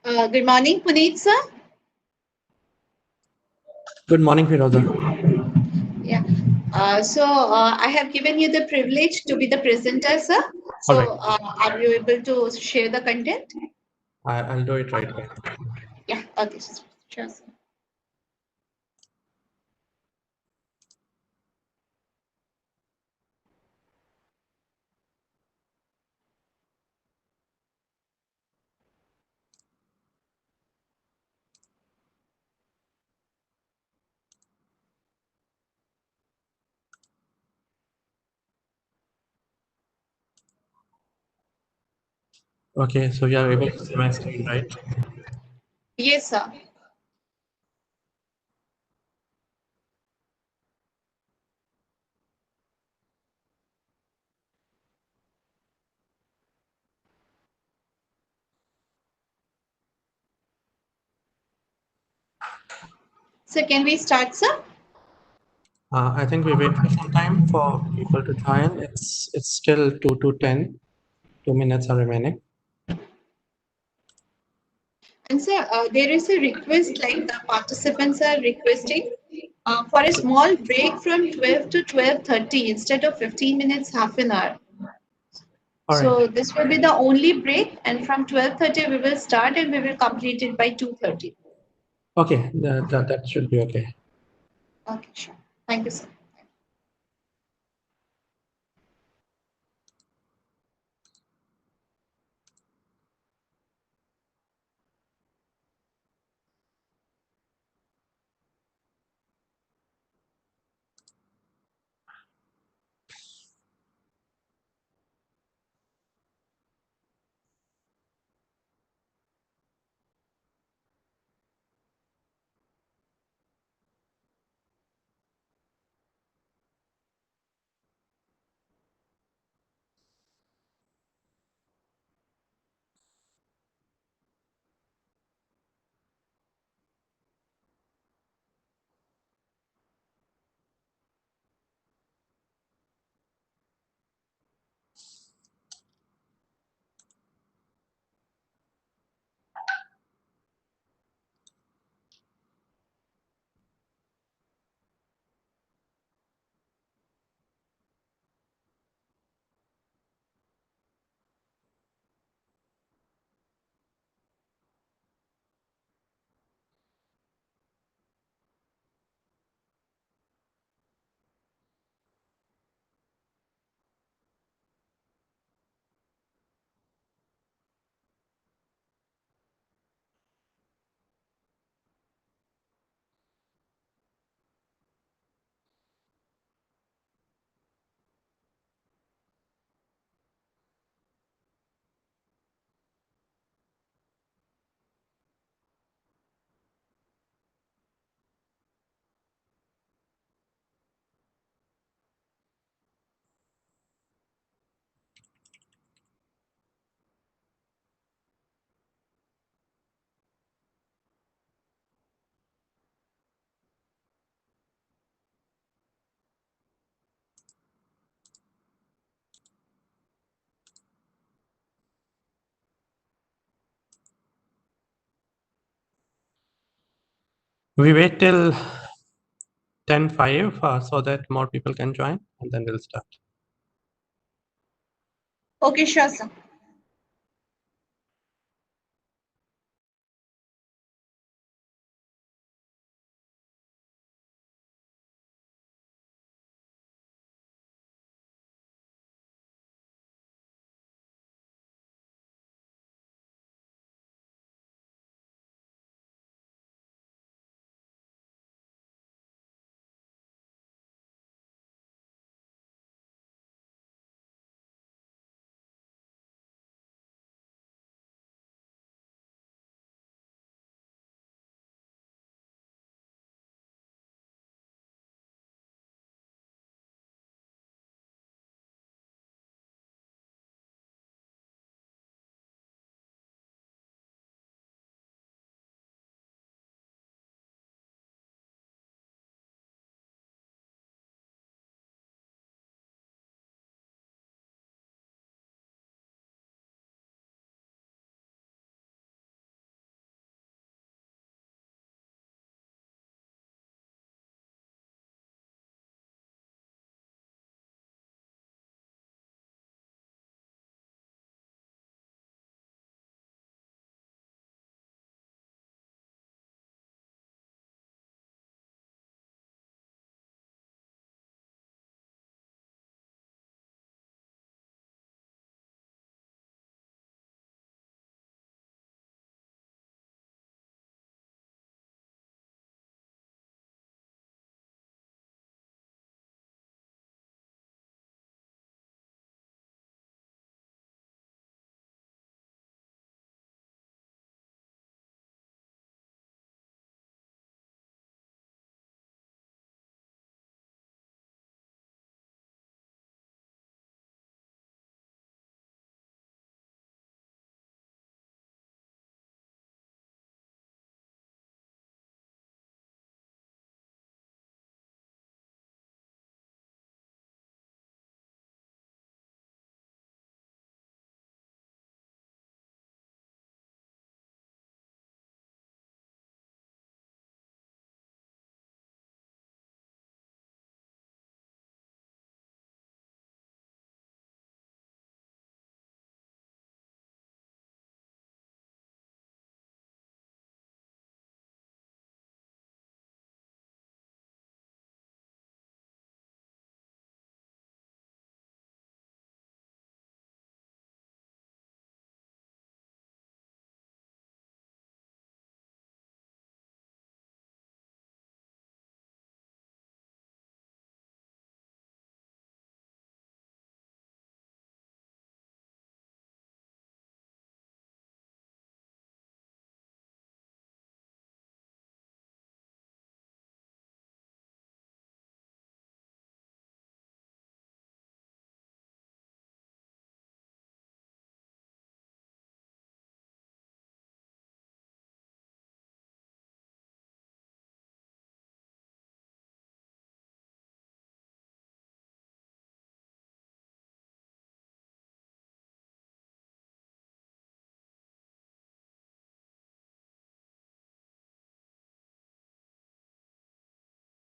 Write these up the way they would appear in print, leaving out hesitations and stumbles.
Good morning, Puneet sir. Good morning, Firoza. Yeah. I have given you the privilege to be the presenter, sir. All right, Are you able to share the content? I'll do it right away. Yeah. Okay. Sure, sir. Okay, so you are able to see my screen, right? Yes, sir. So can we start, sir? I think we wait for some time for people to join. It's still 2 to 10. 2 minutes are remaining. And sir, there is a request like the participants are requesting for a small break from 12 to 12:30 instead of 15 minutes, half an hour. All right. So this will be the only break, and from 12:30 we will start and we will complete it by 2:30. Okay, that should be okay. Okay, sure. Thank you, sir. We wait till 10:05 so that more people can join, and then we'll start. Okay, sure, sir.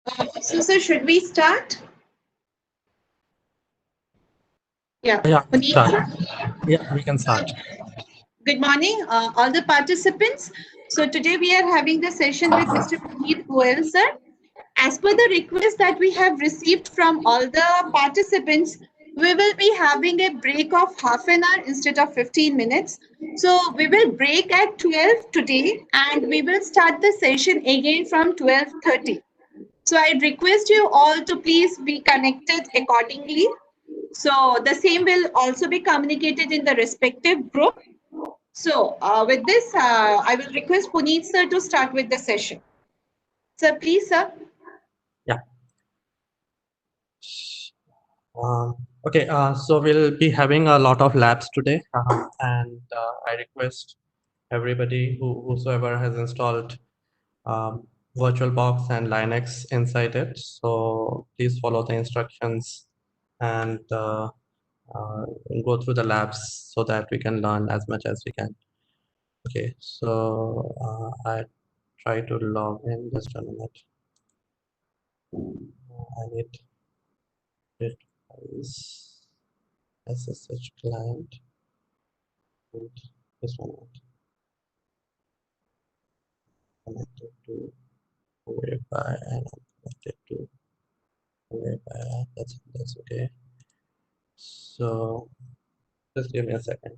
So, sir, should we start? Yeah. Yeah, Puneet, start. sir. Yeah, we can start. Good morning, all the participants. So today we are having the session with Mr. Puneet Goel, sir. As per the request that we have received from all the participants, we will be having a break of half an hour instead of 15 minutes. So we will break at 12 today and we will start the session again from 12:30. So I request you all to please be connected accordingly. So the same will also be communicated in the respective group. So with this, I will request Puneet sir to start with the session. Sir, please, sir. Yeah. Um, okay, so we'll be having a lot of labs today, and I request everybody whosoever has installed um, VirtualBox and Linux inside it. So please follow the instructions and uh, go through the labs so that we can learn as much as we can. Okay, so I try to log in just a minute. I need it as SSH client. And this one connected to Wi-Fi and I'm connected to Wi-Fi. That's okay. So just give me a second.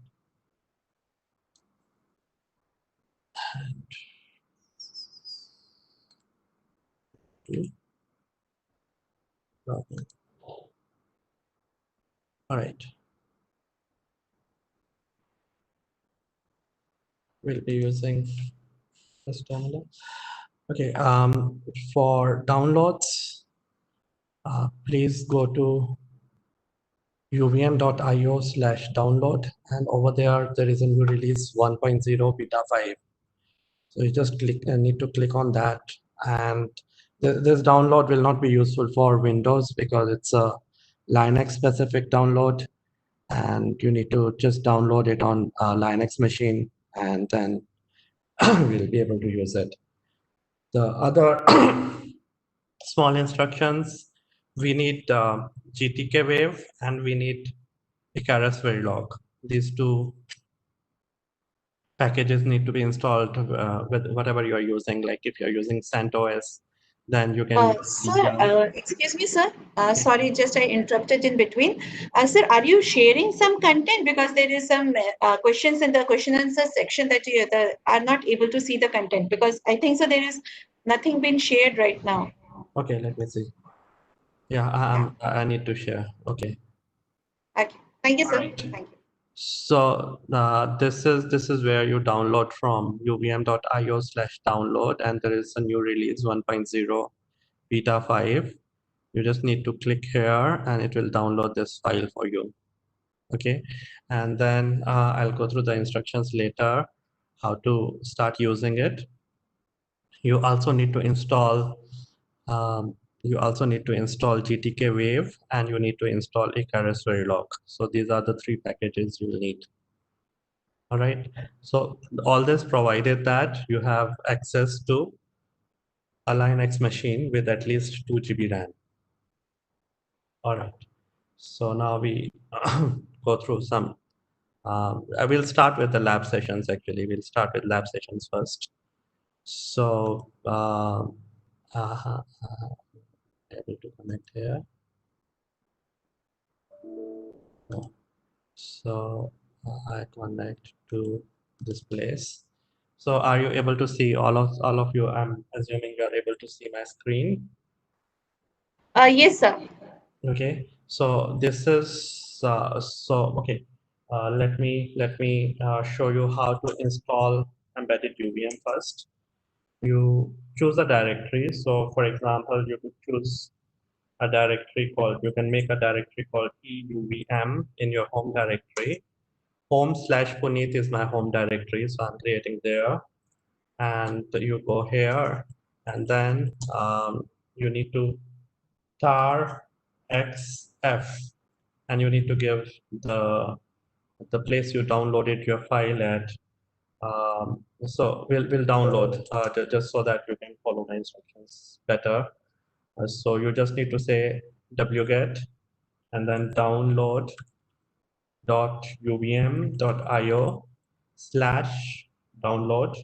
To log in. All right, we'll be using this terminal. Okay, for downloads, please go to uvm.io/download, and over there is a new release 1.0 beta 5. So you just need to click on that, and this download will not be useful for Windows because it's a Linux specific download, and you need to just download it on a Linux machine, and then we'll be able to use it. The other small instructions, we need GTK wave and we need Icarus Verilog. These two packages need to be installed with whatever you are using. Like if you're using CentOS, then you can use Sir, Debian. excuse me, sir. Sorry, just I interrupted in between. Sir, are you sharing some content? Because there is some questions in the question and answer section that you are not able to see the content. Because I think so there is nothing been shared right now. Okay, let me see. Yeah, Yeah. I need to share. Okay. Okay. Thank you, All sir. right. Thank you. So this is where you download from uvm.io/download, and there is a new release 1.0 beta 5. You just need to click here and it will download this file for you. Okay, and then I'll go through the instructions later how to start using it. You also need to install um, GTK Wave, and you need to install Icarus Verilog. So these are the three packages you will need. All right. So all this provided that you have access to a Linux machine with at least 2 GB RAM. All right. So now we go through some. I will start with the lab sessions. Actually, we'll start with lab sessions first. So uh, I need to connect here. No. So I connect to this place. So are you able to see all of you? I'm assuming you are able to see my screen. Yes, sir. Okay. So this is okay. Let me show you how to install embedded UVM first. You choose a directory. So for example, you could choose a directory called, you can make a directory called EUVM in your home directory. Home/Puneet is my home directory, so I'm creating there. And you go here, and then you need to tar xf, and you need to give the place you downloaded your file at. So we'll download just so that you can follow the instructions better. So you just need to say wget and then download .uvm.io slash download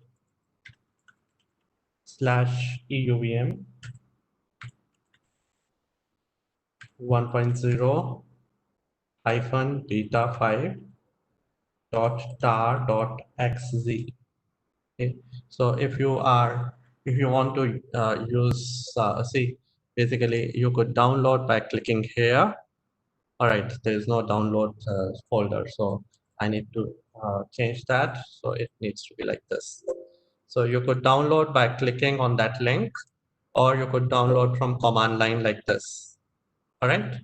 slash EUVM 1.0 hyphen beta 5 dot tar dot xz. Okay. So if you want to use, see, basically you could download by clicking here. All right, there is no download folder, so I need to change that. So it needs to be like this. So you could download by clicking on that link, or you could download from command line like this. All right.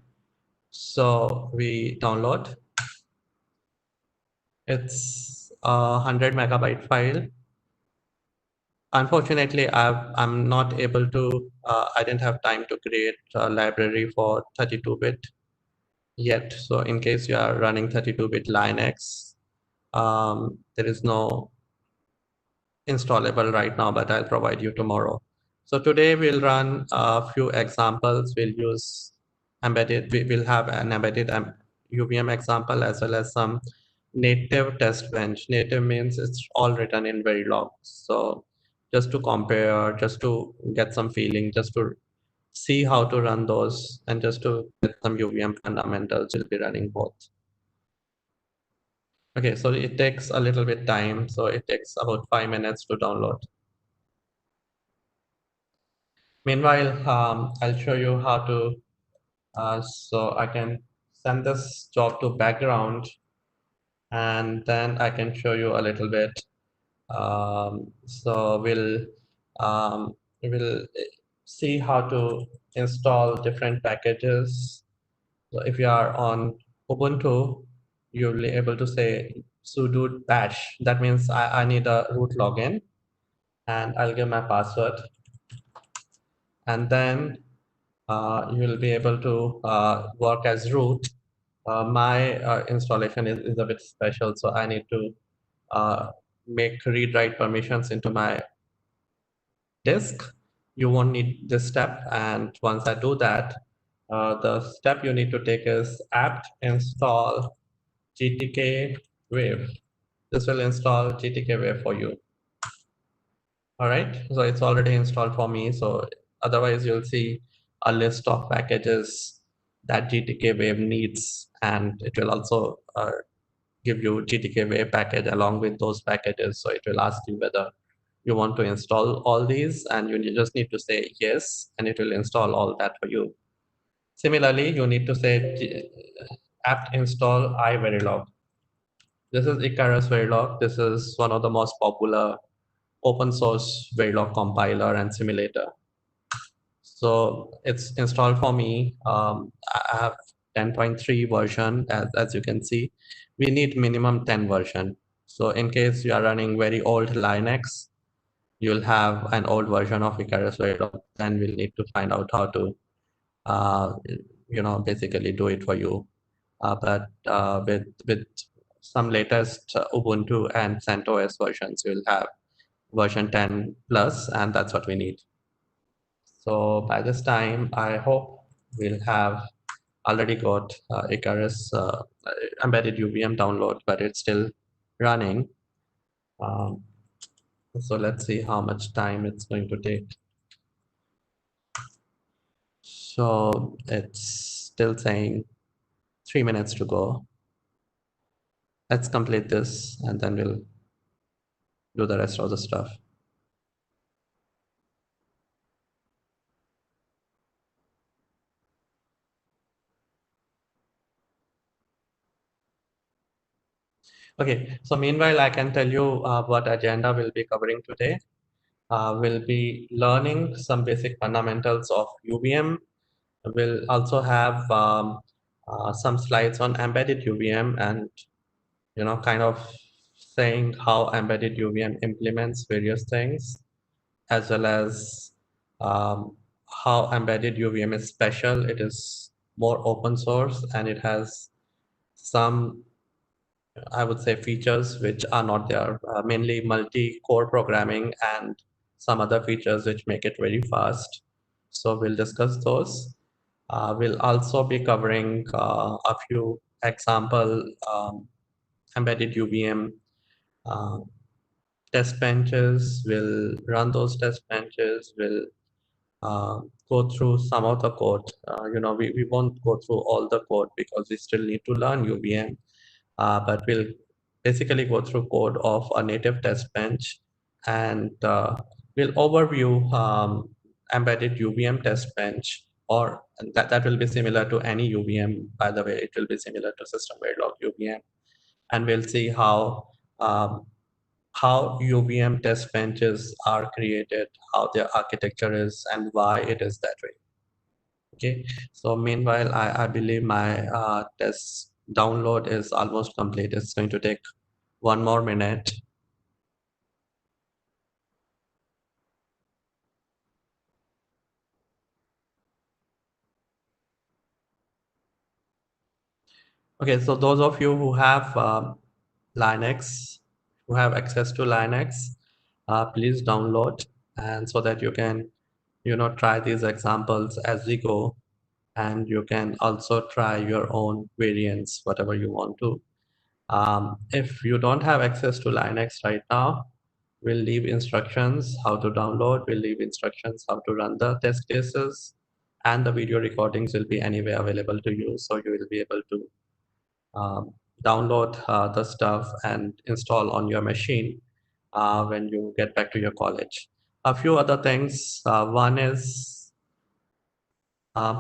So we download. It's a 100 MB file. Unfortunately, I'm not able to, I didn't have time to create a library for 32-bit yet. So in case you are running 32-bit Linux, there is no installable right now, but I'll provide you tomorrow. So today we'll run a few examples. We'll use embedded, we will have an embedded UVM example as well as some native test bench. Native means it's all written in Verilog. So just to compare, just to get some feeling, just to see how to run those, and just to get some UVM fundamentals, we'll be running both. Okay, so it takes a little bit time. So it takes about 5 minutes to download. Meanwhile, I'll show you how to, so I can send this job to background, and then I can show you a little bit. So we'll see how to install different packages. So if you are on Ubuntu, you'll be able to say sudo bash. That means I need a root login, and I'll give my password. And then you will be able to work as root. My installation is a bit special, so I need to make read-write permissions into my disk. You won't need this step, and once I do that, the step you need to take is apt install GTK wave. This will install GTK wave for you. All right, so it's already installed for me. So otherwise you'll see a list of packages that GTK Wave needs, and it will also give you GTK Wave package along with those packages. So it will ask you whether you want to install all these, and you just need to say yes, and it will install all that for you. Similarly, you need to say apt install iVerilog. This is Icarus Verilog. This is one of the most popular open source Verilog compiler and simulator. So it's installed for me. I have 10.3 version, as you can see. We need minimum 10 version. So in case you are running very old Linux, you'll have an old version of Icarus Verilog. Then we'll need to find out how to, basically do it for you. But with some latest Ubuntu and CentOS versions, you'll have version 10 plus, and that's what we need. So by this time, I hope we'll have already got Icarus embedded UVM download, but it's still running. Um, so let's see how much time it's going to take. So it's still saying 3 minutes to go. Let's complete this, and then we'll do the rest of the stuff. Okay, so meanwhile, I can tell you what agenda we'll be covering today. We'll be learning some basic fundamentals of UVM. We'll also have some slides on embedded UVM, and kind of saying how embedded UVM implements various things, as well as how embedded UVM is special. It is more open source, and it has some, I would say, features which are not there, mainly multi-core programming and some other features which make it very fast. So we'll discuss those. We'll also be covering a few example embedded UVM uh, test benches. We'll run those test benches. We'll go through some of the code. We won't go through all the code because we still need to learn UVM, but we'll basically go through code of a native test bench, and we'll overview embedded UVM test bench, or that will be similar to any UVM, by the way. It will be similar to system verilog UVM, and we'll see um, how UVM test benches are created, how their architecture is, and why it is that way. Okay, so meanwhile, I believe my test download is almost complete. It's going to take one more minute. Okay, so those of you who have Linux, who have access to Linux, please download, and so that you can, try these examples as we go, and you can also try your own variants, whatever you want to. If you don't have access to Linux right now, we'll leave instructions how to download, we'll leave instructions how to run the test cases, and the video recordings will be anyway available to you. So you will be able to download the stuff and install on your machine when you get back to your college. A few other things. One is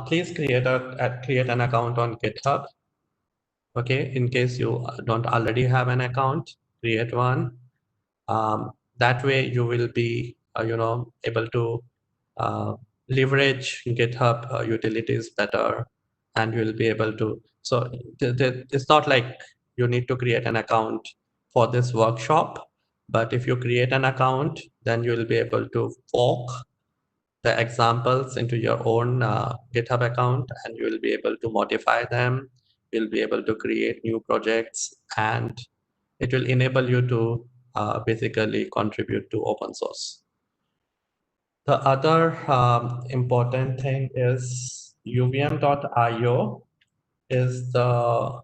please create an account on GitHub. Okay, in case you don't already have an account, create one. That way you will be able to uh, leverage GitHub utilities better, and you will be able to, so it's not like you need to create an account for this workshop, but if you create an account, then you will be able to fork the examples into your own GitHub account, and you will be able to modify them. You'll be able to create new projects, and it will enable you to basically contribute to open source. The other important thing is uvm.io is the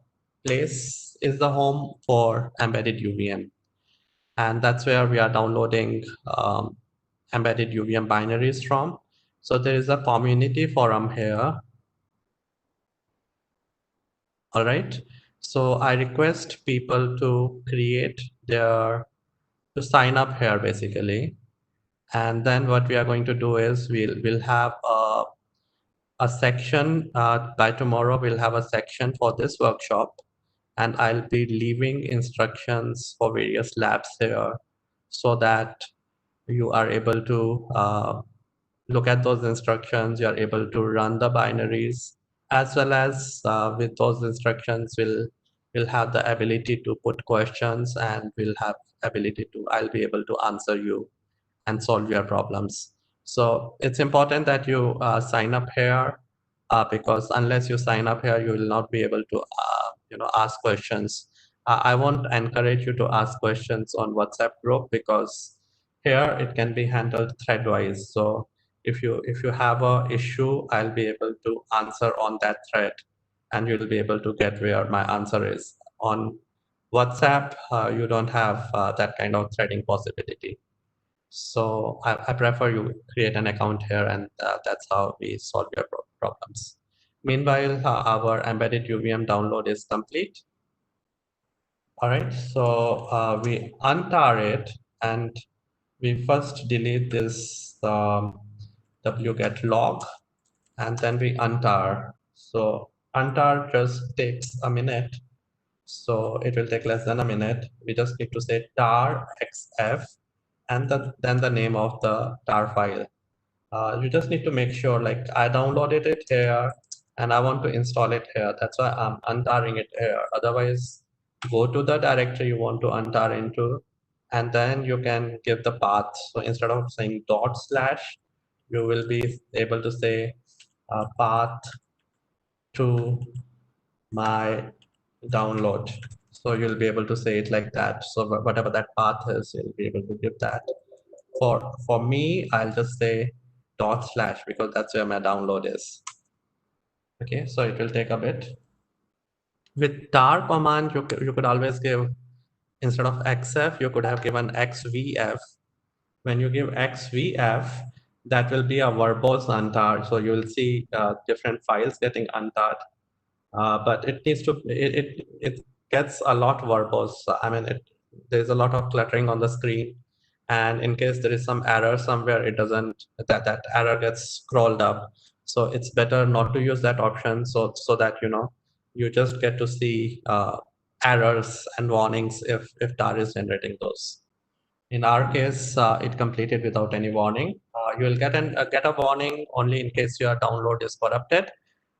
home for embedded UVM. And that's where we are downloading embedded UVM binaries from. So there is a community forum here. All right. So I request people to sign up here basically. And then what we are going to do is we'll have a section by tomorrow. We'll have a section for this workshop, and I'll be leaving instructions for various labs here so that you are able to look at those instructions. You're able to run the binaries, as well as with those instructions, we'll have the ability to put questions, and I'll be able to answer you and solve your problems. So it's important that you sign up here, because unless you sign up here, you will not be able to ask questions. I won't encourage you to ask questions on WhatsApp group, because here it can be handled thread-wise. So if you have a issue, I'll be able to answer on that thread, and you'll be able to get where my answer is. On WhatsApp, you don't have that kind of threading possibility. So I prefer you create an account here, and that's how we solve your problems. Meanwhile, our embedded UVM download is complete. All right, so we untar it, and we first delete this wget log, and then we untar. So untar just takes a minute. So it will take less than a minute. We just need to say tar xf, and then the name of the tar file. You just need to make sure, like, I downloaded it here and I want to install it here. That's why I'm untarring it here. Otherwise, go to the directory you want to untar into, and then you can give the path. So instead of saying /, you will be able to say path to my download. So you'll be able to say it like that. So whatever that path is, you'll be able to give that. For me, I'll just say dot slash because that's where my download is. Okay, so it will take a bit. With tar command, you could always give, instead of xf, you could have given xvf. When you give xvf, that will be a verbose untar. So you will see different files getting untarred. But it needs to, it gets a lot verbose. I mean, there's a lot of cluttering on the screen. And in case there is some error somewhere, it doesn't, that error gets scrolled up. So it's better not to use that option, so that, you just get to see errors and warnings if tar is generating those. In our case, it completed without any warning. You will get a warning only in case your download is corrupted,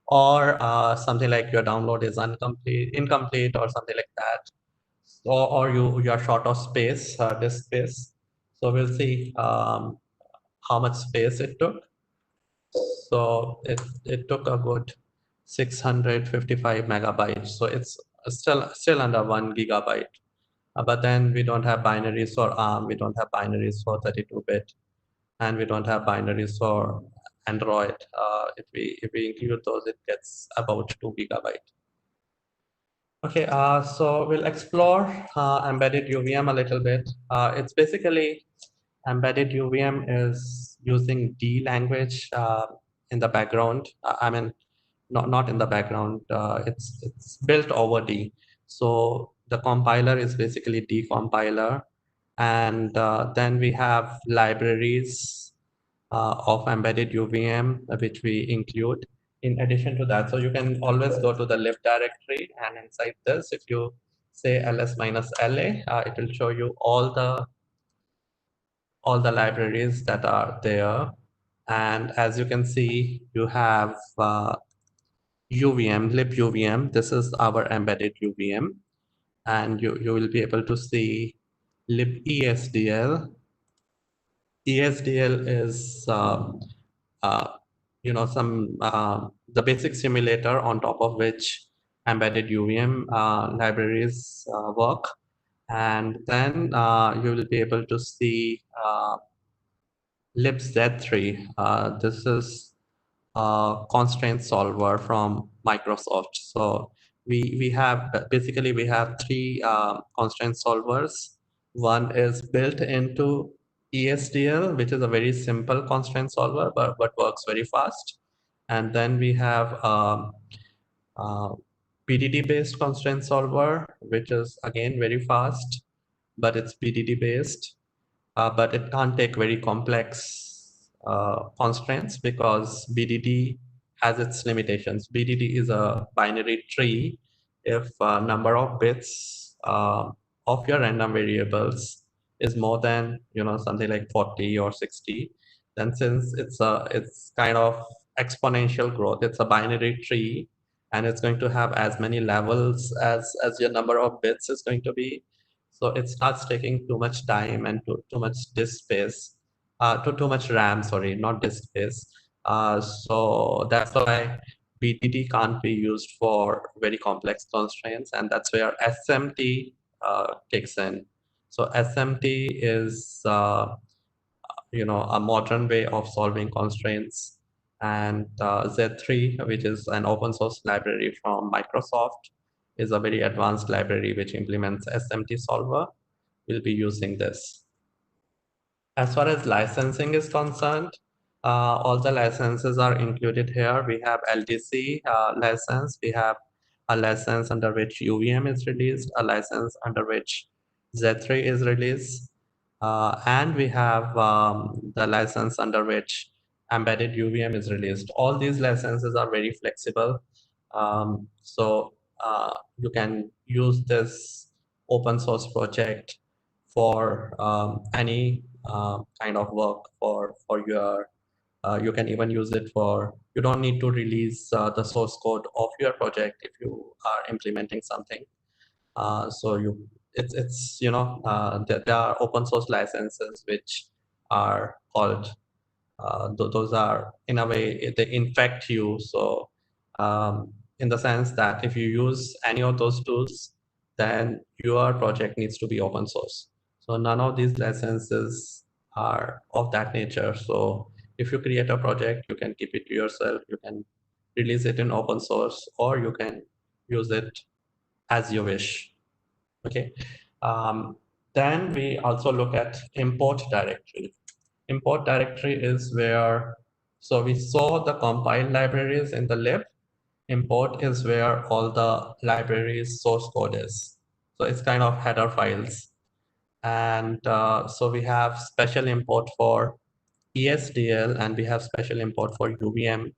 or something like your download is incomplete, or something like that, or you are short of space, disk space. So we'll see how much space it took. So it took a good 655 megabytes. So it's still under 1 gigabyte. But then we don't have binaries for ARM, we don't have binaries for 32-bit, and we don't have binaries for Android. If we include those, it gets about 2 gigabyte. Okay, so we'll explore embedded UVM a little bit. It's basically, embedded UVM is using D language in the background. I mean, not in the background. It's built over D. So the compiler is basically D compiler, and then we have libraries of embedded UVM, which we include in addition to that. So you can always go to the lib directory, and inside this, if you say ls minus la, it will show you all the libraries that are there. And as you can see, you have UVM, lib UVM. This is our embedded UVM, and you will be able to see lib ESDL. ESDL is uh, some the basic simulator on top of which embedded UVM libraries work. And then you will be able to see libz3. This is a constraint solver from Microsoft. So we have basically we have three constraint solvers. One is built into ESDL, which is a very simple constraint solver, but works very fast. And then we have PDD based constraint solver, which is again very fast, but it's PDD based. But it can't take very complex constraints because BDD has its limitations. BDD is a binary tree. If number of bits of your random variables is more than something like 40 or 60, then since it's kind of exponential growth, it's a binary tree, and it's going to have as many levels as your number of bits is going to be. So it starts taking too much time and too much disk space, too much RAM, sorry, not disk space. So that's why BDD can't be used for very complex constraints, and that's where SMT kicks in. So SMT is a modern way of solving constraints, and Z3, which is an open source library from Microsoft, is a very advanced library which implements SMT solver. We'll be using this. As far as licensing is concerned, all the licenses are included here. We have LDC license, we have a license under which UVM is released, a license under which Z3 is released, and we have the license under which embedded UVM is released. All these licenses are very flexible. So you can use this open source project for any kind of work for your you can even use it for, you don't need to release the source code of your project if you are implementing something. So it's there are open source licenses which are called those are, in a way, they infect you. So in the sense that if you use any of those tools, then your project needs to be open source. So none of these licenses are of that nature. So if you create a project, you can keep it to yourself, you can release it in open source, or you can use it as you wish. Okay. Then we also look at import directory. Import directory is where, so we saw the compiled libraries in the lib. Import is where all the libraries source code is. So it's kind of header files. And so we have special import for ESDL, and we have special import for UVM.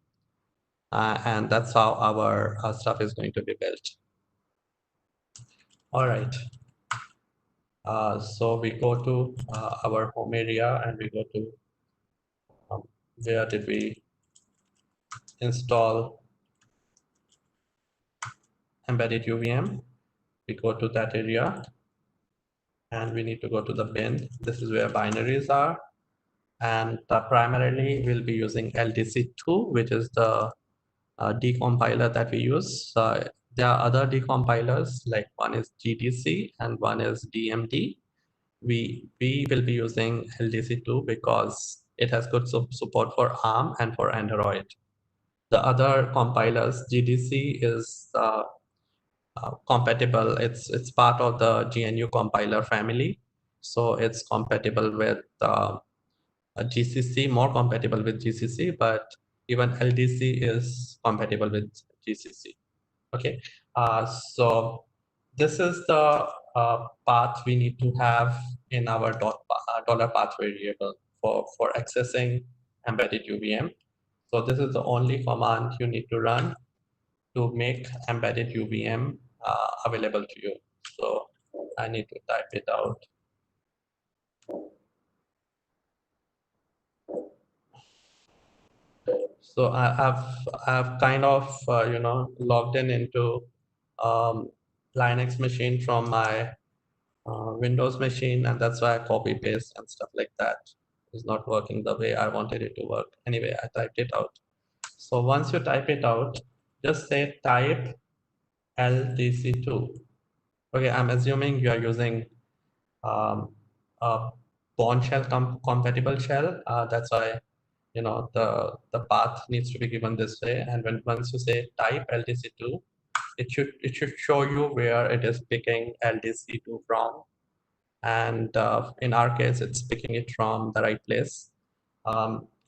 And that's how our stuff is going to be built. All right. So we go to our home area, and we go to um, where did we install embedded UVM. We go to that area, and we need to go to the bin. This is where binaries are. And primarily we'll be using LDC2, which is the decompiler that we use. There are other decompilers, like one is GDC and one is DMD. We will be using LDC2 because it has good support for ARM and for Android. The other compilers, GDC is compatible. It's part of the GNU compiler family, so it's compatible with GCC, more compatible with GCC, but even LDC is compatible with GCC. Okay, so this is the path we need to have in our dollar path variable for accessing embedded UVM. So this is the only command you need to run to make embedded UVM available to you. So I need to type it out. So I've kind of logged in into Linux machine from my Windows machine, and that's why I copy paste and stuff like that is not working the way I wanted it to work. Anyway, I typed it out. So once you type it out, just say type LDC2. Okay, I'm assuming you are using a Bourne shell compatible shell. That's why the path needs to be given this way. And once you say type LDC2, it should show you where it is picking LDC2 from. And in our case, it's picking it from the right place.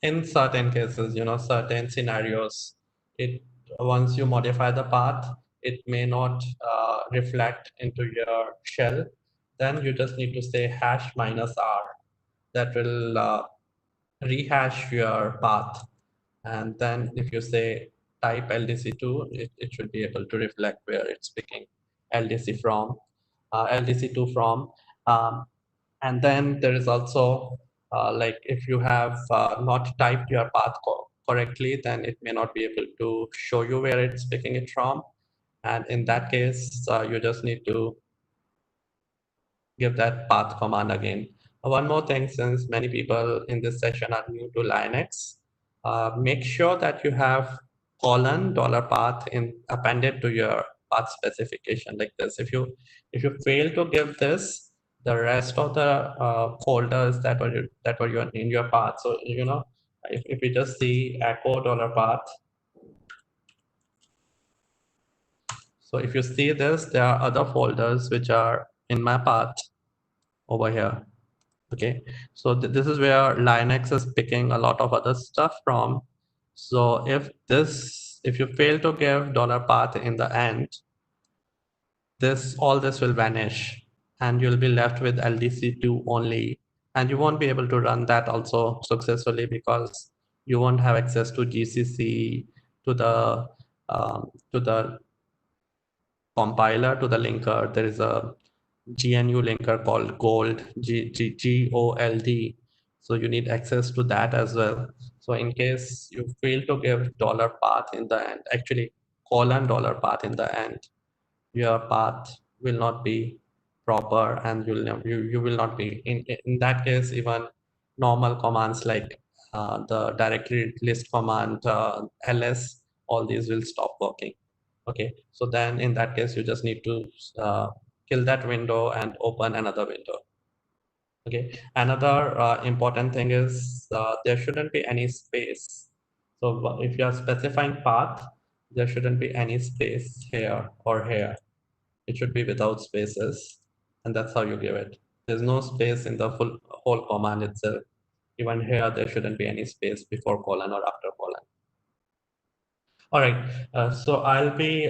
In certain cases, certain scenarios, it once you modify the path, it may not reflect into your shell. Then you just need to say hash minus R. That will rehash your path. And then if you say type LDC2, it should be able to reflect where it's picking LDC from, LDC2 from. And then there is also, like if you have not typed your path correctly, then it may not be able to show you where it's picking it from. And in that case, you just need to give that path command again. One more thing, since many people in this session are new to Linux, make sure that you have colon $path in appended to your path specification like this. If you fail to give this, the rest of the folders that were in your path. So if we just see echo $path. So if you see this, there are other folders which are in my path over here. Okay, so this is where Linux is picking a lot of other stuff from. So if you fail to give $path in the end, all this will vanish, and you'll be left with LDC2 only, and you won't be able to run that also successfully because you won't have access to GCC, to the compiler, to the linker. There is a GNU linker called Gold, Gold. So you need access to that as well. So in case you fail to give $path in the end, actually colon $path in the end, your path will not be proper, and you will not be in that case. Even normal commands like the directory list command, ls, all these will stop working. Okay, so then in that case, you just need to kill that window and open another window. Okay, another important thing is there shouldn't be any space. So if you are specifying path, there shouldn't be any space here or here. It should be without spaces, and that's how you give it. There's no space in the whole command itself. Even here, there shouldn't be any space before colon or after colon. All right, so I'll be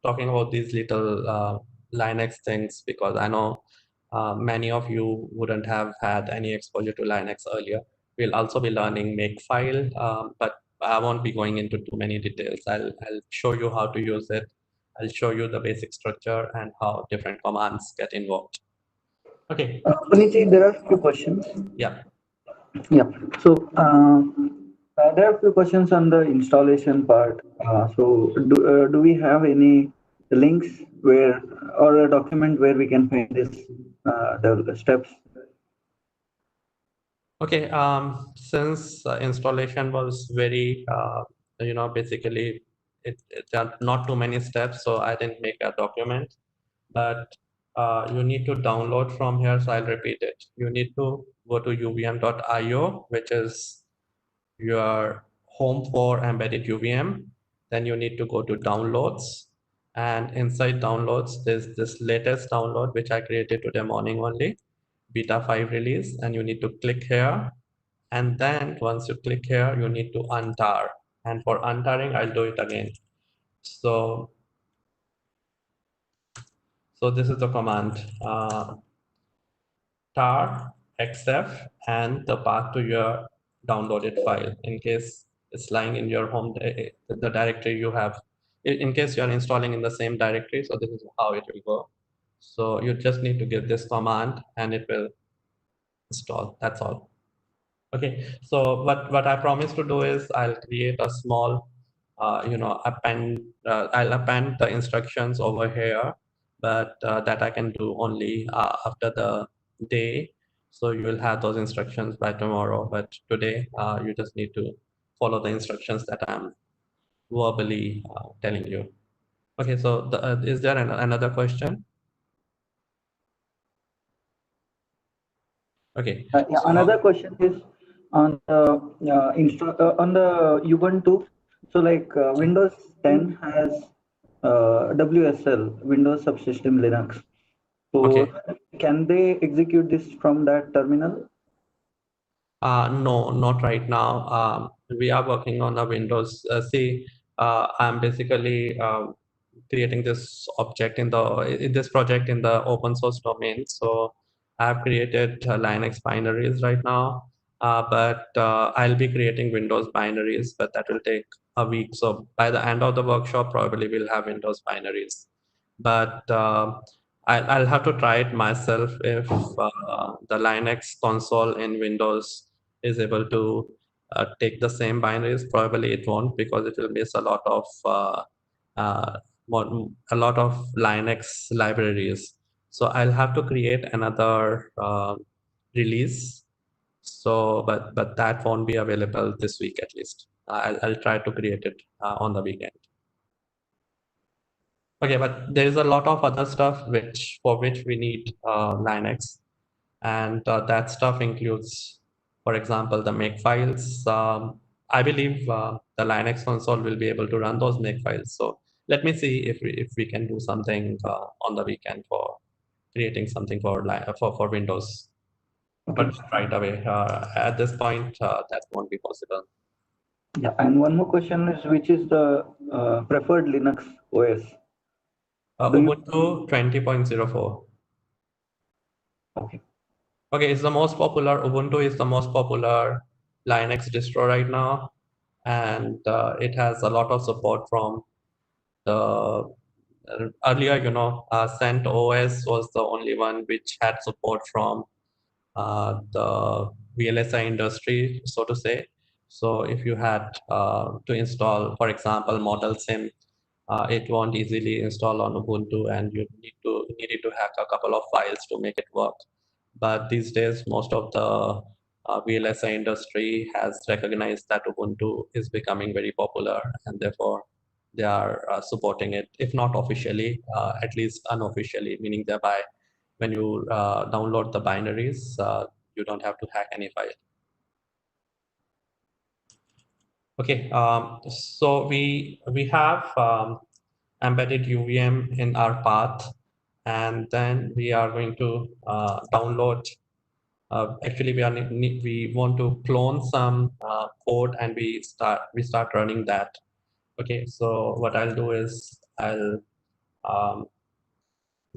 talking about these little Linux things because I know many of you wouldn't have had any exposure to Linux earlier. We'll also be learning Makefile, but I won't be going into too many details. I'll show you how to use it. I'll show you the basic structure and how different commands get invoked. Okay, Punitji, there are few questions. yeah. Yeah. So there are few questions on the installation part. Do we have any links where or a document where we can find this the steps? Okay, since installation was very, basically there are not too many steps, so I didn't make a document, but you need to download from here, so I'll repeat it. You need to go to uvm.io, which is your home for embedded UVM. Then you need to go to downloads, and inside downloads, there's this latest download, which I created today morning only, beta 5 release, and you need to click here. And then once you click here, you need to untar. And for untarring, I'll do it again. So this is the command, tar xf and the path to your downloaded file in case it's lying in your home, the directory you have. In case you're installing in the same directory, so this is how it will go. So you just need to give this command and it will install. That's all. Okay, so what I promise to do is I'll create a small, I'll append the instructions over here, but that I can do only after the day. So you will have those instructions by tomorrow, but today you just need to follow the instructions that I'm verbally telling you. Okay, so is there another question? Okay, Yeah, another question is on the on the Ubuntu. So like Windows 10 has WSL, Windows Subsystem Linux. So okay. can they execute this from that terminal? No, not right now. We are working on a Windows. I'm basically creating this object in this project in the open source domain. So I've created Linux binaries right now, but I'll be creating Windows binaries, but that will take a week. So by the end of the workshop, probably we'll have Windows binaries. But I'll have to try it myself if the Linux console in Windows is able to take the same binaries. Probably it won't because it will miss uh, a lot of Linux libraries. So I'll have to create another release. So, but that won't be available this week at least. I'll try to create it on the weekend. Okay, but there is a lot of other stuff for which we need Linux, and that stuff includes, for example, the makefiles. I believe the Linux console will be able to run those makefiles. So let me see if we can do something on the weekend for creating something for Windows. Okay. But right away, at this point, that won't be possible. Yeah, and one more question is which is the preferred Linux OS? Do you? Ubuntu 20.04. Okay. Okay, it's the most popular. Ubuntu is the most popular Linux distro right now, and it has a lot of support from the earlier. CentOS was the only one which had support from the VLSI industry, so to say. So if you had to install, for example, Model Sim, it won't easily install on Ubuntu, and you needed to hack a couple of files to make it work. But these days, most of the VLSI industry has recognized that Ubuntu is becoming very popular, and therefore they are supporting it, if not officially, at least unofficially, meaning thereby when you download the binaries, you don't have to hack any file. Okay, so we have embedded UVM in our path, and then we are going to download. Actually, we want to clone some code, and we start running that. Okay, so what I'll do is I'll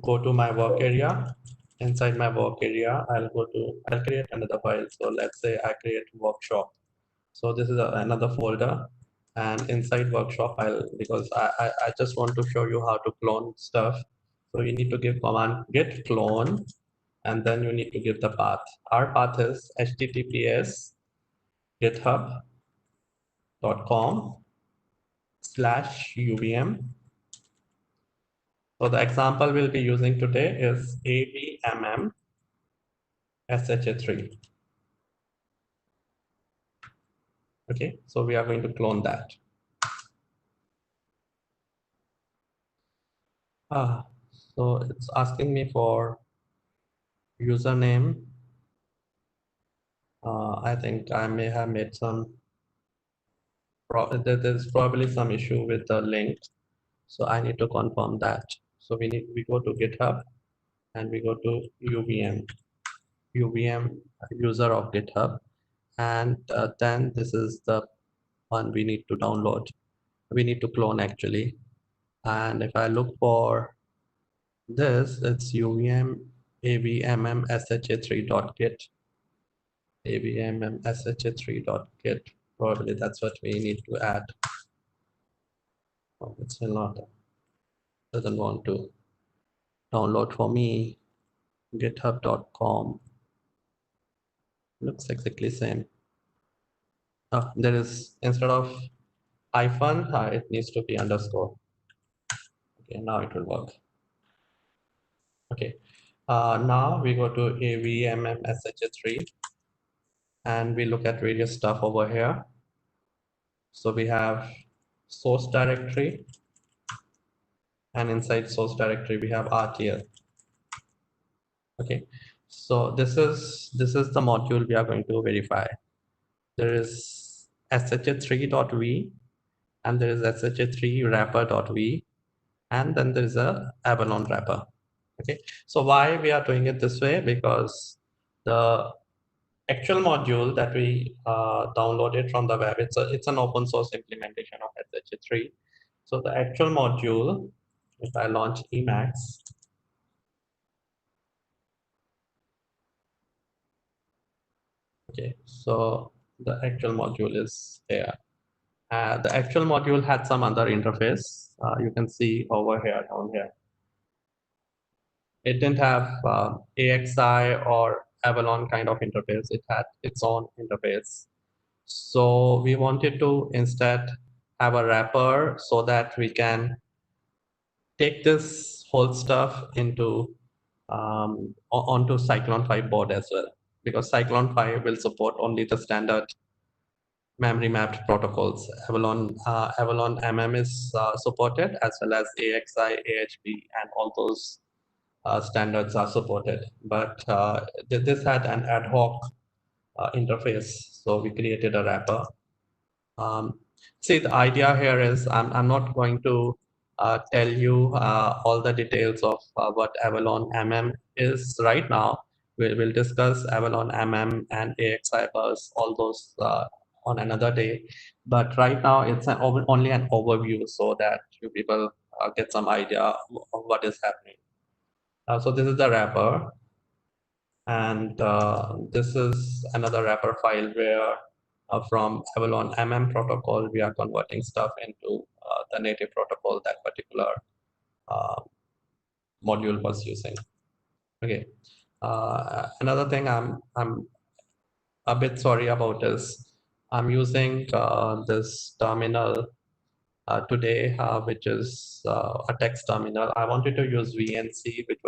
go to my work area. Inside my work area, I'll create another file. So let's say I create workshop. So this is another folder, and inside workshop, because I just want to show you how to clone stuff. So you need to give command git clone, and then you need to give the path. Our path is https://github.com/uvm. So the example we'll be using today is AVMM SHA3. Okay, so we are going to clone that. So it's asking me for username. I think I may have made some, there's probably some issue with the link. So I need to confirm that. So we go to GitHub and we go to UVM user of GitHub. And then this is the one we need to download. We need to clone actually. And if I look for this, it's UVM avmm sha3.git. avmm sha3.git. Probably that's what we need to add. Oh, it's still not, doesn't want to download for me. github.com looks exactly same. There is, instead of hyphen, it needs to be underscore. Okay, now it will work. Okay, now we go to avmm sha3 and we look at various stuff over here. So we have source directory, and inside source directory we have RTL. Okay, so this is the module we are going to verify. There is sha3.v and there is sha3 wrapper.v, and then there is a Avalon wrapper. Okay, so why we are doing it this way? Because the actual module that we downloaded from the web, it's an open source implementation of sha3. So the actual module, if I launch Emacs, okay, so the actual module is there. The actual module had some other interface. You can see over here, down here. It didn't have AXI or Avalon kind of interface. It had its own interface. So we wanted to instead have a wrapper so that we can take this whole stuff into onto Cyclone 5 board as well, because Cyclone 5 will support only the standard memory mapped protocols. Avalon MM is supported, as well as AXI, AHB, and all those standards are supported. But this had an ad hoc interface, so we created a wrapper. See, the idea here is I'm not going to tell you all the details of what Avalon MM is right now. We'll discuss Avalon MM and AXI bus, all those on another day. But right now, it's only an overview so that you people get some idea of what is happening. So this is the wrapper. And this is another wrapper file where from Avalon MM protocol, we are converting stuff into the native protocol that particular module was using. Okay. Another thing I'm a bit sorry about is I'm using this terminal today, which is a text terminal. I wanted to use VNC, which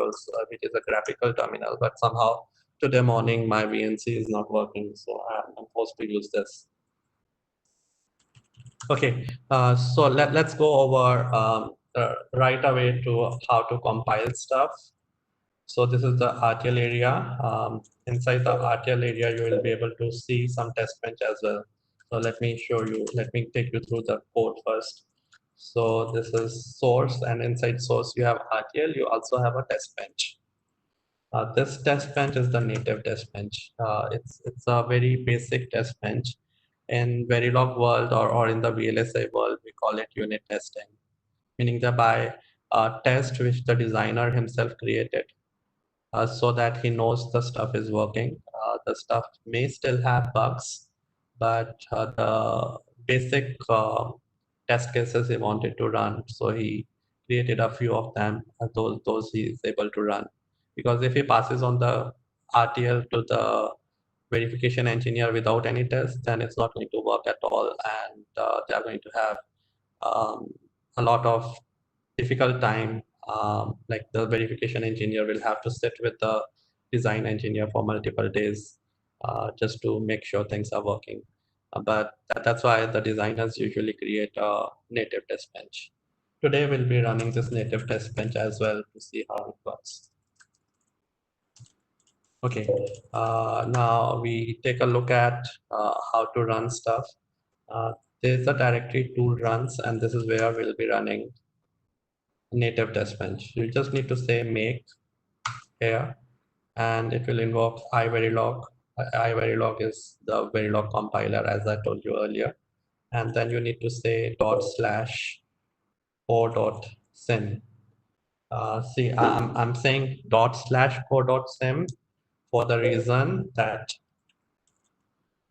is a graphical terminal, but somehow today morning my VNC is not working, so I'm forced to use this. Okay, so let's go over right away to how to compile stuff. So this is the RTL area. Inside the RTL area, you will be able to see some test bench as well. So let me show you, let me take you through the code first. So this is source, and inside source you have RTL, you also have a test bench. This test bench is the native test bench. It's a very basic test bench. In Verilog world or in the VLSI world, we call it unit testing, meaning that by a test which the designer himself created, so that he knows the stuff is working. The stuff may still have bugs, but the basic test cases he wanted to run, so he created a few of them. Those he is able to run, because if he passes on the RTL to the verification engineer without any test, then it's not going to work at all, and they are going to have um, a lot of difficult time. Like the verification engineer will have to sit with the design engineer for multiple days just to make sure things are working. But that's why the designers usually create a native test bench. Today we'll be running this native test bench as well to see how it works. Okay, now we take a look at how to run stuff. Uh, there's a directory tool runs, and this is where we'll be running native test bench. You just need to say make here, and it will invoke iVerilog. iVerilog is the Verilog compiler, as I told you earlier. And then you need to say /o.sim. See, I'm saying /o.sim for the reason that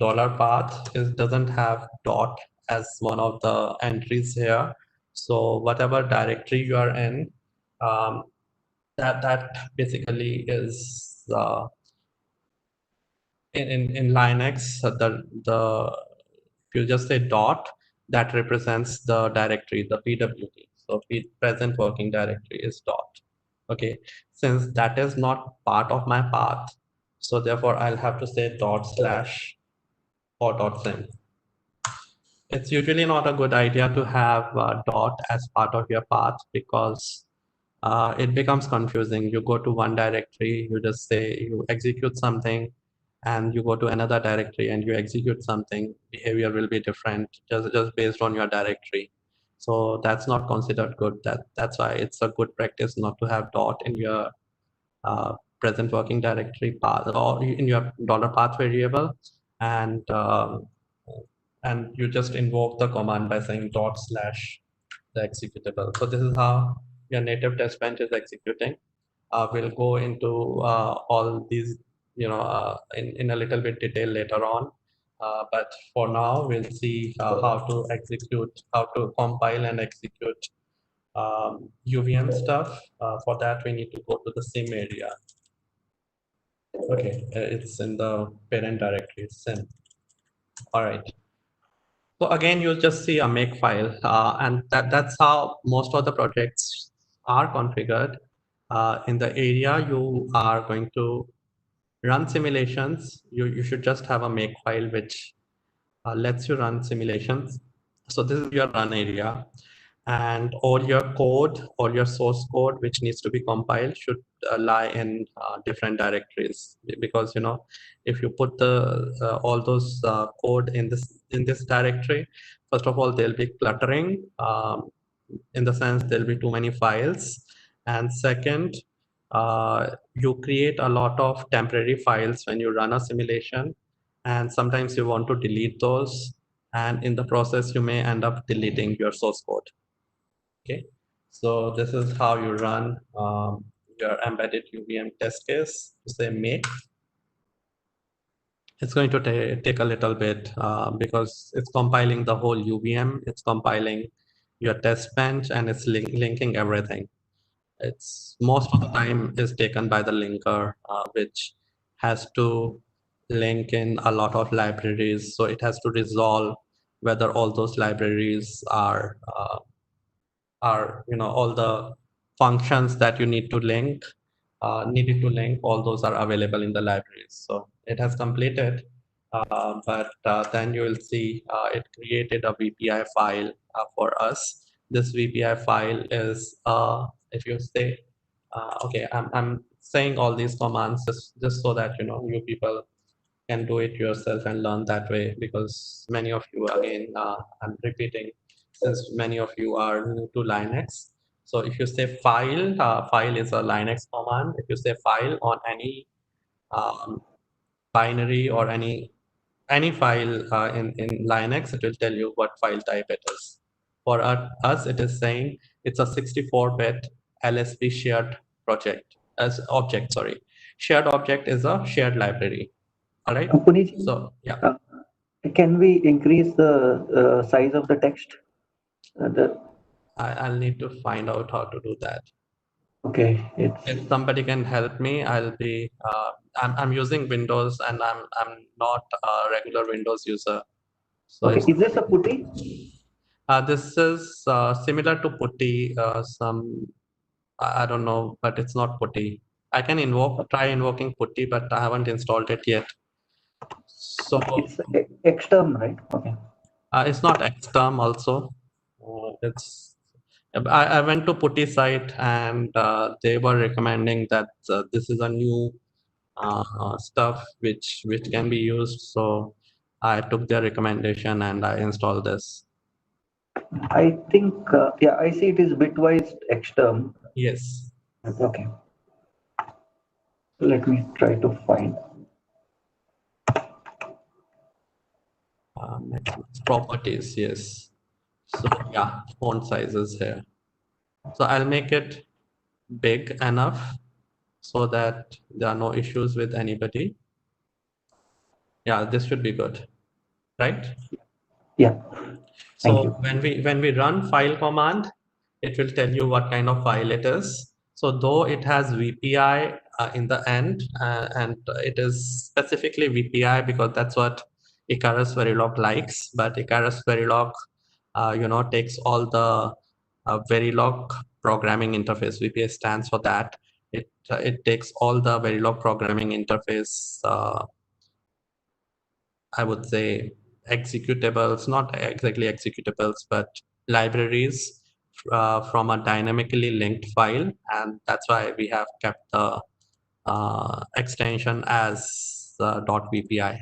$path doesn't have dot as one of the entries here. So whatever directory you are in, um, that basically is in Linux, the if you just say dot, that represents the directory, the PWD. So present working directory is dot. Okay, since that is not part of my path, so therefore I'll have to say /or.sim. It's usually not a good idea to have dot as part of your path, because it becomes confusing. You go to one directory, you just say you execute something, and you go to another directory and you execute something, behavior will be different just based on your directory. So that's not considered good. That's why it's a good practice not to have dot in your present working directory path or in your $path variable, and you just invoke the command by saying / the executable. So this is how your native test bench is executing. We'll go into all these, in a little bit detail later on. But for now, we'll see how to compile and execute UVM stuff. For that, we need to go to the sim area. Okay, it's in the parent directory, sim. All right. So again, you'll just see a make file, and that's how most of the projects are configured. In the area you are going to run simulations, you should just have a make file which lets you run simulations. So this is your run area, and all your code, all your source code which needs to be compiled should lie in different directories, because if you put the all those code in this directory, first of all there'll be cluttering, in the sense there'll be too many files, and second, you create a lot of temporary files when you run a simulation, and sometimes you want to delete those, and in the process you may end up deleting your source code. Okay, so this is how you run your embedded UVM test case. To say make, it's going to take a little bit because it's compiling the whole UVM, it's compiling your test bench, and it's linking everything. It's most of the time is taken by the linker, which has to link in a lot of libraries. So it has to resolve whether all those libraries are all the functions that you need to link, needed to link, all those are available in the libraries. So it has completed, but then you will see it created a VPI file for us. This VPI file is, if you say, okay, I'm saying all these commands just so that you people can do it yourself and learn that way, because many of you, again, I'm repeating, since many of you are new to Linux. So if you say file, file is a Linux command. If you say file on any um, binary or any file in Linux, it will tell you what file type it is. For us, it is saying it's a 64-bit LSB shared project as object. Sorry, shared object is a shared library. All right. Puneet, So yeah, uh, can we increase the size of the text? The, I'll need to find out how to do that. okay, it's If somebody can help me, I'll be. I'm using Windows and I'm not a regular Windows user. So okay. if Is this a putty? this is similar to Putty, some I don't know, but it's not Putty. I can try invoking Putty, but I haven't installed it yet. So It's external, right? Okay. it's not XTerm also. It's I went to Putty site and they were recommending that this is a new stuff which can be used. So I took their recommendation and I installed this. I think, yeah, I see it is bitwise external. Yes. Okay. Let me try to find. Next properties, yes. So yeah, font sizes here. So I'll make it big enough so that there are no issues with anybody. Yeah, this should be good, right? Yeah, thank So you. when we run file command, it will tell you what kind of file it is. So though it has VPI in the end, and it is specifically VPI because that's what Icarus Verilog likes, but Icarus Verilog, takes all the Verilog programming interface. VPI stands for that. It takes all the Verilog programming interface, I would say, executables, not exactly executables, but libraries from a dynamically linked file. And that's why we have kept the extension as .vpi.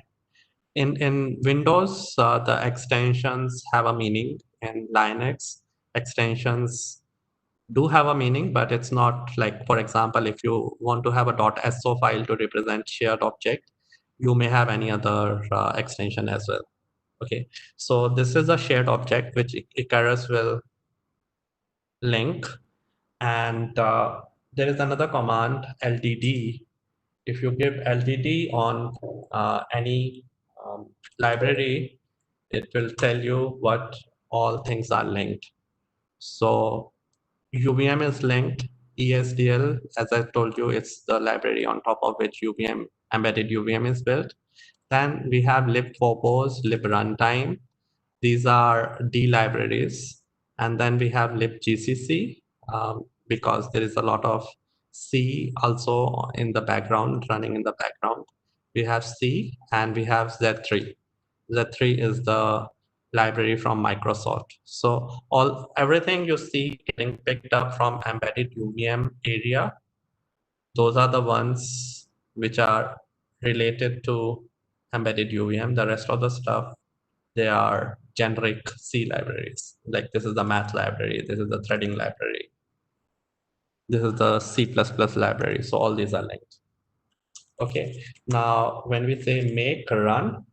In Windows, the extensions have a meaning. In Linux, extensions do have a meaning, but it's not like, for example, if you want to have a .so file to represent shared object, you may have any other extension as well. Okay, so this is a shared object which Icarus will link, and there is another command, LDD. If you give LDD on any library, it will tell you what all things are linked. So UVM is linked. ESDL, as I told you, it's the library on top of which embedded UVM is built. Then we have libforbos, libruntime. These are D libraries. And then we have libgcc, because there is a lot of C also in the background, running in the background. We have C and we have Z3. Z3 is the library from Microsoft. So everything you see getting picked up from embedded UVM area, those are the ones which are related to embedded UVM. The rest of the stuff, they are generic C libraries. Like this is the math library, this is the threading library, this is the C++ library. So all these are linked. Okay, now when we say make run,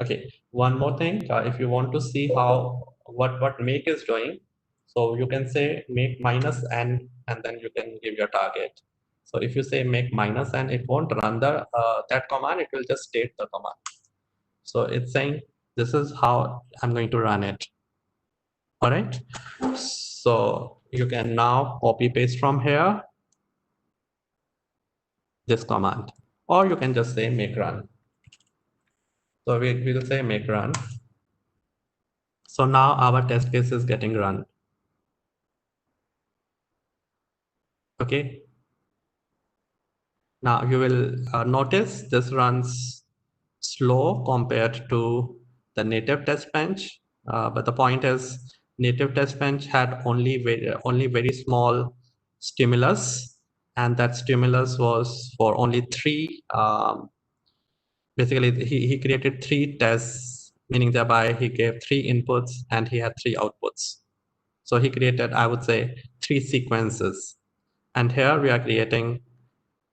okay, one more thing, if you want to see what make is doing, so you can say make minus n and then you can give your target. So if you say make minus n, it won't run that command, it will just state the command. So it's saying this is how I'm going to run it. All right. So you can now copy paste from here this command, or you can just say make run. So we will say make run. So now our test case is getting run. Okay. Now you will notice this runs slow compared to the native test bench. But the point is native test bench had only very small stimulus, and that stimulus was for only three. Basically, he created three tests, meaning thereby he gave three inputs and he had three outputs. So he created, I would say, three sequences. And here we are creating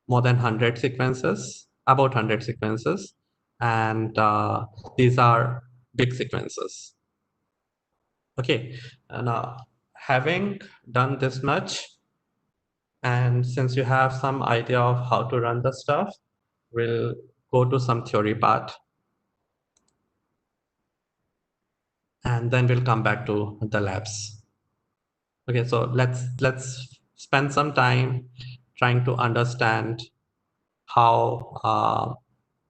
more than 100 sequences, about 100 sequences. And these are big sequences. Okay, now having done this much, and since you have some idea of how to run the stuff, we'll go to some theory part. And then we'll come back to the labs. Okay, so let's spend some time trying to understand how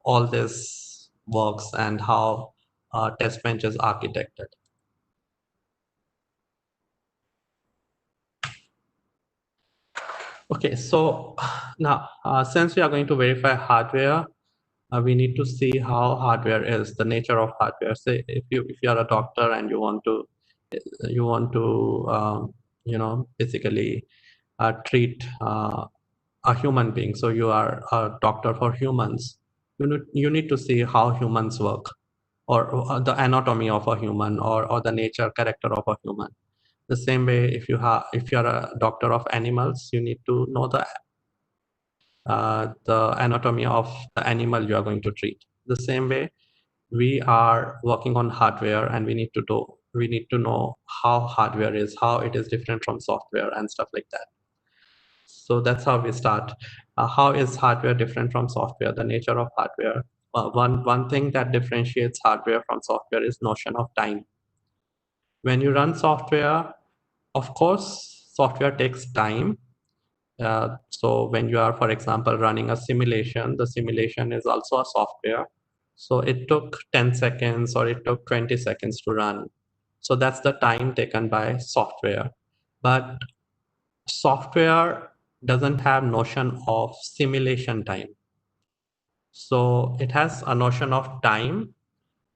all this works and how test bench is architected. Okay, so now since we are going to verify hardware, we need to see how hardware is, the nature of hardware. Say if you are a doctor and you want to basically treat a human being. So you are a doctor for humans. You need to see how humans work, or the anatomy of a human, or the nature character of a human. The same way, if you're a doctor of animals, you need to know the anatomy of the animal you are going to treat. The same way, we are working on hardware, and we need to know how hardware is, how it is different from software and stuff like that. So that's how we start. How is hardware different from software? The nature of hardware. One thing that differentiates hardware from software is notion of time. When you run software, of course, software takes time. So when you are, for example, running a simulation, the simulation is also a software. So it took 10 seconds or it took 20 seconds to run. So that's the time taken by software. But software doesn't have notion of simulation time. So it has a notion of time,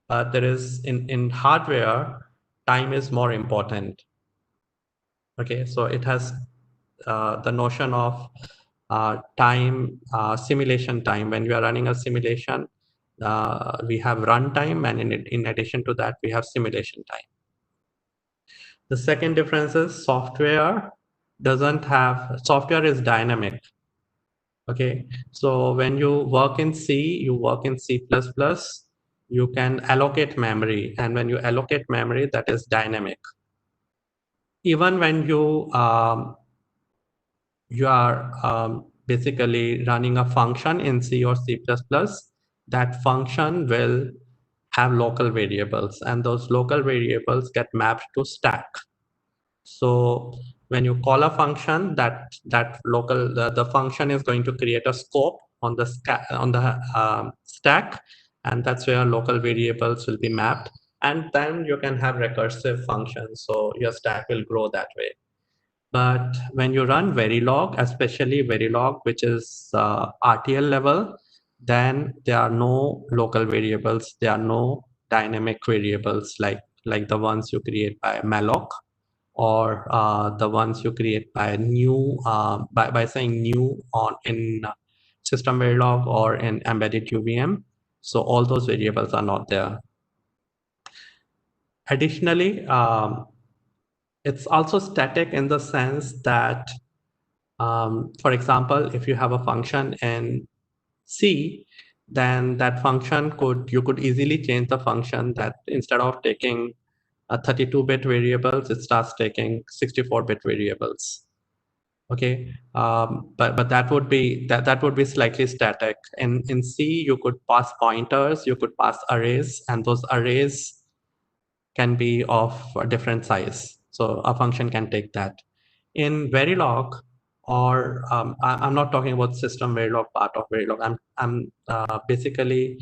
but there is in hardware, time is more important. Okay, so it has the notion of time, simulation time. When we are running a simulation, we have runtime, and in addition to that, we have simulation time. The second difference is software is dynamic. Okay, so when you work in C, you work in C++, you can allocate memory, and when you allocate memory, that is dynamic. Even when you are basically running a function in C or C++, that function will have local variables, and those local variables get mapped to stack. So when you call a function, the function is going to create a scope on the stack, and that's where local variables will be mapped. And then you can have recursive functions, so your stack will grow that way. But when you run Verilog, especially Verilog, which is RTL level, then there are no local variables. There are no dynamic variables like the ones you create by malloc, or the ones you create by new by saying new in system Verilog or in embedded UVM. So all those variables are not there. Additionally, it's also static in the sense that, for example, if you have a function in C, then that function you could easily change the function, that instead of taking 32-bit variables, it starts taking 64-bit variables. Okay, but that would be slightly static. In C, you could pass pointers, you could pass arrays, and those arrays can be of a different size. So a function can take that. In Verilog, or I'm not talking about system Verilog part of Verilog. I'm basically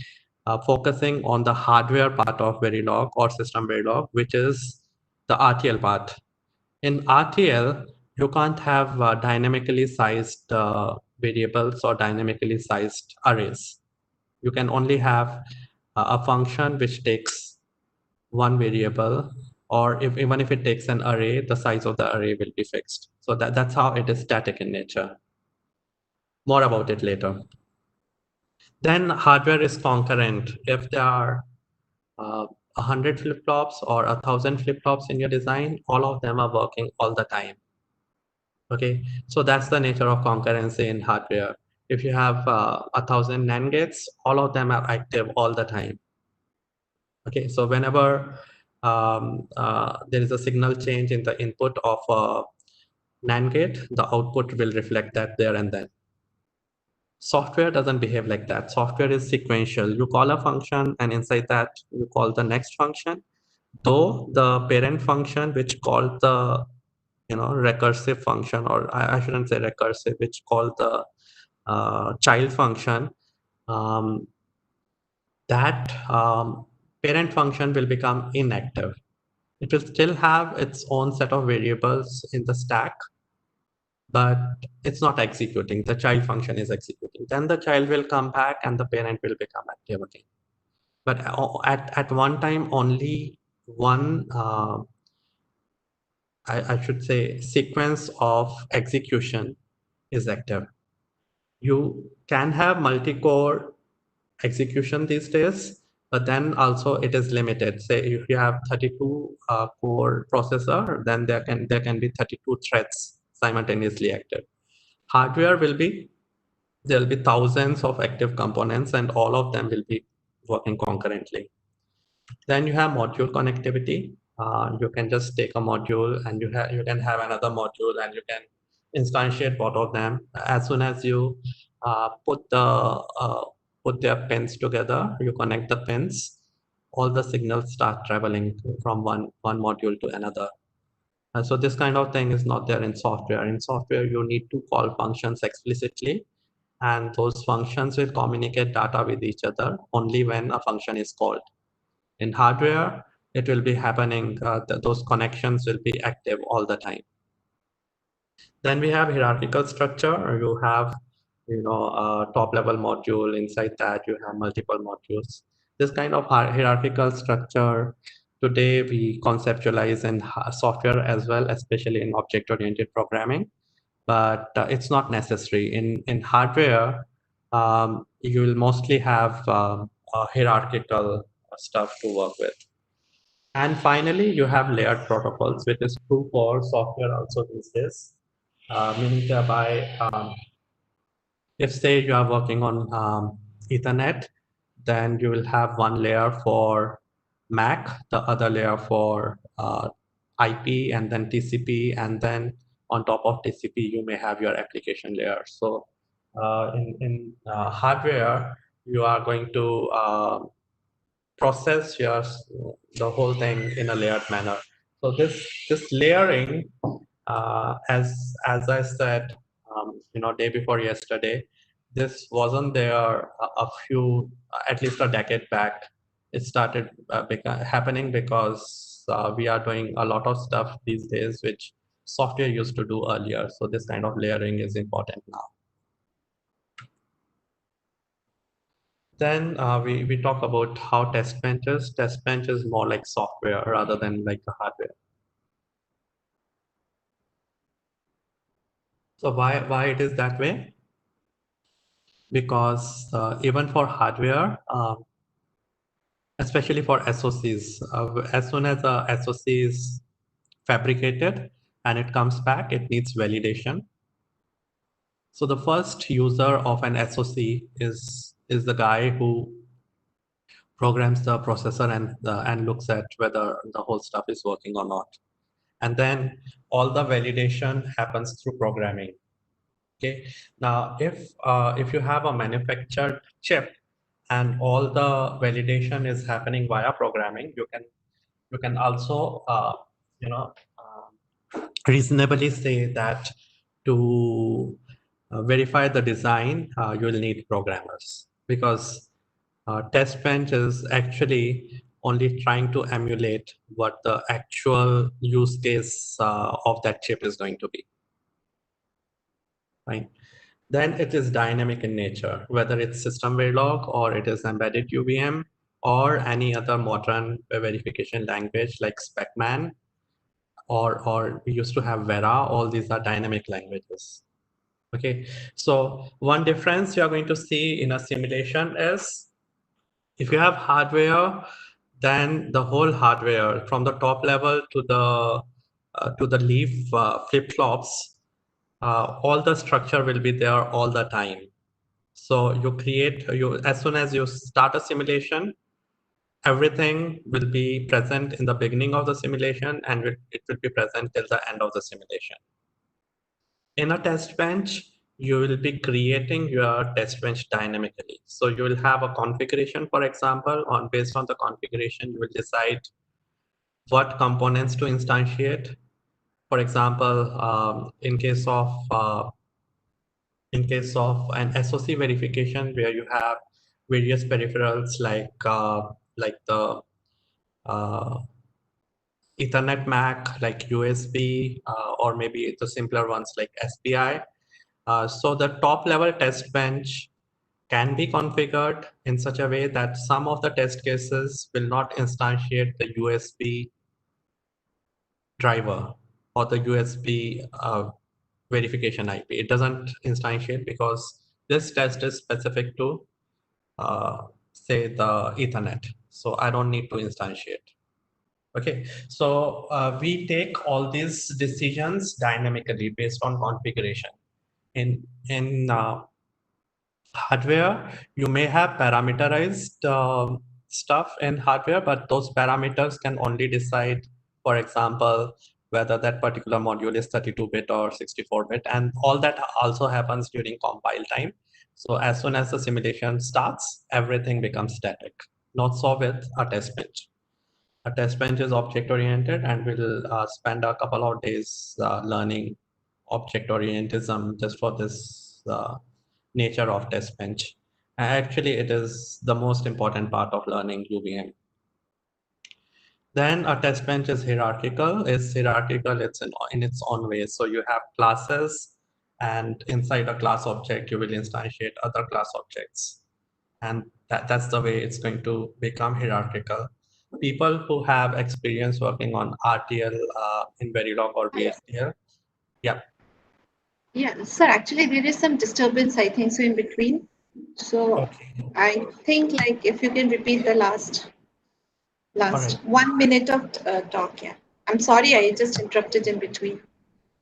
focusing on the hardware part of Verilog or system Verilog, which is the RTL part. In RTL, you can't have dynamically sized variables or dynamically sized arrays. You can only have a function which takes one variable, or even if it takes an array, the size of the array will be fixed. So that's how it is static in nature. More about it later. Then hardware is concurrent. If there are 100 flip-flops or 1,000 flip-flops in your design, all of them are working all the time. Okay, so that's the nature of concurrency in hardware. If you have 1,000 NAND gates, all of them are active all the time. Okay, so whenever there is a signal change in the input of a NAND gate, the output will reflect that there and then. Software doesn't behave like that. Software is sequential. You call a function, and inside that you call the next function. Though the parent function, which called the recursive function, or I shouldn't say recursive, which called the child function, um, that parent function will become inactive. It will still have its own set of variables in the stack, but it's not executing. The child function is executing. Then the child will come back and the parent will become active again. But at one time, only one, I should say, sequence of execution is active. You can have multi-core execution these days, but then also it is limited. Say if you have 32 core processor, then there can be 32 threads simultaneously active. Hardware there'll be thousands of active components, and all of them will be working concurrently. Then you have module connectivity. You can just take a module and you can have another module, and you can instantiate both of them. As soon as you put their pins together, you connect the pins, all the signals start traveling from one module to another. So this kind of thing is not there in software. In software, you need to call functions explicitly, and those functions will communicate data with each other only when a function is called. In hardware, it will be happening, those connections will be active all the time. Then we have hierarchical structure. You have, a top level module. Inside that, you have multiple modules. This kind of hierarchical structure, today we conceptualize in software as well, especially in object-oriented programming, but it's not necessary. In hardware, you will mostly have hierarchical stuff to work with. And finally, you have layered protocols, which is true for software also these days. Meaning thereby, if say you are working on Ethernet, then you will have one layer for MAC, the other layer for IP, and then TCP, and then on top of TCP, you may have your application layer. So in hardware, you are going to process the whole thing in a layered manner. So this layering, as I said, day before yesterday, this wasn't there a few, at least a decade back. It started happening because we are doing a lot of stuff these days which software used to do earlier. So this kind of layering is important now. Then we talk about how test benches. Test bench is more like software rather than like the hardware. So why it is that way? Because even for hardware, especially for SOCs, as soon as a SOC is fabricated and it comes back, it needs validation. So the first user of an SOC is the guy who programs the processor and looks at whether the whole stuff is working or not. And then all the validation happens through programming. Okay. Now, if you have a manufactured chip and all the validation is happening via programming, you can also reasonably say that to verify the design, you will need programmers, because test bench is actually only trying to emulate what the actual use case of that chip is going to be. Right. Then it is dynamic in nature, whether it's system Verilog or it is embedded UVM or any other modern verification language like Specman, or we used to have Vera. All these are dynamic languages. Okay, so one difference you're going to see in a simulation is if you have hardware, then the whole hardware from the top level to the leaf flip-flops, all the structure will be there all the time. So you as soon as you start a simulation, everything will be present in the beginning of the simulation and it will be present till the end of the simulation. In a test bench, you will be creating your test bench dynamically. So you will have a configuration, for example, based on the configuration, you will decide what components to instantiate. For example, in case of an SOC verification where you have various peripherals like the uh, Ethernet MAC, like USB, or maybe the simpler ones like SPI. So the top level test bench can be configured in such a way that some of the test cases will not instantiate the USB driver or the USB verification IP. It doesn't instantiate because this test is specific to, say, the Ethernet. So I don't need to instantiate. Okay, so we take all these decisions dynamically based on configuration. In hardware, you may have parameterized stuff in hardware, but those parameters can only decide, for example, whether that particular module is 32-bit or 64-bit, and all that also happens during compile time. So as soon as the simulation starts, everything becomes static. Not so with a test bench. A test bench is object oriented and we'll spend a couple of days learning object orientism just for this nature of test bench. Actually, it is the most important part of learning UVM. Then a test bench is hierarchical. It's hierarchical, it's in its own way. So you have classes, and inside a class object, you will instantiate other class objects. And that's the way it's going to become hierarchical. People who have experience working on RTL in Verilog or VHDL, yeah. Yeah, sir, actually there is some disturbance, I think so, in between. So Okay. I think like if you can repeat the All last right. 1 minute of talk, yeah. I'm sorry, I just interrupted in between.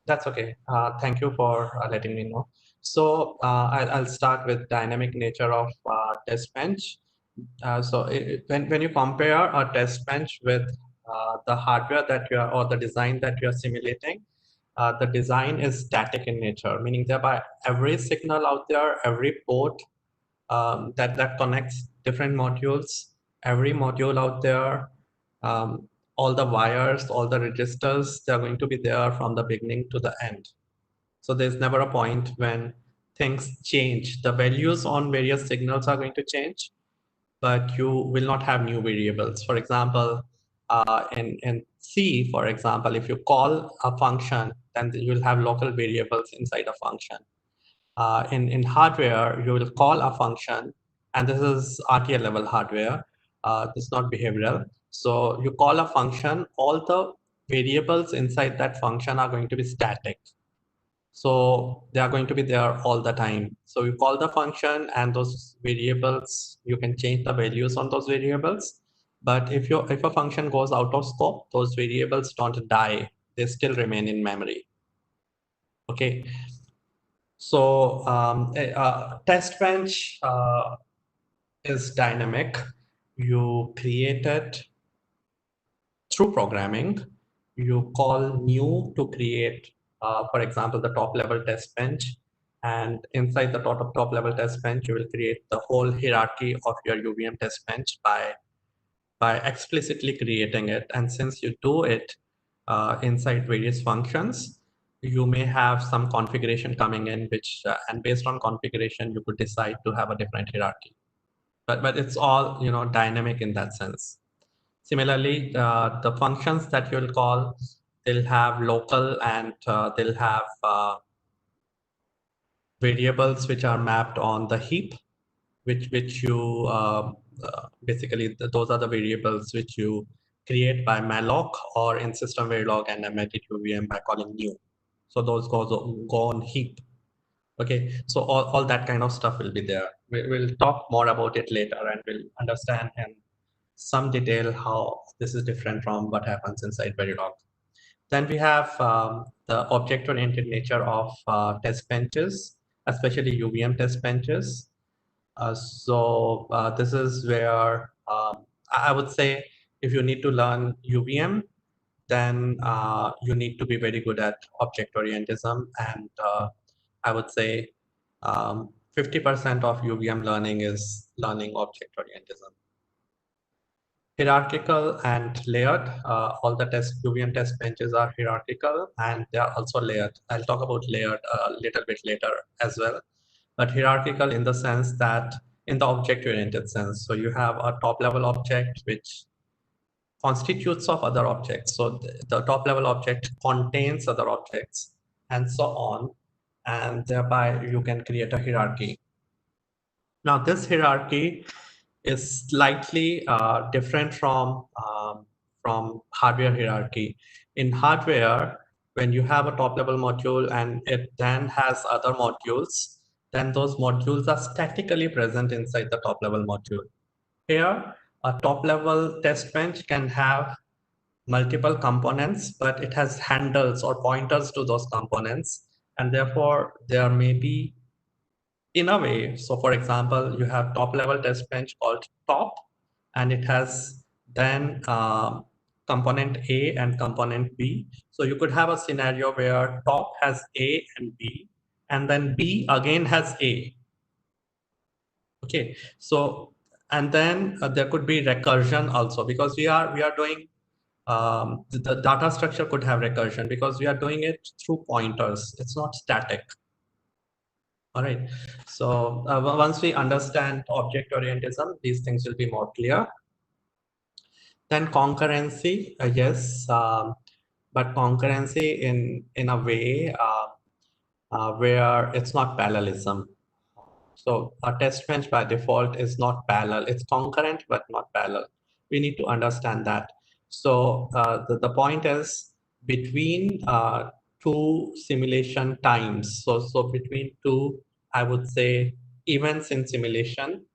That's okay. Thank you for letting me know. So I'll start with dynamic nature of test bench. When you compare a test bench with the hardware that you are or the design that you are simulating, the design is static in nature, meaning thereby every signal out there, every port that connects different modules, every module out there, um, all the wires, all the registers, they're going to be there from the beginning to the end. So there's never a point when things change. The values on various signals are going to change, but you will not have new variables. For example, in C, for example, if you call a function, then you will have local variables inside a function. In hardware, you will call a function, and this is RTL level hardware. This is not behavioral. So you call a function, all the variables inside that function are going to be static. So they are going to be there all the time. So you call the function and those variables, you can change the values on those variables. But if a function goes out of scope, those variables don't die. They still remain in memory. Okay. So a test bench is dynamic. You create it through programming. You call new to create, for example, the top level test bench. And inside the top level test bench, you will create the whole hierarchy of your UVM test bench by explicitly creating it. And since you do it inside various functions, you may have some configuration coming in, which and based on configuration, you could decide to have a different hierarchy. But it's all dynamic in that sense. Similarly, the functions that you'll call, they'll have local and they'll have variables which are mapped on the heap, which you basically those are the variables which you create by malloc or in system verilog and embedded UVM by calling new. So those go on heap. Okay, so all that kind of stuff will be there. We'll talk more about it later and we'll understand in some detail how this is different from what happens inside Verilog. Then we have the object-oriented nature of test benches, especially UVM test benches. This is where I would say if you need to learn UVM, then you need to be very good at object orientism. And I would say 50% of UVM learning is learning object orientism. Hierarchical and layered. All the UVM test benches are hierarchical and they are also layered. I'll talk about layered a little bit later as well. But hierarchical in the sense that in the object-oriented sense. So you have a top-level object which constitutes of other objects. So the top-level object contains other objects and so on. And thereby you can create a hierarchy. Now this hierarchy is slightly different from hardware hierarchy. In hardware, when you have a top-level module and it then has other modules, then those modules are statically present inside the top-level module. Here, a top-level test bench can have multiple components, but it has handles or pointers to those components, and therefore there may be in a way. So for example, you have top level test bench called top, and it has then component A and component B. So you could have a scenario where top has A and B, and then B again has A. Okay, so and then there could be recursion also, because we are doing the data structure could have recursion because we are doing it through pointers. It's not static. All right. So once we understand object orientism, these things will be more clear. Then concurrency, yes, but concurrency in a way where it's not parallelism. So a test bench by default is not parallel. It's concurrent but not parallel. We need to understand that. So the point is between two simulation times. So between two, I would say, events in simulation,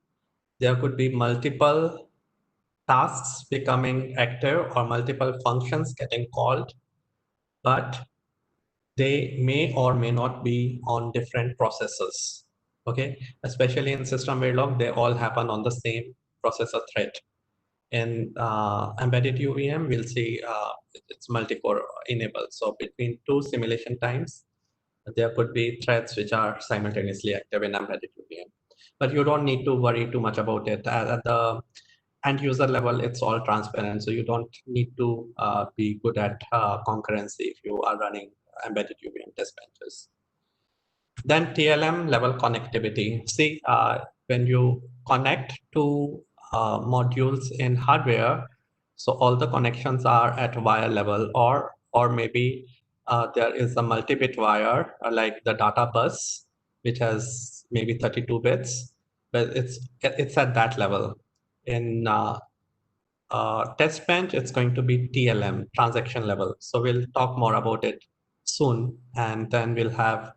there could be multiple tasks becoming active or multiple functions getting called, but they may or may not be on different processors. Okay, especially in system Verilog, they all happen on the same processor thread. In embedded UVM, we'll see it's multi-core enabled. So between two simulation times, there could be threads which are simultaneously active in embedded UVM. But you don't need to worry too much about it. At the end user level, it's all transparent. So you don't need to be good at concurrency if you are running embedded UVM test benches. Then TLM level connectivity. See, when you connect to modules in hardware, so all the connections are at wire level, or maybe there is a multi-bit wire like the data bus, which has maybe 32 bits, but it's at that level. In test bench, it's going to be TLM, transaction level. So we'll talk more about it soon, and then we'll have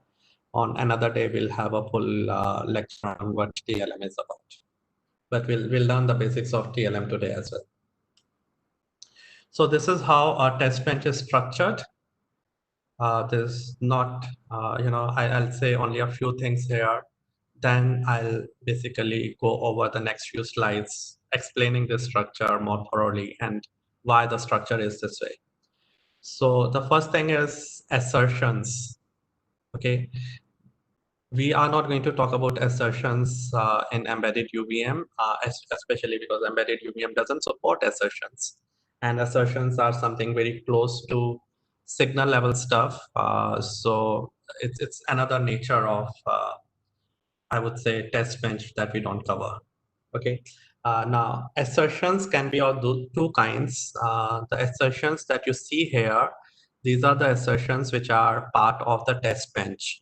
on another day we'll have a full lecture on what TLM is about. But we'll learn the basics of TLM today as well. So this is how our test bench is structured. There's not, I'll say only a few things here. Then I'll basically go over the next few slides explaining the structure more thoroughly and why the structure is this way. So the first thing is assertions. Okay, we are not going to talk about assertions in embedded UVM, especially because embedded UVM doesn't support assertions. And assertions are something very close to signal level stuff. So it's another nature of, I would say, test bench that we don't cover. Okay. Now, assertions can be of two kinds. The assertions that you see here, these are the assertions which are part of the test bench.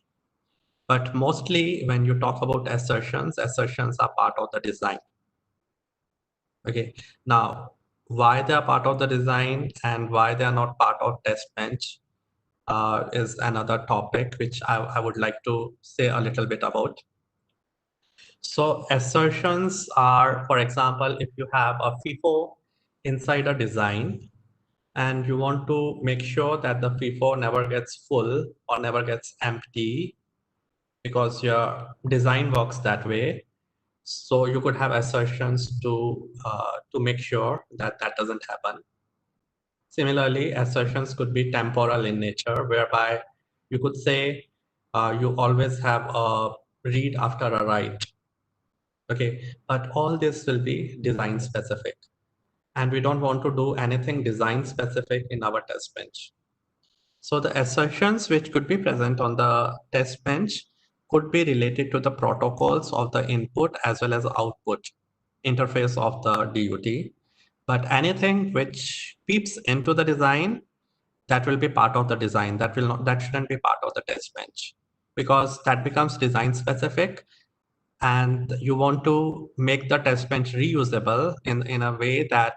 But mostly when you talk about assertions are part of the design. Okay, now why they are part of the design and why they are not part of test bench? is another topic which I would like to say a little bit about. So assertions are, for example, if you have a FIFO inside a design and you want to make sure that the FIFO never gets full or never gets empty because your design works that way. So you could have assertions to make sure that that doesn't happen. Similarly, assertions could be temporal in nature, whereby you could say you always have a read after a write. Okay, but all this will be design specific. And we don't want to do anything design specific in our test bench. So the assertions which could be present on the test bench could be related to the protocols of the input as well as output interface of the DUT. But anything which peeps into the design, that will be part of the design. That shouldn't be part of the test bench, because that becomes design specific and you want to make the test bench reusable in a way that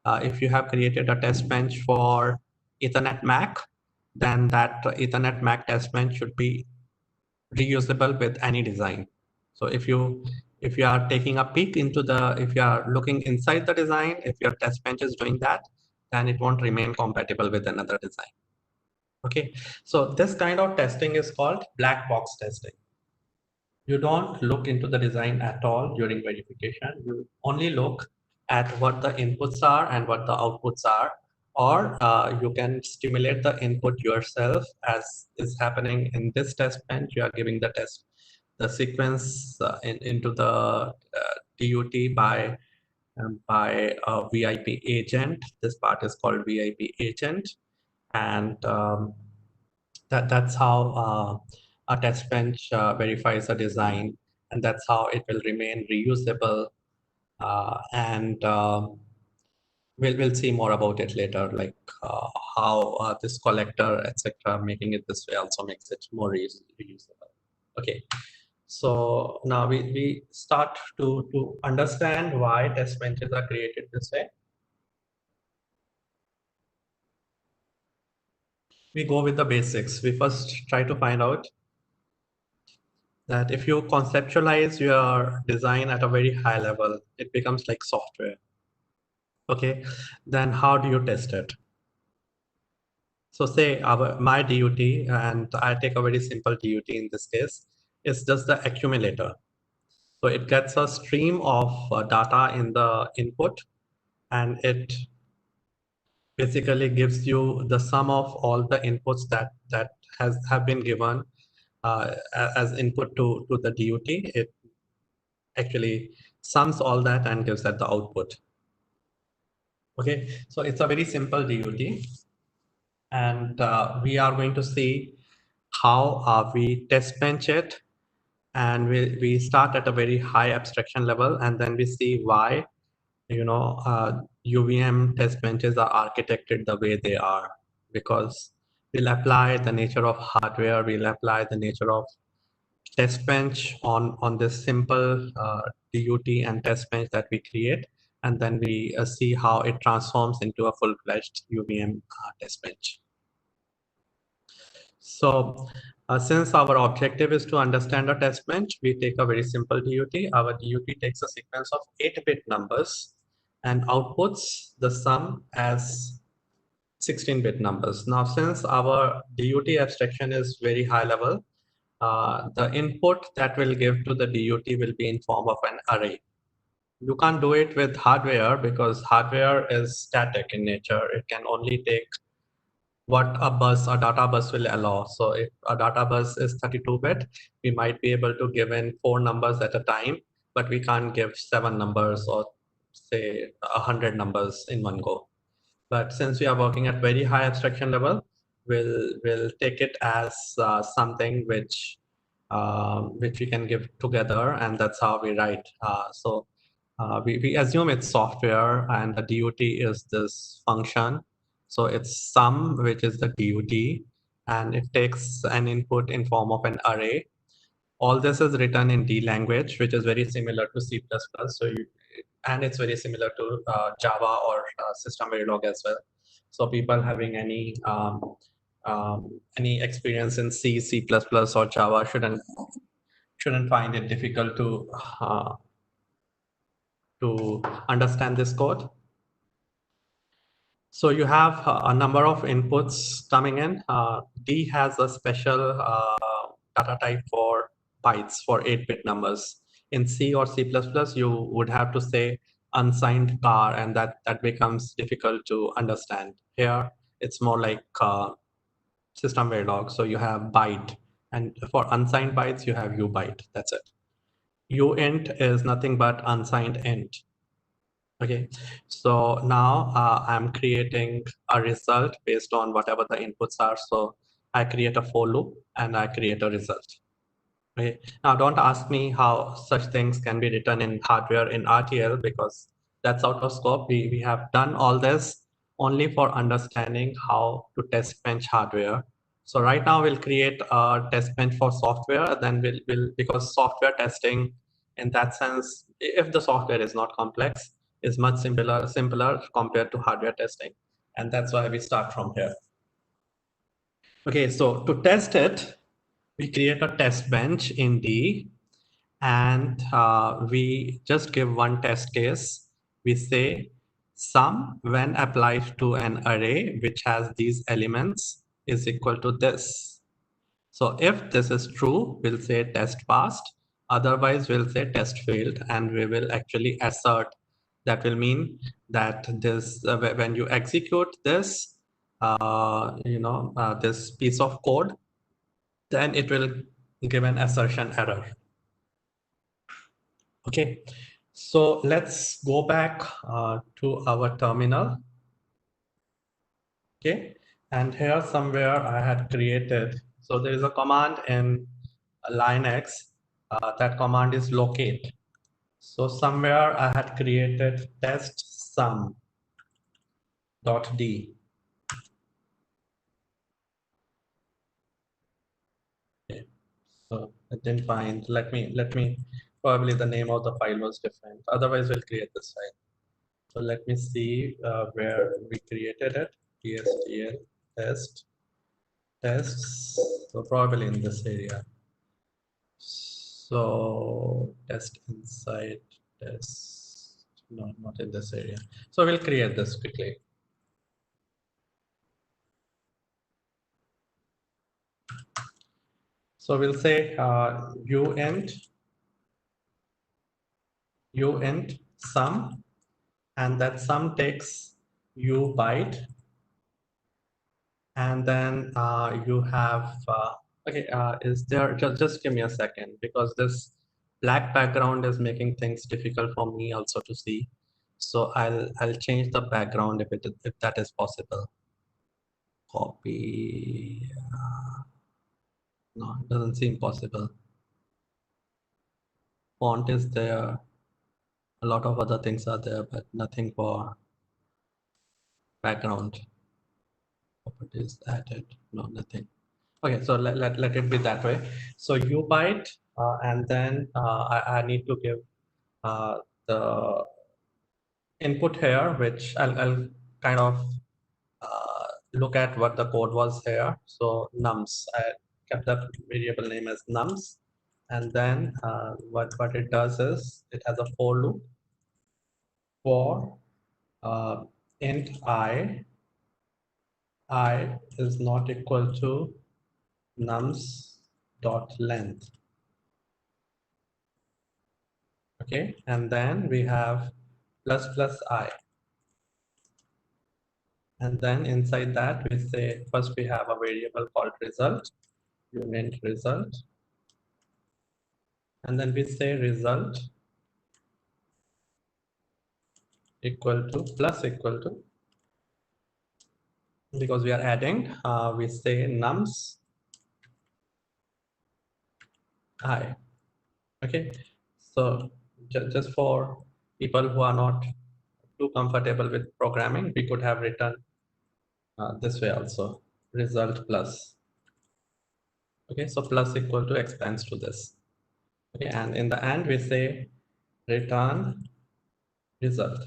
if you have created a test bench for Ethernet MAC, then that Ethernet MAC test bench should be reusable with any design. So if you are taking a peek into if you are looking inside the design, if your test bench is doing that, then it won't remain compatible with another design. Okay, so this kind of testing is called black box testing. You don't look into the design at all during verification. You only look at what the inputs are and what the outputs are, or you can stimulate the input yourself, as is happening in this test bench. You are giving the test, the sequence into the DUT by a VIP agent. This part is called VIP agent, and that's how a test bench verifies a design, and that's how it will remain reusable. And we'll see more about it later, like how this collector, etc., making it this way also makes it more reusable. Okay, so now we start to understand why test benches are created this way. We go with the basics. We first try to find out that if you conceptualize your design at a very high level, it becomes like software. Okay, then how do you test it? So say my DUT, and I take a very simple DUT in this case, is just the accumulator. So it gets a stream of data in the input, and it basically gives you the sum of all the inputs that have been given as input to the DUT. It actually sums all that and gives that the output. Okay, so it's a very simple DUT, and we are going to see how we test bench it, and we start at a very high abstraction level, and then we see why UVM test benches are architected the way they are, because we'll apply the nature of hardware, we'll apply the nature of test bench on this simple DUT and test bench that we create, and then we see how it transforms into a full-fledged UVM test bench. So since our objective is to understand a test bench, we take a very simple DUT. Our DUT takes a sequence of 8-bit numbers and outputs the sum as 16-bit numbers. Now, since our DUT abstraction is very high level, the input that will give to the DUT will be in form of an array. You can't do it with hardware because hardware is static in nature. It can only take what a data bus will allow. So if a data bus is 32-bit, we might be able to give in 4 numbers at a time, but we can't give 7 numbers or say 100 numbers in one go. But since we are working at very high abstraction level, we'll take it as something which we can give together, and that's how we write. So we assume it's software, and the DUT is this function. So it's sum, which is the DUT, and it takes an input in form of an array. All this is written in D language, which is very similar to C++. And it's very similar to Java or System Verilog as well. So people having any any experience in C, C++, or Java shouldn't find it difficult to understand this code. So you have a number of inputs coming in. D has a special data type for bytes for 8-bit numbers. In C or C++, you would have to say unsigned car, and that becomes difficult to understand. Here, it's more like system Verilog. So you have byte, and for unsigned bytes, you have U byte. That's it. uint is nothing but unsigned int. Okay, so now I'm creating a result based on whatever the inputs are. So I create a for loop and I create a result. Okay, now don't ask me how such things can be written in hardware in RTL, because that's out of scope. We have done all this only for understanding how to test bench hardware. So right now we'll create a test bench for software. Then we'll because software testing in that sense, if the software is not complex, is much simpler compared to hardware testing. And that's why we start from here. Okay, so to test it, we create a test bench in D, and we just give one test case. We say sum when applied to an array which has these elements is equal to this. So if this is true, we'll say test passed. Otherwise, we'll say test failed, and we will actually assert. That will mean that this when you execute this, this piece of code, then it will give an assertion error. Okay, so let's go back to our terminal. Okay, and here somewhere I had created, so there is a command in Linux, that command is locate. So somewhere I had created test sum .d. Okay. So I didn't find, let me, probably the name of the file was different. Otherwise we'll create this file. So let me see where we created it. PSTL test tests. So probably in this area. So test inside test. No, not in this area. So we'll create this quickly. So we'll say uint sum, and that sum takes u byte, and then you have okay. Is there just give me a second, because this black background is making things difficult for me also to see. So I'll change the background if that is possible. Copy. No, it doesn't seem possible. Font is there. A lot of other things are there, but nothing for background. Properties added. No, nothing. Okay, so let it be that way. So u byte, and then I need to give the input here, which I'll kind of look at what the code was here. So nums, I kept the variable name as nums, and then what it does is it has a for loop for int I is not equal to nums dot length. Okay, and then we have plus plus I, and then inside that we say first we have a variable called result, unit result, and then we say result equal to plus equal to, because we are adding, we say nums I. Okay, so just for people who are not too comfortable with programming, we could have written this way also, result plus. Okay, so plus equal to expands to this. Okay, and in the end we say return result.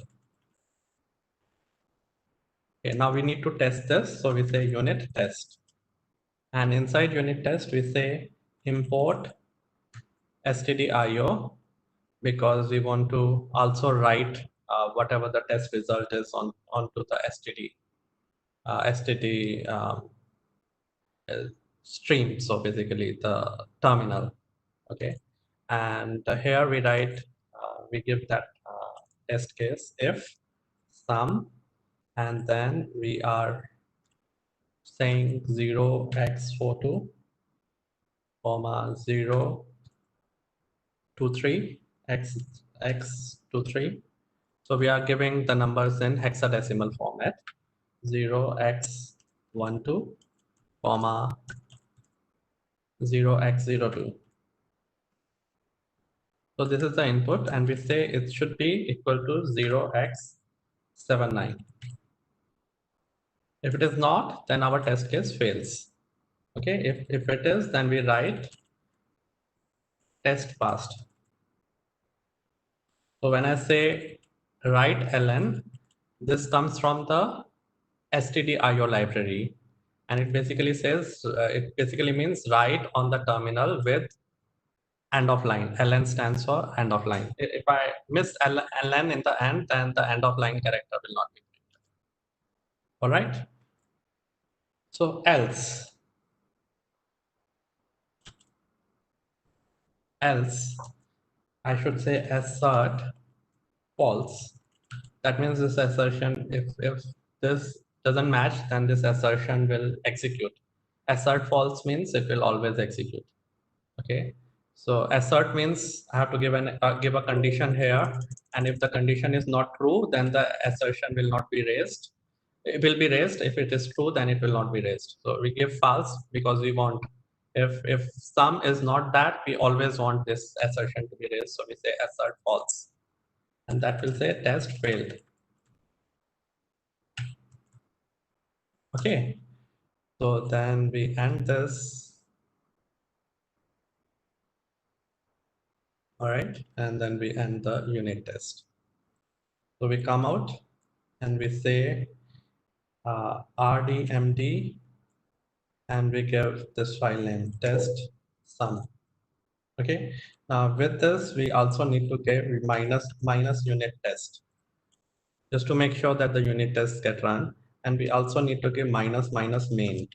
Okay, now we need to test this, so we say unit test. And inside unit test, we say import stdio because we want to also write whatever the test result is onto the std uh, stream. So basically the terminal. Okay. And here we write, we give that test case if sum, and then we are saying 0x42 comma 023 x23. So we are giving the numbers in hexadecimal format, 0x12 comma 0x02. So this is the input, and we say it should be equal to 0x79. If it is not, then our test case fails. Okay, if it is, then we write test passed. So when I say write ln, this comes from the stdio library, and it basically says, it basically means write on the terminal with end of line. Ln stands for end of line. If I miss ln in the end, then the end of line character will not be printed. All right. So else I should say assert false. That means this assertion, if this doesn't match, then this assertion will execute. Assert false means it will always execute. Okay. So assert means I have to give a condition here, and if the condition is not true, then the assertion will not be raised. It will be raised. If it is true, then it will not be raised. So we give false because we want, if sum is not that, we always want this assertion to be raised. So we say assert false, and that will say test failed. Okay. So then we end this. All right. And then we end the unit test. So we come out and we say rdmd, and we give this file name test sum. Okay. Now with this, we also need to give minus unit test just to make sure that the unit tests get run. And we also need to give minus main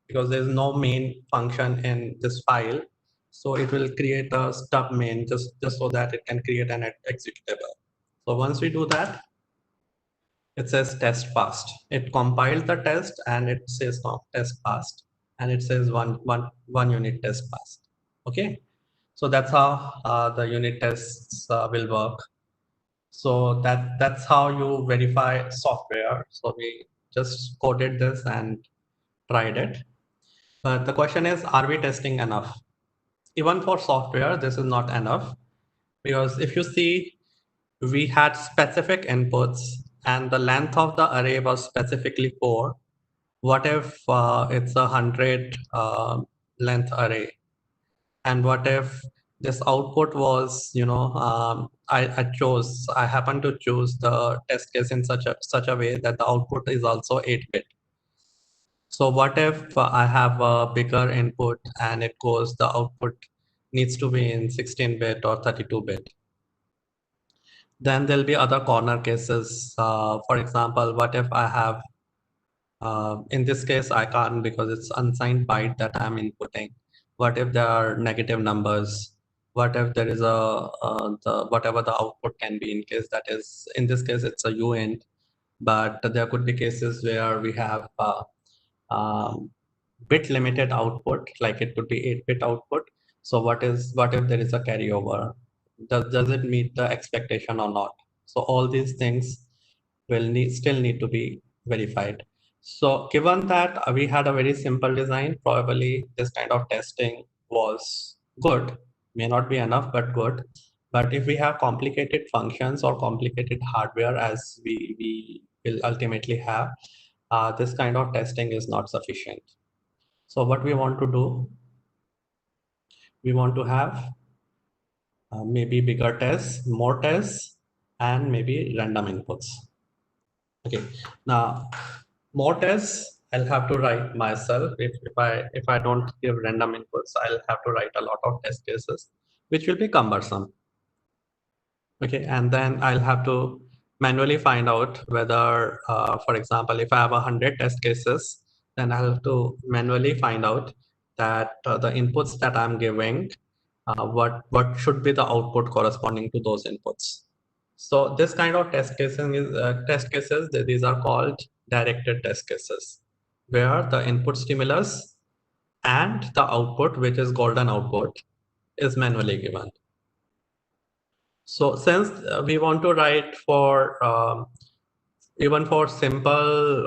because there's no main function in this file. So it will create a stub main just so that it can create an executable. So once we do that, it says test passed. It compiled the test and it says no, test passed, and it says one unit test passed. Okay, so that's how the unit tests will work. So that's how you verify software. So we just coded this and tried it. But the question is, are we testing enough? Even for software, this is not enough, because if you see, we had specific inputs and the length of the array was specifically 4. What if it's 100 length array? And what if this output was, I happen to choose the test case in such a way that the output is also 8-bit. So what if I have a bigger input and it goes, the output needs to be in 16-bit or 32-bit? Then there'll be other corner cases. For example, what if I have, in this case, I can't because it's unsigned byte that I'm inputting. What if there are negative numbers? What if there is whatever the output can be, in case that is, in this case, it's a uint, but there could be cases where we have um, bit limited output, like it could be 8-bit output. So what if there is a carryover? Does it meet the expectation or not? So all these things will still need to be verified. So given that we had a very simple design, probably this kind of testing was good. May not be enough, but good. But if we have complicated functions or complicated hardware, as we will ultimately have, this kind of testing is not sufficient. So what we want to do, we want to have maybe bigger tests, more tests, and maybe random inputs. Okay, now more tests I'll have to write myself. If I don't give random inputs, I'll have to write a lot of test cases, which will be cumbersome. Okay, and then I'll have to manually find out whether, for example, if I have 100 test cases, then I'll have to manually find out that the inputs that I'm giving, what should be the output corresponding to those inputs. So this kind of test casing is these are called directed test cases, where the input stimulus and the output, which is golden output, is manually given. So since we want to write for even for simple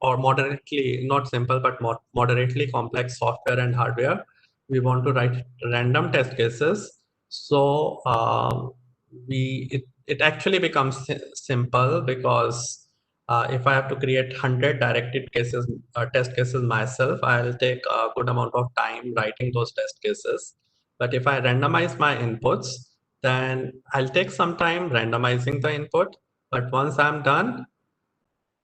or moderately, not simple, but moderately complex software and hardware, we want to write random test cases. So it actually becomes simple, because if I have to create 100 directed cases, test cases myself, I'll take a good amount of time writing those test cases. But if I randomize my inputs, then I'll take some time randomizing the input. But once I'm done,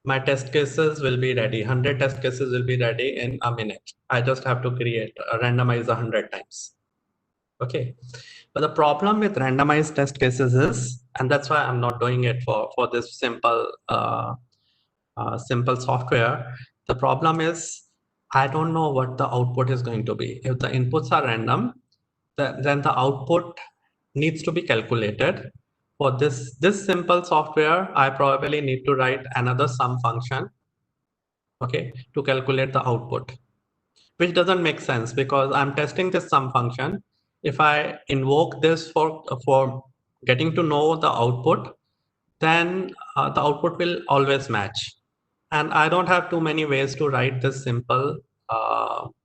my test cases will be ready. 100 test cases will be ready in a minute. I just have to randomize 100 times. Okay. But the problem with randomized test cases is, and that's why I'm not doing it for this simple simple software. The problem is, I don't know what the output is going to be. If the inputs are random, then the output needs to be calculated. For this simple software, I probably need to write another sum function, okay, to calculate the output, which doesn't make sense, because I'm testing this sum function. If I invoke this for getting to know the output, then the output will always match. And I don't have too many ways to write this simple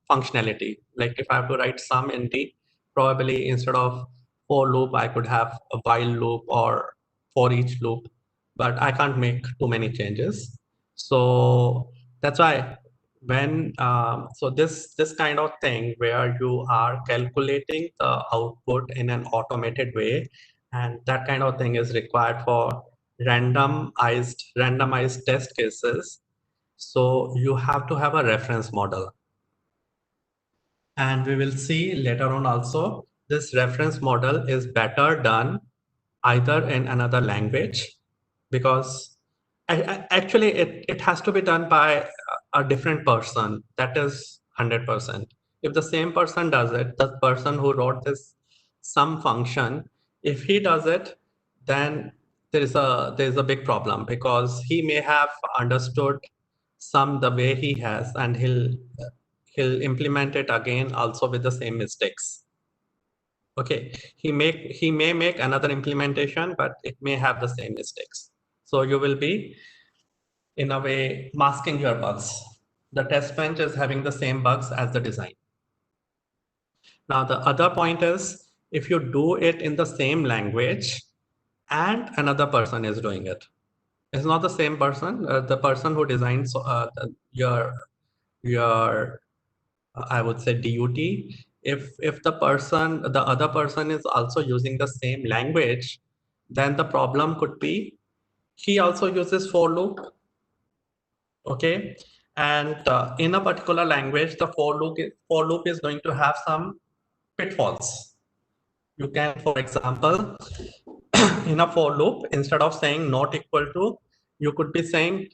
functionality. Like if I have to write sum in D, probably instead of for loop, I could have a while loop or for each loop, but I can't make too many changes. So that's why so this kind of thing where you are calculating the output in an automated way, and that kind of thing is required for randomized test cases. So you have to have a reference model. And we will see later on also, this reference model is better done either in another language, because actually it has to be done by a different person. That is 100%. If the same person does it, the person who wrote this sum function, if he does it, then there is a big problem, because he may have understood sum the way he has, and he'll implement it again also with the same mistakes. Okay, he may make another implementation, but it may have the same mistakes. So you will be, in a way, masking your bugs. The test bench is having the same bugs as the design. Now, the other point is, if you do it in the same language and another person is doing it, it's not the same person. The person who designs your I would say DUT. If the other person is also using the same language, then the problem could be he also uses for loop. Okay, and in a particular language, the for loop is going to have some pitfalls. You can, for example, in a for loop, instead of saying not equal to, you could be saying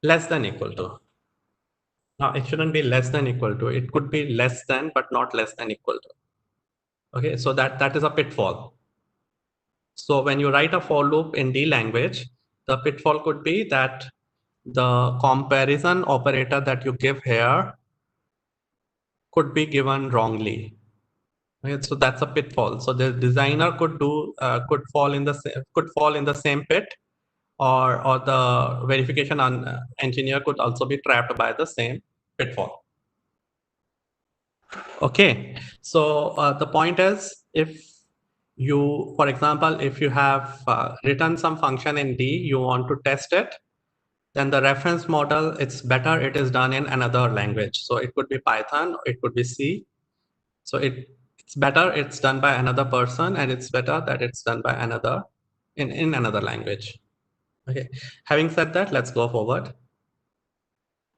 less than equal to. Now, it shouldn't be less than equal to. It could be less than, but not less than equal to. Okay, so that is a pitfall. So when you write a for loop in D language, the pitfall could be that the comparison operator that you give here could be given wrongly. Okay, so that's a pitfall. So the designer could fall in the same pit, or the verification engineer could also be trapped by the same pitfall. Okay, so the point is, if you, for example, if you have written some function in D, you want to test it, then the reference model, it's better it is done in another language. So it could be Python, it could be C. So it's better it's done by another person, and it's better that it's done by another in another language. Okay, having said that, let's go forward.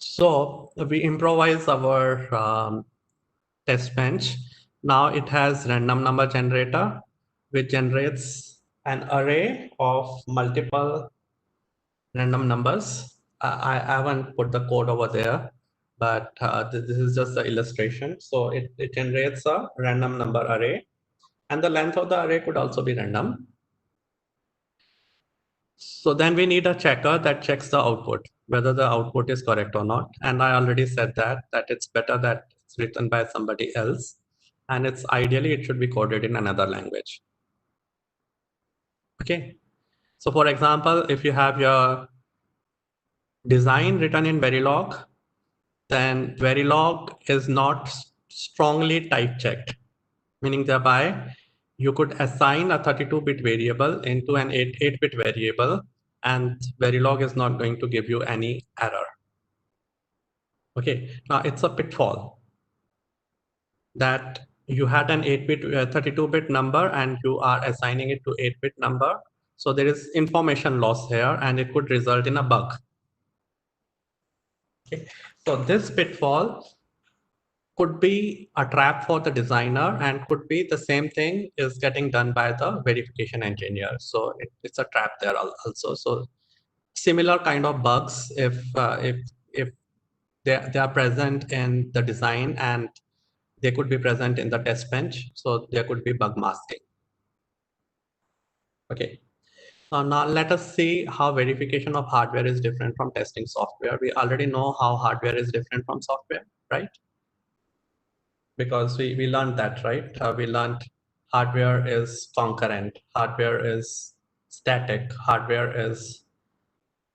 So we improvise our test bench. Now it has random number generator, which generates an array of multiple random numbers. I haven't put the code over there, but this is just the illustration. So it generates a random number array, and the length of the array could also be random. So then we need a checker that checks the output, whether the output is correct or not. And I already said that it's better that it's written by somebody else, and it's ideally it should be coded in another language. Okay. So for example, if you have your design written in Verilog, then Verilog is not strongly type checked, meaning thereby you could assign a 32-bit variable into an 8-bit variable, and Verilog is not going to give you any error. Okay, now it's a pitfall that you had an 8-bit, 32-bit number and you are assigning it to 8-bit number. So there is information loss here and it could result in a bug. Okay, so this pitfall could be a trap for the designer and could be the same thing is getting done by the verification engineer. So it's a trap there also. So similar kind of bugs, if they are present in the design and they could be present in the test bench. So there could be bug masking. Okay. Now let us see how verification of hardware is different from testing software. We already know how hardware is different from software, right? Because we learned that, right? We learned hardware is concurrent, hardware is static, hardware is,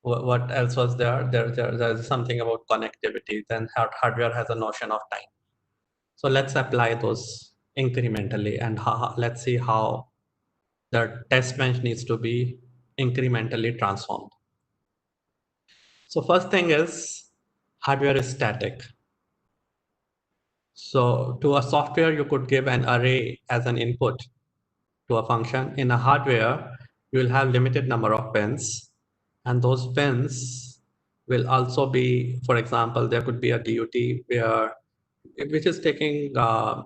what else was there? There's something about connectivity. Then hardware has a notion of time. So let's apply those incrementally and let's see how the test bench needs to be incrementally transformed. So first thing is hardware is static. So to a software, you could give an array as an input to a function. In a hardware, you will have limited number of pins, and those pins will also be, for example, there could be a DUT which is taking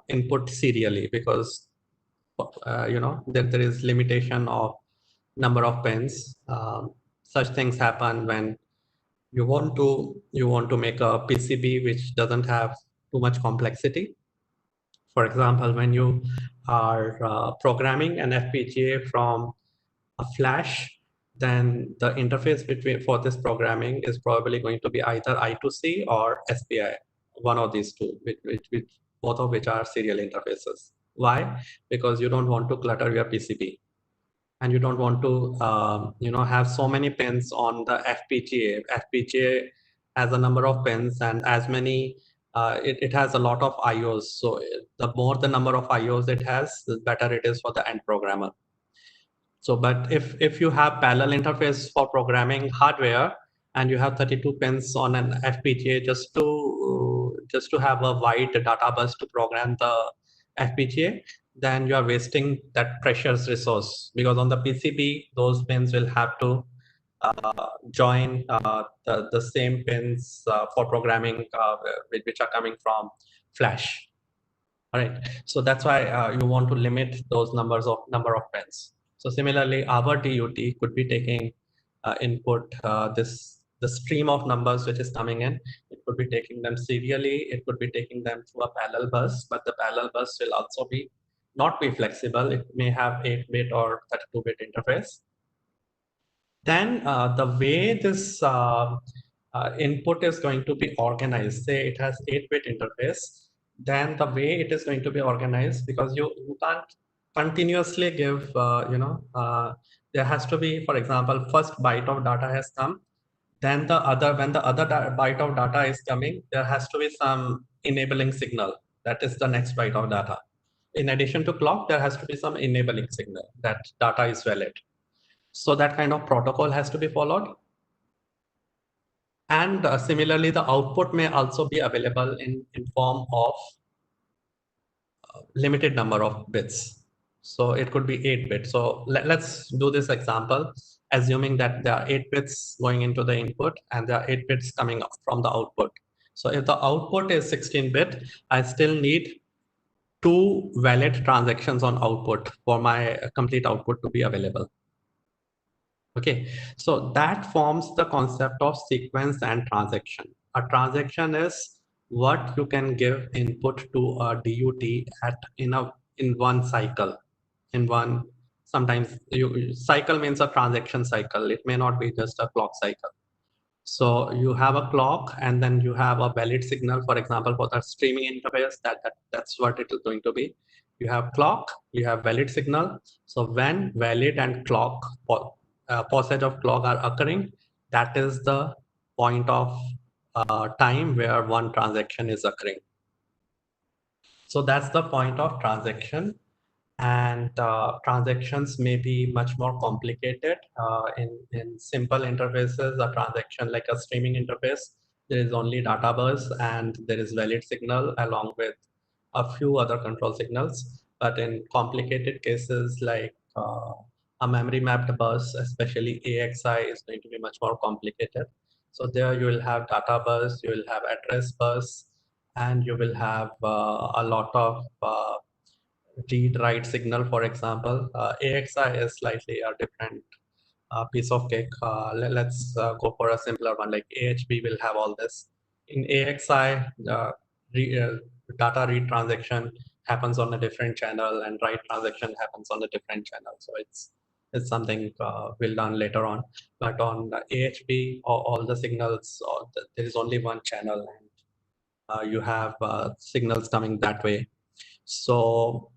input serially, because there is limitation of number of pins. Such things happen when you want to make a PCB which doesn't have too much complexity. For example, when you are programming an FPGA from a flash, then the interface for this programming is probably going to be either I2C or SPI, one of these two, which both of which are serial interfaces. Why? Because you don't want to clutter your PCB, and you don't want to have so many pins on the FPGA. FPGA has a number of pins, and as many it has a lot of IOs. So the more the number of IOs it has, the better it is for the end programmer. So, but if you have parallel interface for programming hardware and you have 32 pins on an FPGA just to have a wide data bus to program the FPGA, then you are wasting that precious resource, because on the PCB, those pins will have to join the same pins for programming which are coming from flash. All right, so that's why you want to limit those number of pins. So similarly, our DUT could be taking input the stream of numbers which is coming in. It could be taking them serially. It could be taking them through a parallel bus, but the parallel bus will also not be flexible. It may have 8-bit or 32-bit interface. Then the way this input is going to be organized, say it has 8-bit interface, then the way it is going to be organized, because you can't continuously give, there has to be, for example, first byte of data has come, then when the other byte of data is coming, there has to be some enabling signal. That is the next byte of data. In addition to clock, there has to be some enabling signal that data is valid. So that kind of protocol has to be followed. And similarly, the output may also be available in form of limited number of bits. So it could be 8-bit. So let's do this example. assuming that there are 8 bits going into the input and there are 8 bits coming up from the output. So if the output is 16-bit, I still need 2 valid transactions on output for my complete output to be available. Okay, so that forms the concept of sequence and transaction. A transaction is what you can give input to a DUT in one cycle. In one, sometimes cycle means a transaction cycle. It may not be just a clock cycle. So you have a clock and then you have a valid signal, for example, for the streaming interface, that's what it is going to be. You have clock, you have valid signal. So when valid and clock, passage of clock are occurring, that is the point of time where one transaction is occurring. So that's the point of transaction. And transactions may be much more complicated. In simple interfaces, a transaction like a streaming interface, there is only data bus and there is valid signal along with a few other control signals. But in complicated cases like a memory mapped bus, especially AXI, is going to be much more complicated. So there you will have data bus, you will have address bus, and you will have a lot of read write signal. For example, AXI is slightly a different piece of cake. Let's go for a simpler one, like AHB will have all this. In AXI, data read transaction happens on a different channel and write transaction happens on a different channel. So it's something we'll learn later on. But on AHB, all the signals, there is only one channel and you have signals coming that way. So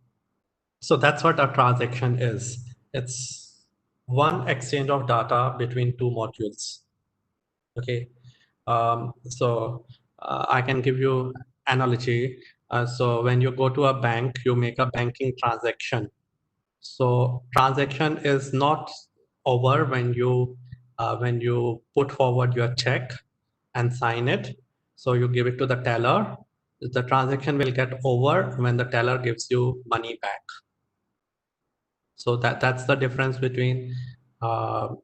that's what a transaction is. It's one exchange of data between two modules. Okay, I can give you analogy. So when you go to a bank, you make a banking transaction. So transaction is not over when you put forward your check and sign it. So you give it to the teller. The transaction will get over when the teller gives you money back. So that's the difference between if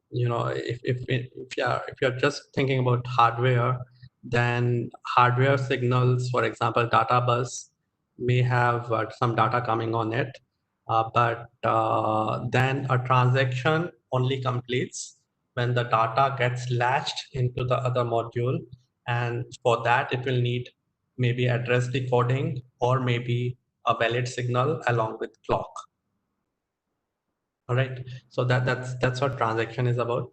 you're just thinking about hardware, then hardware signals, for example, data bus may have some data coming on it, but then a transaction only completes when the data gets latched into the other module, and for that it will need maybe address decoding or maybe a valid signal along with clock. All right, so that's what transaction is about.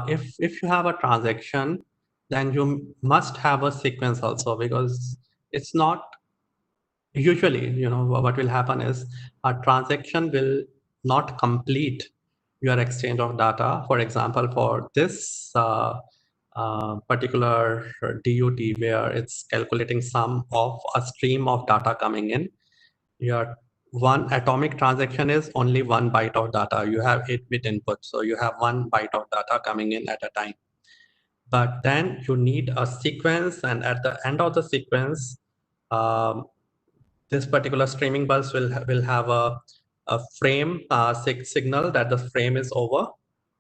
If you have a transaction, then you must have a sequence also, because it's not usually, what will happen is a transaction will not complete your exchange of data. For example, for this particular DUT where it's calculating sum of a stream of data coming in, your one atomic transaction is only 1 byte of data. You have 8-bit input, so you have 1 byte of data coming in at a time. But then you need a sequence, and at the end of the sequence, this particular streaming bus will have a frame signal that the frame is over,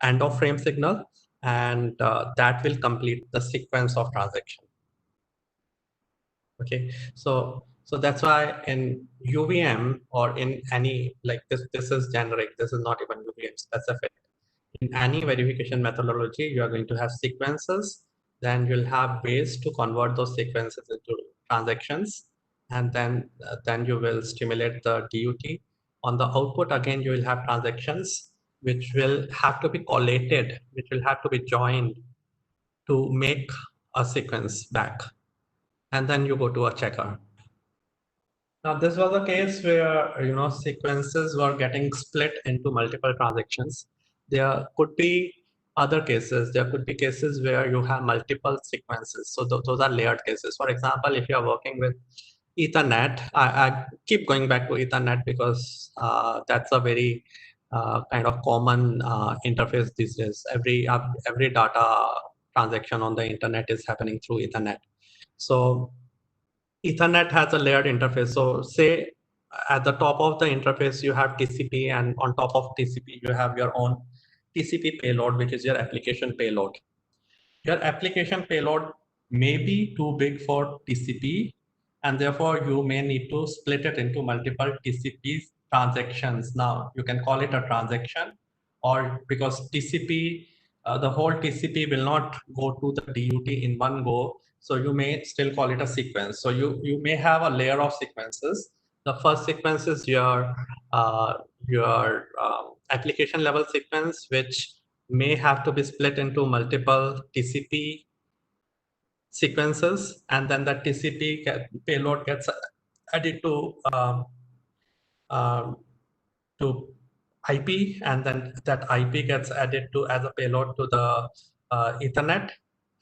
end of frame signal, and that will complete the sequence of transaction. Okay, so that's why in UVM or in any, like this is generic, this is not even UVM specific. In any verification methodology, you are going to have sequences, then you'll have ways to convert those sequences into transactions, and then you will stimulate the DUT. On the output, again, you will have transactions which will have to be collated, which will have to be joined to make a sequence back. And then you go to a checker. Now, this was a case where, sequences were getting split into multiple transactions. There could be other cases. There could be cases where you have multiple sequences. So those are layered cases. For example, if you're working with Ethernet, I keep going back to Ethernet because that's a very kind of common interface these days. Every data transaction on the internet is happening through Ethernet. So Ethernet has a layered interface. So say at the top of the interface, you have TCP, and on top of TCP, you have your own TCP payload, which is your application payload. Your application payload may be too big for TCP, and therefore you may need to split it into multiple TCP transactions. Now you can call it a transaction, or because TCP, the whole TCP will not go to the DUT in one go, so you may still call it a sequence. So you may have a layer of sequences. The first sequence is your application level sequence, which may have to be split into multiple TCP sequences, and then the TCP payload gets added um, to IP, and then that IP gets added to as a payload to the Ethernet,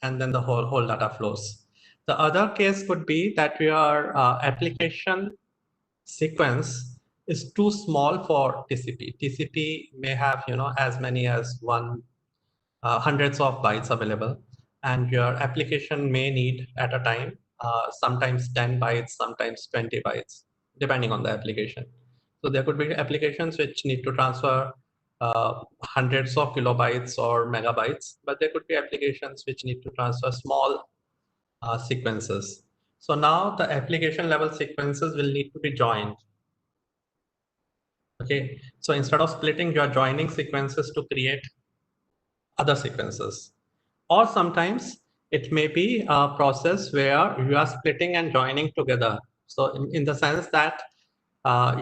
and then the whole data flows. The other case could be that your application sequence is too small for TCP. TCP may have as many as hundreds of bytes available, and your application may need at a time sometimes 10 bytes, sometimes 20 bytes, depending on the application. So there could be applications which need to transfer hundreds of kilobytes or megabytes, but there could be applications which need to transfer small sequences. So now the application level sequences will need to be joined. Okay, so instead of splitting, you're joining sequences to create other sequences. Or sometimes it may be a process where you are splitting and joining together. So in the sense that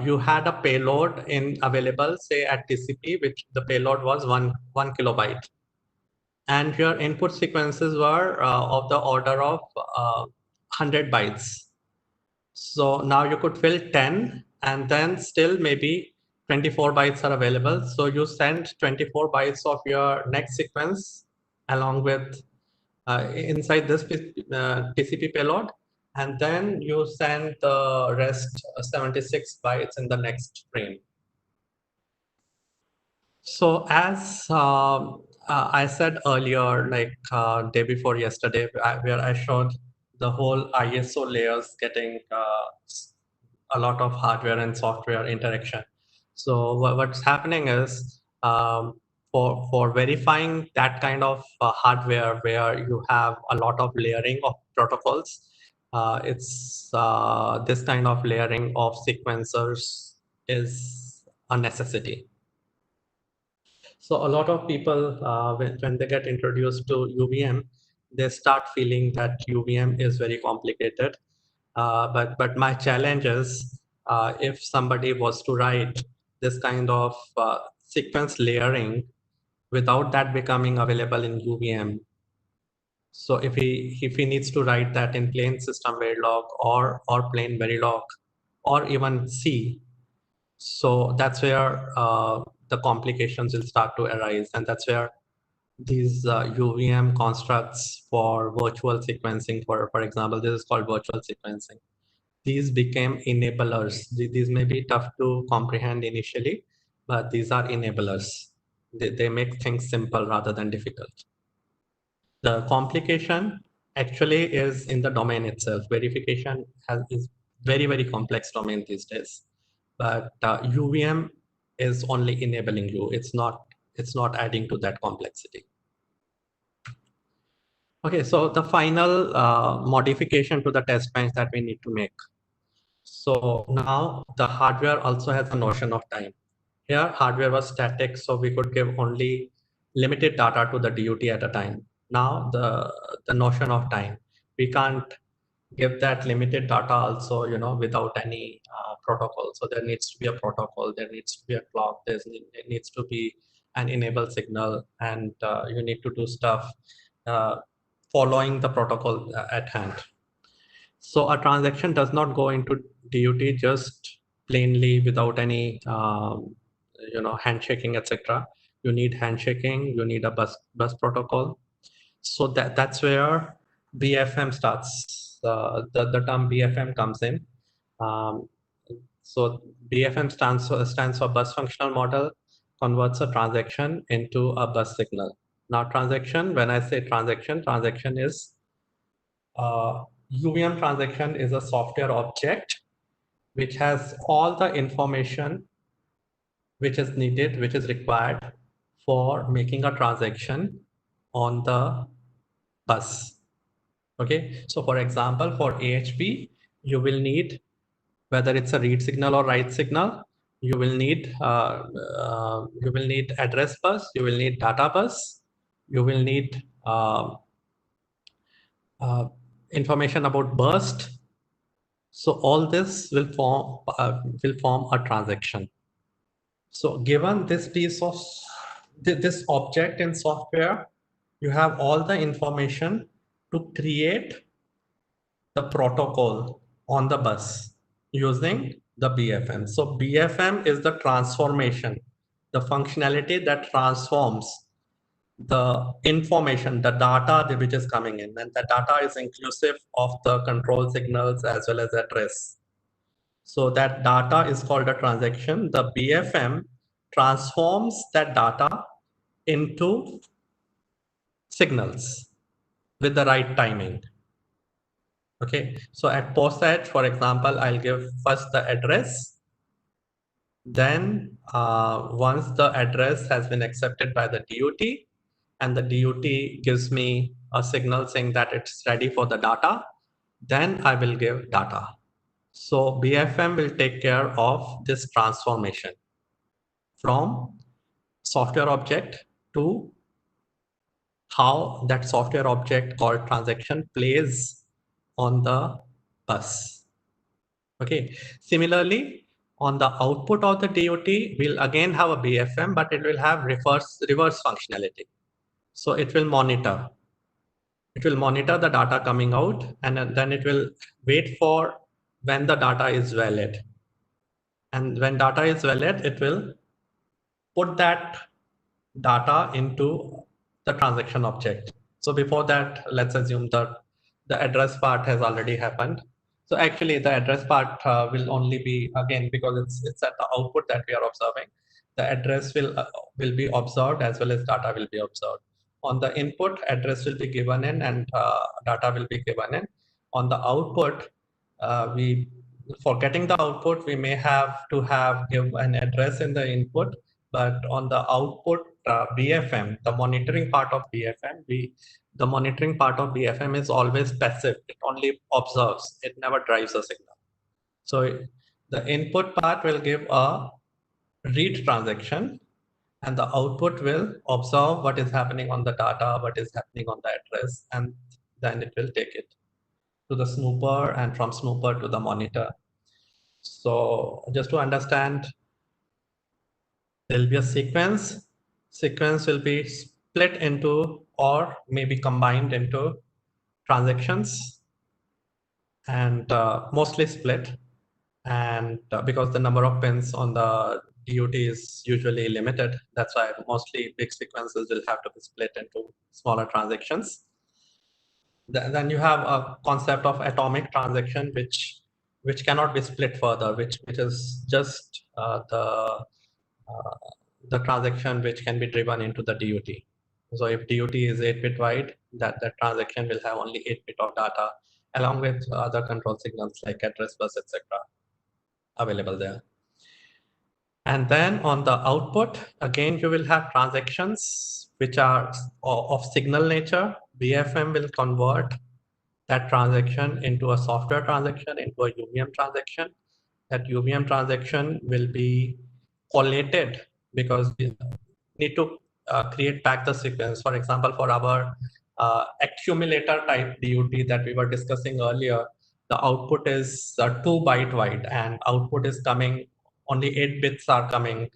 you had a payload available, say at TCP, which the payload was one kilobyte, and your input sequences were of the order of 100 bytes. So now you could fill 10, and then still maybe 24 bytes are available. So you send 24 bytes of your next sequence along with inside this TCP payload, and then you send the rest 76 bytes in the next frame. So as I said earlier, like day before yesterday, where I showed the whole ISO layers getting a lot of hardware and software interaction. So what's happening is for verifying that kind of hardware where you have a lot of layering of protocols, it's this kind of layering of sequencers is a necessity. So a lot of people, when they get introduced to UVM, they start feeling that UVM is very complicated. But my challenge is, if somebody was to write this kind of sequence layering without that becoming available in UVM, so if he needs to write that in plain system Verilog or plain Verilog or even C, so that's where the complications will start to arise, and that's where these UVM constructs for virtual sequencing, for example, this is called virtual sequencing. These became enablers. These may be tough to comprehend initially, but these are enablers. They make things simple rather than difficult. The complication actually is in the domain itself. Verification is very, very complex domain these days. But UVM is only enabling you. It's not adding to that complexity. Okay, so the final modification to the test bench that we need to make. So now the hardware also has a notion of time. Here, hardware was static, so we could give only limited data to the DUT at a time. Now the notion of time, we can't give that limited data also, without any protocol. So there needs to be a protocol, there needs to be a clock, there needs to be an enable signal, and you need to do stuff following the protocol at hand. So a transaction does not go into DUT just plainly without any handshaking, etc. You need handshaking, you need a bus protocol. So that's where BFM starts. The term BFM comes in. So BFM stands for bus functional model, converts a transaction into a bus signal. Now transaction, when I say transaction is UVM transaction is a software object which has all the information which is needed, which is required for making a transaction on the bus. Okay, so for example, for AHP, you will need, whether it's a read signal or write signal, you will need address bus, you will need data bus, you will need information about burst. So all this will form a transaction. So given this piece of this object in software, you have all the information to create the protocol on the bus using the BFM. So BFM is the transformation, the functionality that transforms the information, the data which is coming in, and the data is inclusive of the control signals as well as address. So that data is called a transaction. The BFM transforms that data into signals with the right timing. Okay, so at post edge, for example, I'll give first the address. Then once the address has been accepted by the DUT, and the DUT gives me a signal saying that it's ready for the data, then I will give data. So BFM will take care of this transformation from software object to how that software object called transaction plays on the bus. Okay. Similarly, on the output of the DOT, we'll again have a BFM, but it will have reverse functionality. So it will monitor. It will monitor the data coming out, and then it will wait for when the data is valid. And when data is valid, it will put that data into the transaction object. So before that, let's assume that the address part has already happened. So actually the address part will only be, again, because it's at the output that we are observing, the address will be observed as well as data will be observed. On the input, address will be given in and data will be given in. On the output, for getting the output, we may have to give an address in the input, but on the output BFM, the monitoring part of BFM, the monitoring part of BFM is always passive. It only observes. It never drives a signal. So the input part will give a read transaction, and the output will observe what is happening on the data, what is happening on the address, and then it will take it to the snooper, and from snooper to the monitor. So just to understand, there'll be a sequence. Sequence will be split into or maybe combined into transactions, and mostly split. And because the number of pins on the DUT is usually limited, that's why mostly big sequences will have to be split into smaller transactions. Then you have a concept of atomic transaction, which cannot be split further, which is just the transaction which can be driven into the DUT. So if DUT is 8-bit wide, that transaction will have only 8-bit of data, along with other control signals like address bus, etc., available there. And then on the output, again, you will have transactions which are of signal nature. BFM will convert that transaction into a software transaction, into a UVM transaction. That UVM transaction will be collated because we need to create back the sequence. For example, for our accumulator type DUT that we were discussing earlier, the output is 2-byte wide, and output is coming, only 8 bits are coming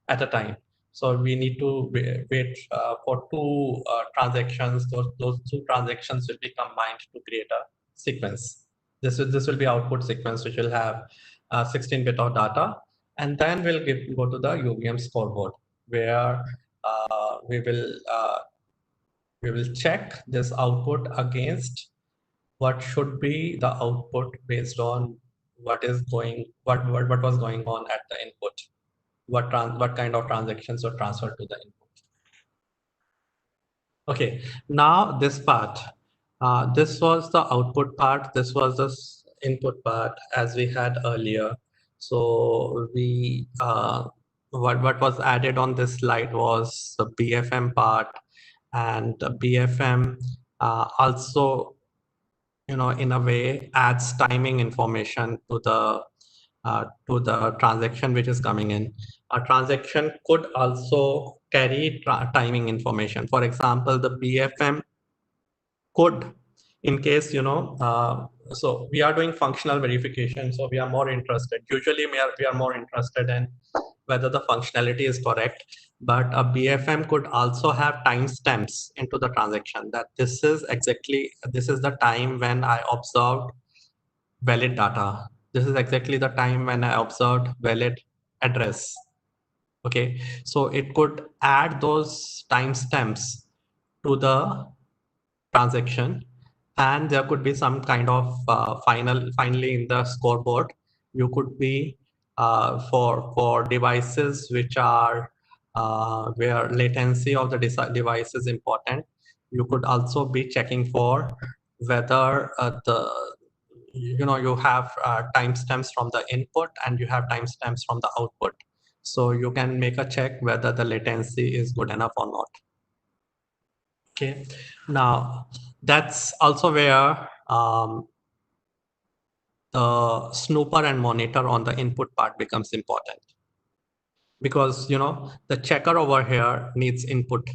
at a time. So we need to wait for two transactions. Those two transactions will be combined to create a sequence. This will be output sequence, which will have 16-bit of data, and then we'll go to the UVM scoreboard, where we will check this output against what should be the output based on what was going on at the input. What kind of transactions were transferred to the input. Okay, now this part. This was the output part. This was the input part as we had earlier. So what was added on this slide was the BFM part, and the BFM also, in a way adds timing information to the transaction which is coming in. A transaction could also carry timing information. For example, the BFM could, in case, so we are doing functional verification, so we are more interested. Usually we are more interested in whether the functionality is correct, but a BFM could also have timestamps into the transaction, that this is the time when I observed valid data. This is exactly the time when I observed valid address. Okay, so it could add those timestamps to the transaction, and there could be some kind of finally in the scoreboard, you could be for devices which are where latency of the device is important, you could also be checking for whether you have timestamps from the input and you have timestamps from the output, so you can make a check whether the latency is good enough or not. Okay, now that's also where the snooper and monitor on the input part becomes important, because the checker over here needs input.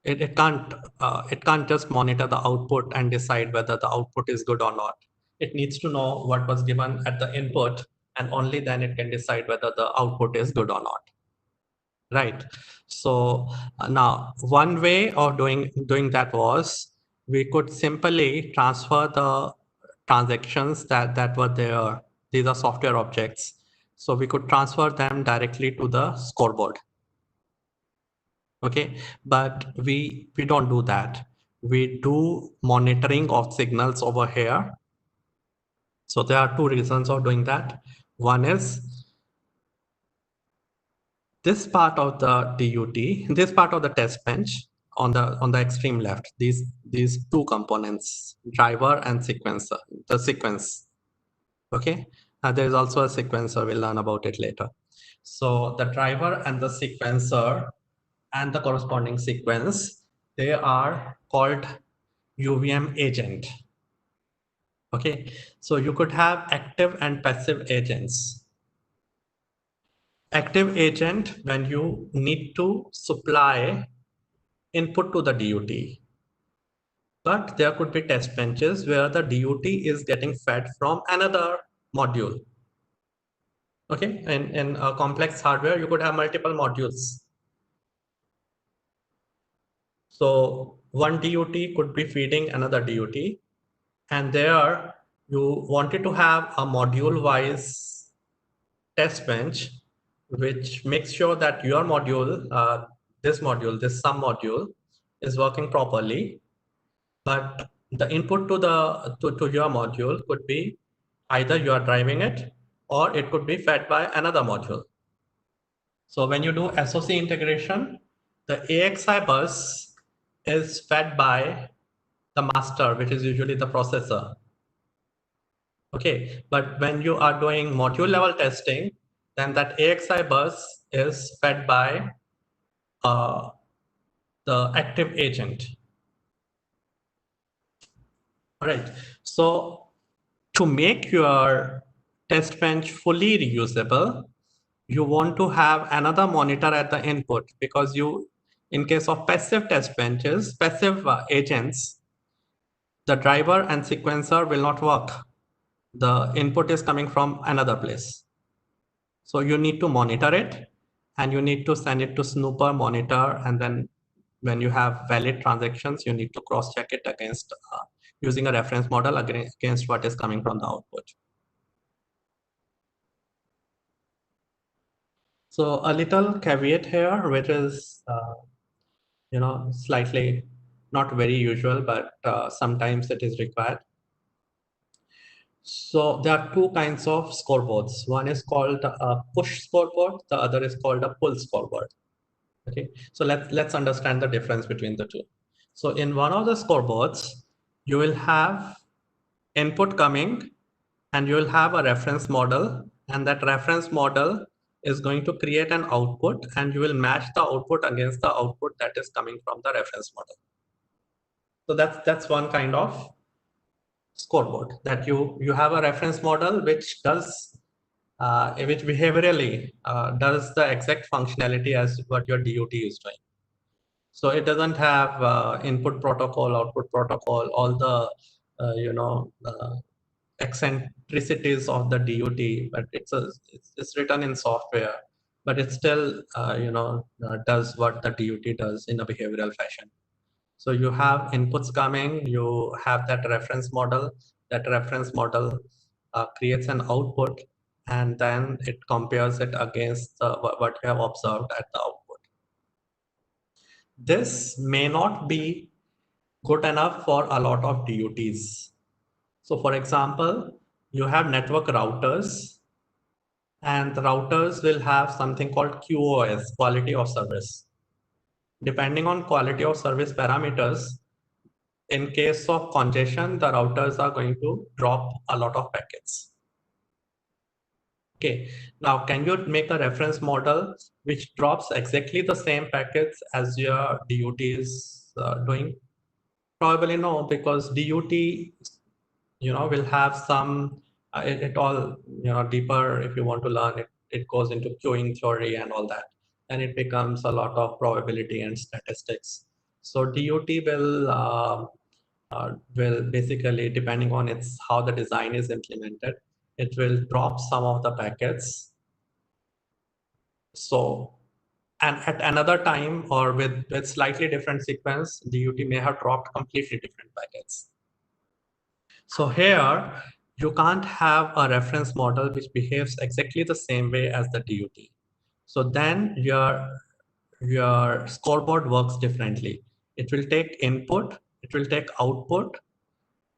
It can't just monitor the output and decide whether the output is good or not. It needs to know what was given at the input, and only then it can decide whether the output is good or not. Right. So now one way of doing that was, we could simply transfer the transactions that were there. These are software objects. So we could transfer them directly to the scoreboard. Okay, but we don't do that. We do monitoring of signals over here. So there are two reasons of doing that. One is this part of the DUT, this part of the test bench on the extreme left, these two components, driver and sequencer, the sequence. Okay, there is also a sequencer. We'll learn about it later. So the driver and the sequencer and the corresponding sequence, they are called UVM agent. Okay, so you could have active and passive agents. Active agent when you need to supply input to the DUT. But there could be test benches where the DUT is getting fed from another module. Okay, in a complex hardware, you could have multiple modules. So one DUT could be feeding another DUT, and there you wanted to have a module-wise test bench, which makes sure that your module, this sum module, is working properly. But the input to your module could be either you are driving it, or it could be fed by another module. So when you do SoC integration, the AXI bus is fed by the master, which is usually the processor. Okay, but when you are doing module level testing, then that AXI bus is fed by the active agent. All right, so to make your test bench fully reusable, you want to have another monitor at the input, because in case of passive test benches, passive agents, the driver and sequencer will not work. The input is coming from another place. So you need to monitor it, and you need to send it to snooper, monitor, and then when you have valid transactions, you need to cross-check it against using a reference model against what is coming from the output. So a little caveat here, which is slightly not very usual, but sometimes it is required. So there are two kinds of scoreboards. One is called a push scoreboard. The other is called a pull scoreboard. Okay, so let's understand the difference between the two. So in one of the scoreboards, you will have input coming, and you will have a reference model, and that reference model is going to create an output, and you will match the output against the output that is coming from the reference model. So that's one kind of scoreboard, that you have a reference model which does which behaviorally does the exact functionality as what your DUT is doing. So it doesn't have input protocol, output protocol, all the eccentricities of the DUT, but it's written in software, but it still does what the DUT does in a behavioral fashion. So you have inputs coming, you have that reference model. That reference model creates an output, and then it compares it against what you have observed at the output. This may not be good enough for a lot of DUTs. So for example, you have network routers, and the routers will have something called QoS, quality of service. Depending on quality of service parameters, in case of congestion, the routers are going to drop a lot of packets. Okay, now can you make a reference model which drops exactly the same packets as your DUT is doing? Probably no, because DUT will have some it all deeper. If you want to learn it, it goes into queuing theory and all that, and it becomes a lot of probability and statistics. So DUT will basically, depending on how the design is implemented, it will drop some of the packets. So, and at another time or with slightly different sequence, DUT may have dropped completely different packets. So here, you can't have a reference model which behaves exactly the same way as the DUT. So then your scoreboard works differently. It will take input, it will take output,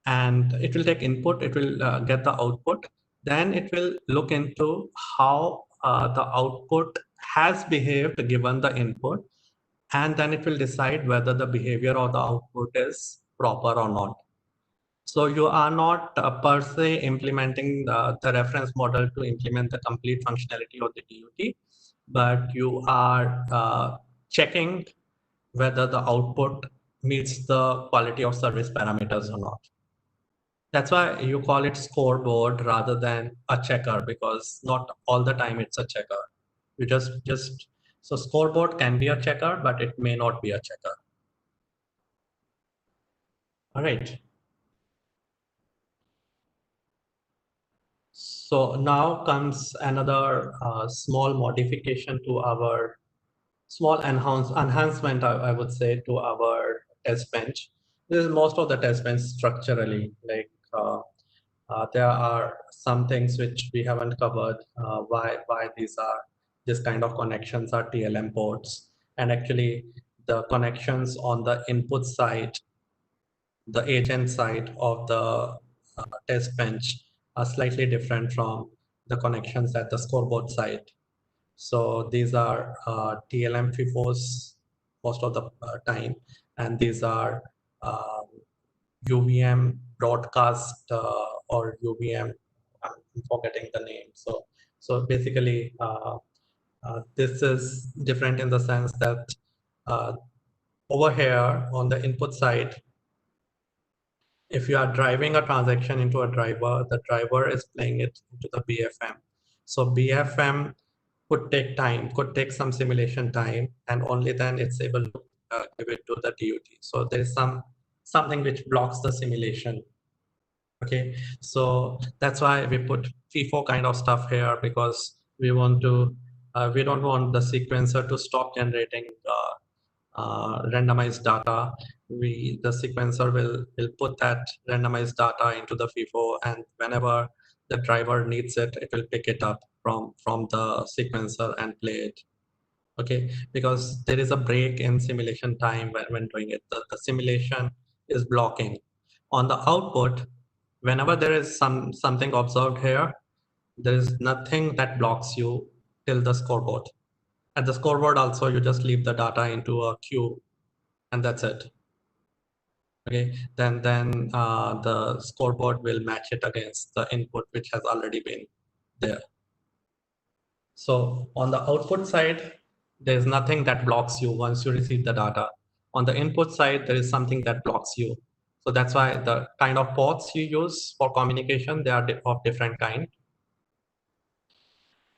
and it will take input, it will get the output. Then it will look into how the output has behaved given the input, and then it will decide whether the behavior of the output is proper or not. So you are not per se implementing the reference model to implement the complete functionality of the DUT, but you are checking whether the output meets the quality of service parameters or not. That's why you call it scoreboard rather than a checker, because not all the time it's a checker. You just so scoreboard can be a checker, but it may not be a checker. All right. So now comes another small modification to our small enhancement, I would say, to our test bench. This is most of the test bench structurally. Like there are some things which we haven't covered. Why this kind of connections are TLM ports, and actually the connections on the input side, the agent side of the test bench are slightly different from the connections at the scoreboard side. So these are TLM FIFOs most of the time, and these are UVM broadcast or UVM. I'm forgetting the name. So basically, this is different in the sense that over here on the input side, if you are driving a transaction into a driver, the driver is playing it into the BFM. So BFM could take time, could take some simulation time, and only then it's able to give it to the DUT. So there is something which blocks the simulation. Okay, so that's why we put FIFO kind of stuff here, because we want to, we don't want the sequencer to stop generating randomized data. The sequencer will put that randomized data into the FIFO, and whenever the driver needs it, it will pick it up from the sequencer and play it. Okay, because there is a break in simulation time when doing it. The simulation is blocking. On the output, whenever there is something observed here, there is nothing that blocks you till the scoreboard. At the scoreboard also, you just leave the data into a queue, and that's it. Okay, then the scoreboard will match it against the input which has already been there. So on the output side, there's nothing that blocks you once you receive the data. On the input side, there is something that blocks you. So that's why the kind of ports you use for communication, they are of different kind.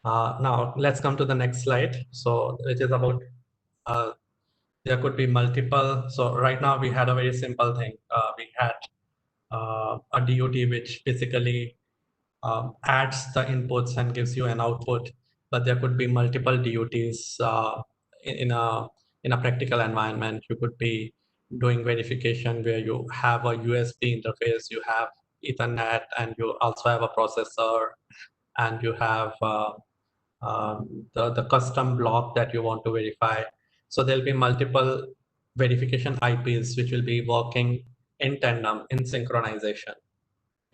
Now let's come to the next slide. So it is about, there could be multiple. So right now we had a very simple thing. We had a DUT which basically adds the inputs and gives you an output, but there could be multiple DUTs in a practical environment. You could be doing verification where you have a USB interface, you have Ethernet, and you also have a processor, and you have the custom block that you want to verify. So there'll be multiple verification IPs which will be working in tandem in synchronization.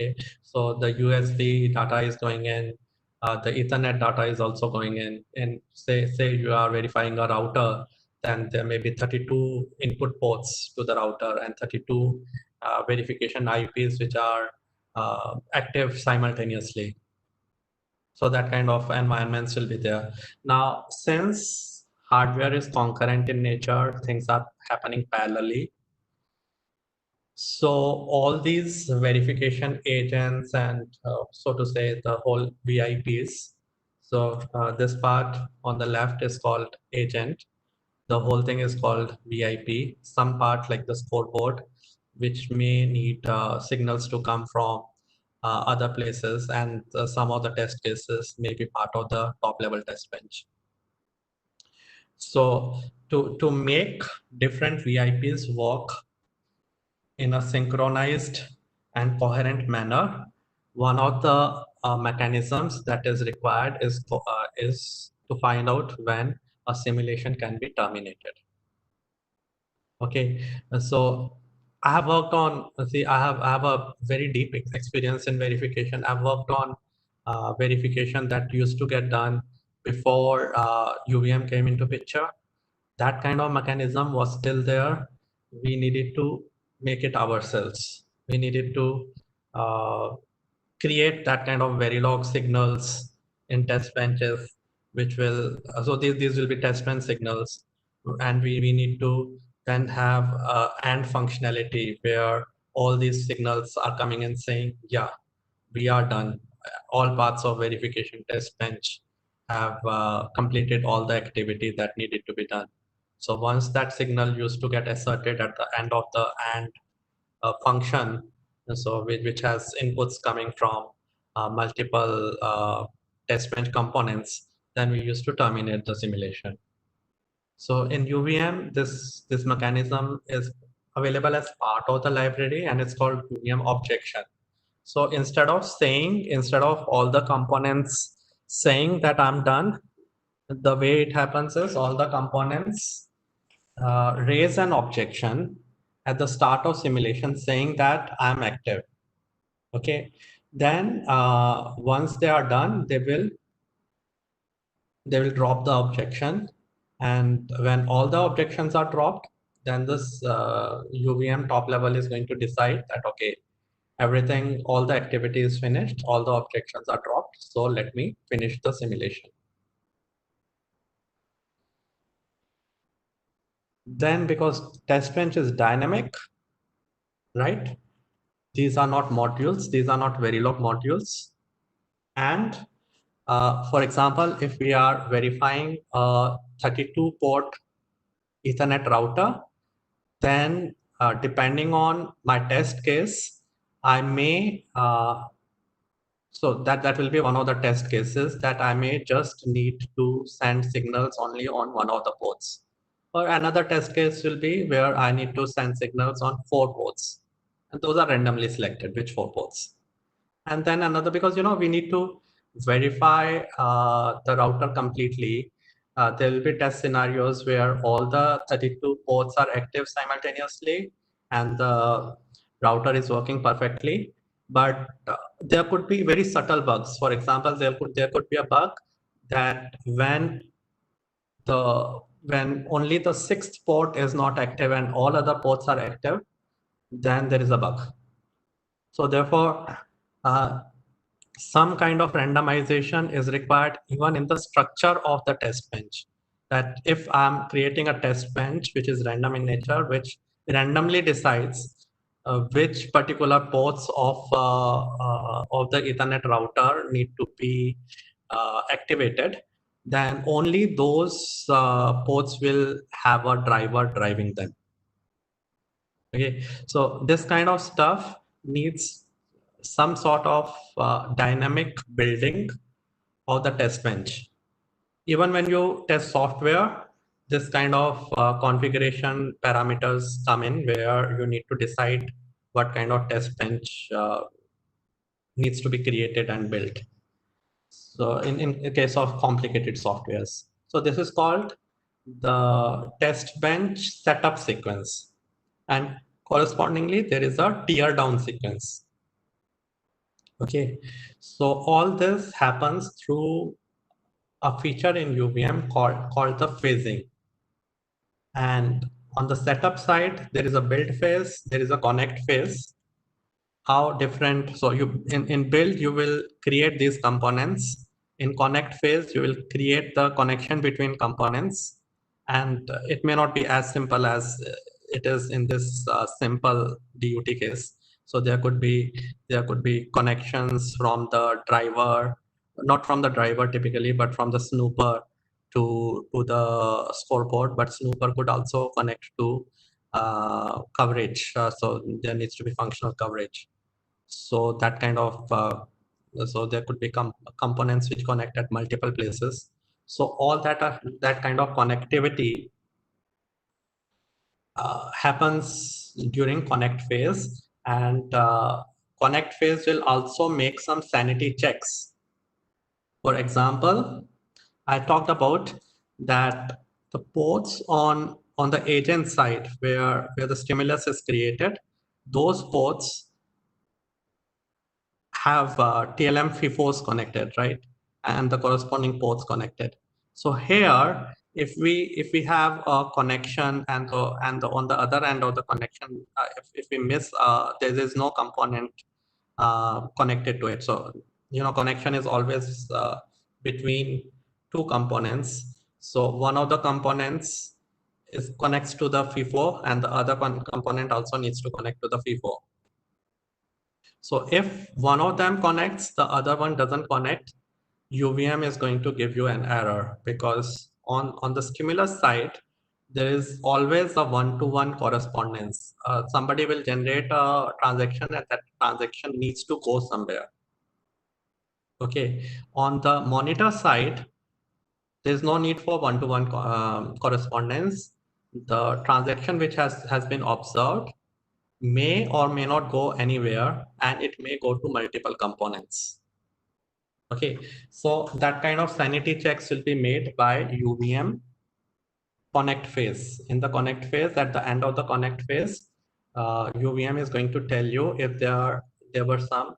Okay, so the USB data is going in, the Ethernet data is also going in. And say you are verifying a router, then there may be 32 input ports to the router and 32 verification IPs which are active simultaneously. So that kind of environments will be there. Now, since hardware is concurrent in nature, things are happening parallelly. So all these verification agents and so to say the whole VIPs. So this part on the left is called agent. The whole thing is called VIP. Some part like the scoreboard, which may need signals to come from other places, and some of the test cases may be part of the top level test bench. So to make different VIPs work in a synchronized and coherent manner, one of the mechanisms that is required is to find out when a simulation can be terminated. Okay, so I have worked on, see, I have a very deep experience in verification. I've worked on verification that used to get done before UVM came into picture. That kind of mechanism was still there. We needed to make it ourselves. We needed to create that kind of Verilog signals in test benches, which will, so these will be test bench signals. And we need to then have AND functionality where all these signals are coming and saying, yeah, we are done. All parts of verification test bench have completed all the activity that needed to be done. So once that signal used to get asserted at the end of the AND function, so which has inputs coming from multiple test bench components, then we used to terminate the simulation. So in UVM, this mechanism is available as part of the library, and it's called UVM objection. So instead of all the components saying that I'm done, the way it happens is all the components raise an objection at the start of simulation saying that I'm active. Okay, then once they are done, they will drop the objection, and when all the objections are dropped, then this UVM top level is going to decide that okay, everything, all the activity is finished, all the objections are dropped, so let me finish the simulation. Then because test bench is dynamic, right? These are not modules, these are not Verilog modules. And for example, if we are verifying a 32 port Ethernet router, then depending on my test case, I may, so that will be one of the test cases that I may just need to send signals only on one of the ports. Or another test case will be where I need to send signals on 4 ports. And those are randomly selected, which 4 ports. And then another, because we need to verify the router completely. There will be test scenarios where all the 32 ports are active simultaneously and the router is working perfectly. But there could be very subtle bugs. For example, there could be a bug that when only the 6th port is not active and all other ports are active, then there is a bug. So therefore, some kind of randomization is required even in the structure of the test bench. That if I'm creating a test bench which is random in nature, which randomly decides which particular ports of the Ethernet router need to be activated, then only those ports will have a driver driving them. Okay, so this kind of stuff needs some sort of dynamic building of the test bench. Even when you test software, this kind of configuration parameters come in where you need to decide what kind of test bench needs to be created and built. So in the case of complicated softwares. So this is called the test bench setup sequence. And correspondingly, there is a tear down sequence. Okay, so all this happens through a feature in UVM called the phasing. And on the setup side, there is a build phase, there is a connect phase. How different, so in build, you will create these components. In connect phase, you will create the connection between components. And it may not be as simple as it is in this simple DUT case. So there could be connections from the driver, not from the driver typically, but from the snooper to the scoreboard. But snooper could also connect to coverage. So there needs to be functional coverage. So that kind of so there could be components which connect at multiple places. So all that kind of connectivity happens during connect phase, and connect phase will also make some sanity checks. For example, I talked about that the ports on the agent side where the stimulus is created, those ports have TLM FIFOs connected, right? And the corresponding ports connected. So here, if we have a connection and on the other end of the connection, if we miss, there is no component connected to it. So connection is always between two components. So one of the components connects to the FIFO, and the other component also needs to connect to the FIFO. So if one of them connects, the other one doesn't connect, UVM is going to give you an error, because on the stimulus side, there is always a one-to-one correspondence. Somebody will generate a transaction, and that transaction needs to go somewhere. Okay. On the monitor side, there's no need for one-to-one correspondence. The transaction which has been observed may or may not go anywhere, and it may go to multiple components. Okay, so that kind of sanity checks will be made by UVM connect phase. In the connect phase, at the end of the connect phase, UVM is going to tell you if there were some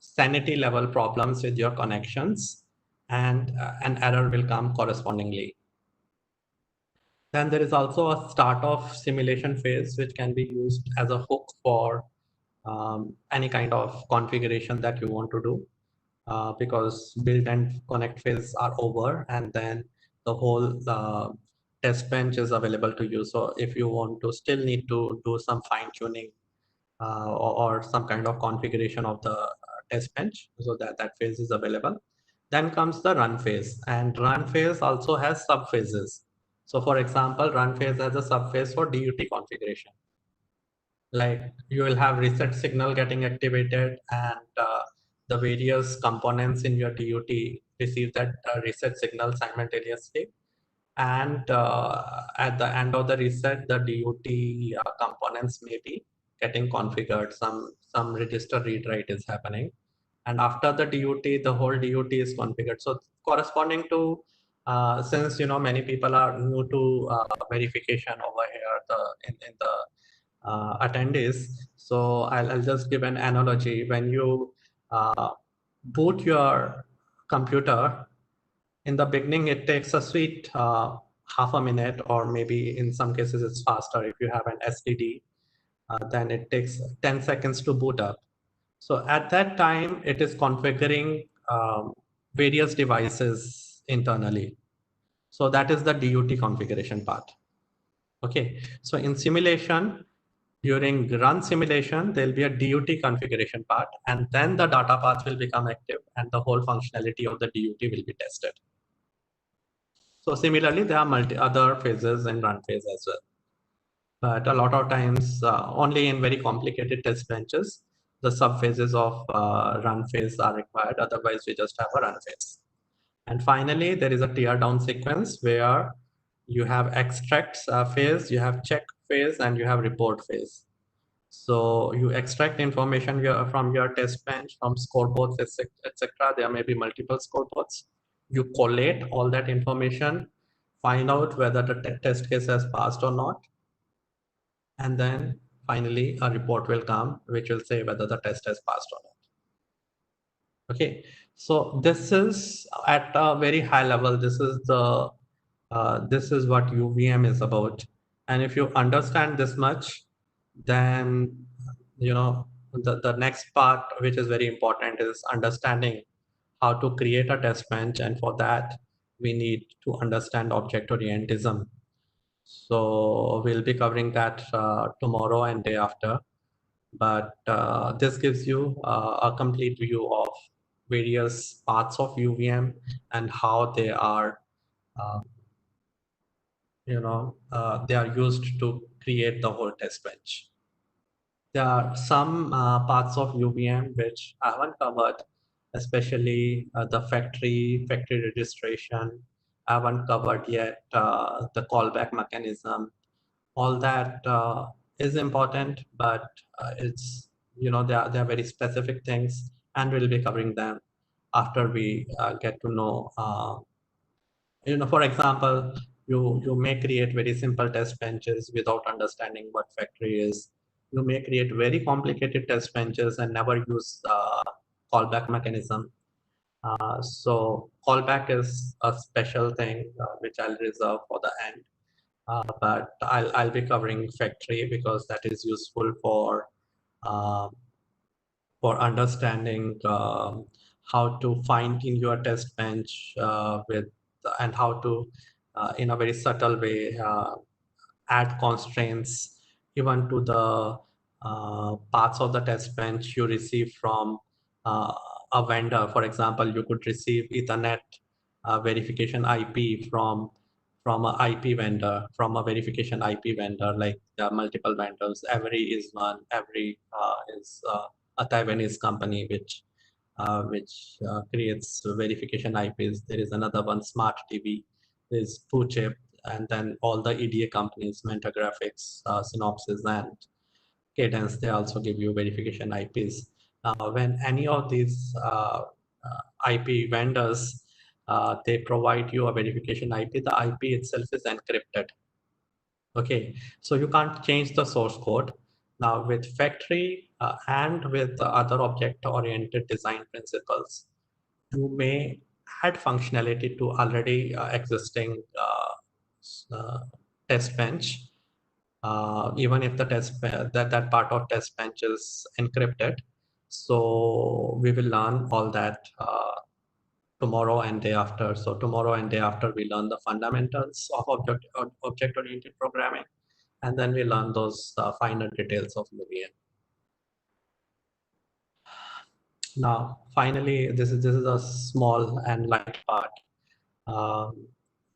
sanity level problems with your connections, and an error will come correspondingly. Then there is also a start of simulation phase, which can be used as a hook for any kind of configuration that you want to do, because build and connect phase are over, and then the whole test bench is available to you. So if you want to still need to do some fine tuning or some kind of configuration of the test bench, so that phase is available. Then comes the run phase, and run phase also has sub phases. So for example, run phase has a sub phase for DUT configuration. Like you will have reset signal getting activated, and the various components in your DUT receive that reset signal simultaneously. And at the end of the reset, the DUT components may be getting configured. Some register read write is happening. And after the DUT, the whole DUT is configured. So corresponding to, since many people are new to verification over here in the attendees, so I'll just give an analogy. When you boot your computer, in the beginning, it takes a sweet half a minute, or maybe in some cases it's faster if you have an STD. Then it takes 10 seconds to boot up. So at that time, it is configuring various devices internally. So that is the DUT configuration part. Okay, so in simulation, during run simulation, there'll be a DUT configuration part, and then the data path will become active and the whole functionality of the DUT will be tested. So similarly, there are multi other phases in run phase as well. But a lot of times, only in very complicated test benches, the sub phases of run phase are required. Otherwise, we just have a run phase. And finally, there is a tear down sequence where you have extracts phase, you have check phase, and you have report phase. So you extract information from your test bench, from scoreboards, etc. There may be multiple scoreboards. You collate all that information, find out whether the test case has passed or not, and then finally a report will come which will say whether the test has passed or not. Okay, so this is at a very high level. This is what UVM is about, and if you understand this much, then you know the next part, which is very important, is understanding how to create a test bench, and for that we need to understand object orientism. So we'll be covering that tomorrow and day after. But this gives you a complete view of various parts of UVM and how they are, uh, they are used to create the whole test bench. There are some parts of UVM which I haven't covered, especially the factory registration. I haven't covered yet the callback mechanism. All that is important, but it's, they are very specific things, and we'll be covering them after we get to know. For example, you may create very simple test benches without understanding what factory is. You may create very complicated test benches and never use callback mechanism. So callback is a special thing which I'll reserve for the end. But I'll be covering factory because that is useful uh, for understanding how to find in your test bench with and how to in a very subtle way add constraints even to the parts of the test bench you receive from uh, a vendor. For example, you could receive Ethernet verification IP from a IP vendor, from a verification IP vendor. Like there are multiple vendors. Every is one. Every is a Taiwanese company which creates verification IPs. There is another one, Smart TV. There's Chip, and then all the EDA companies, Mentor Graphics, Synopsys, and Cadence. They also give you verification IPs. When any of these IP vendors they provide you a verification IP, the IP itself is encrypted. Okay, so you can't change the source code. Now with factory and with the other object-oriented design principles, you may add functionality to already existing test bench, even if the that part of test bench is encrypted. So we will learn all that tomorrow and day after. So tomorrow and day after we learn the fundamentals of object-oriented programming, and then we learn those finer details of UVM. Now, finally, this is a small and light part.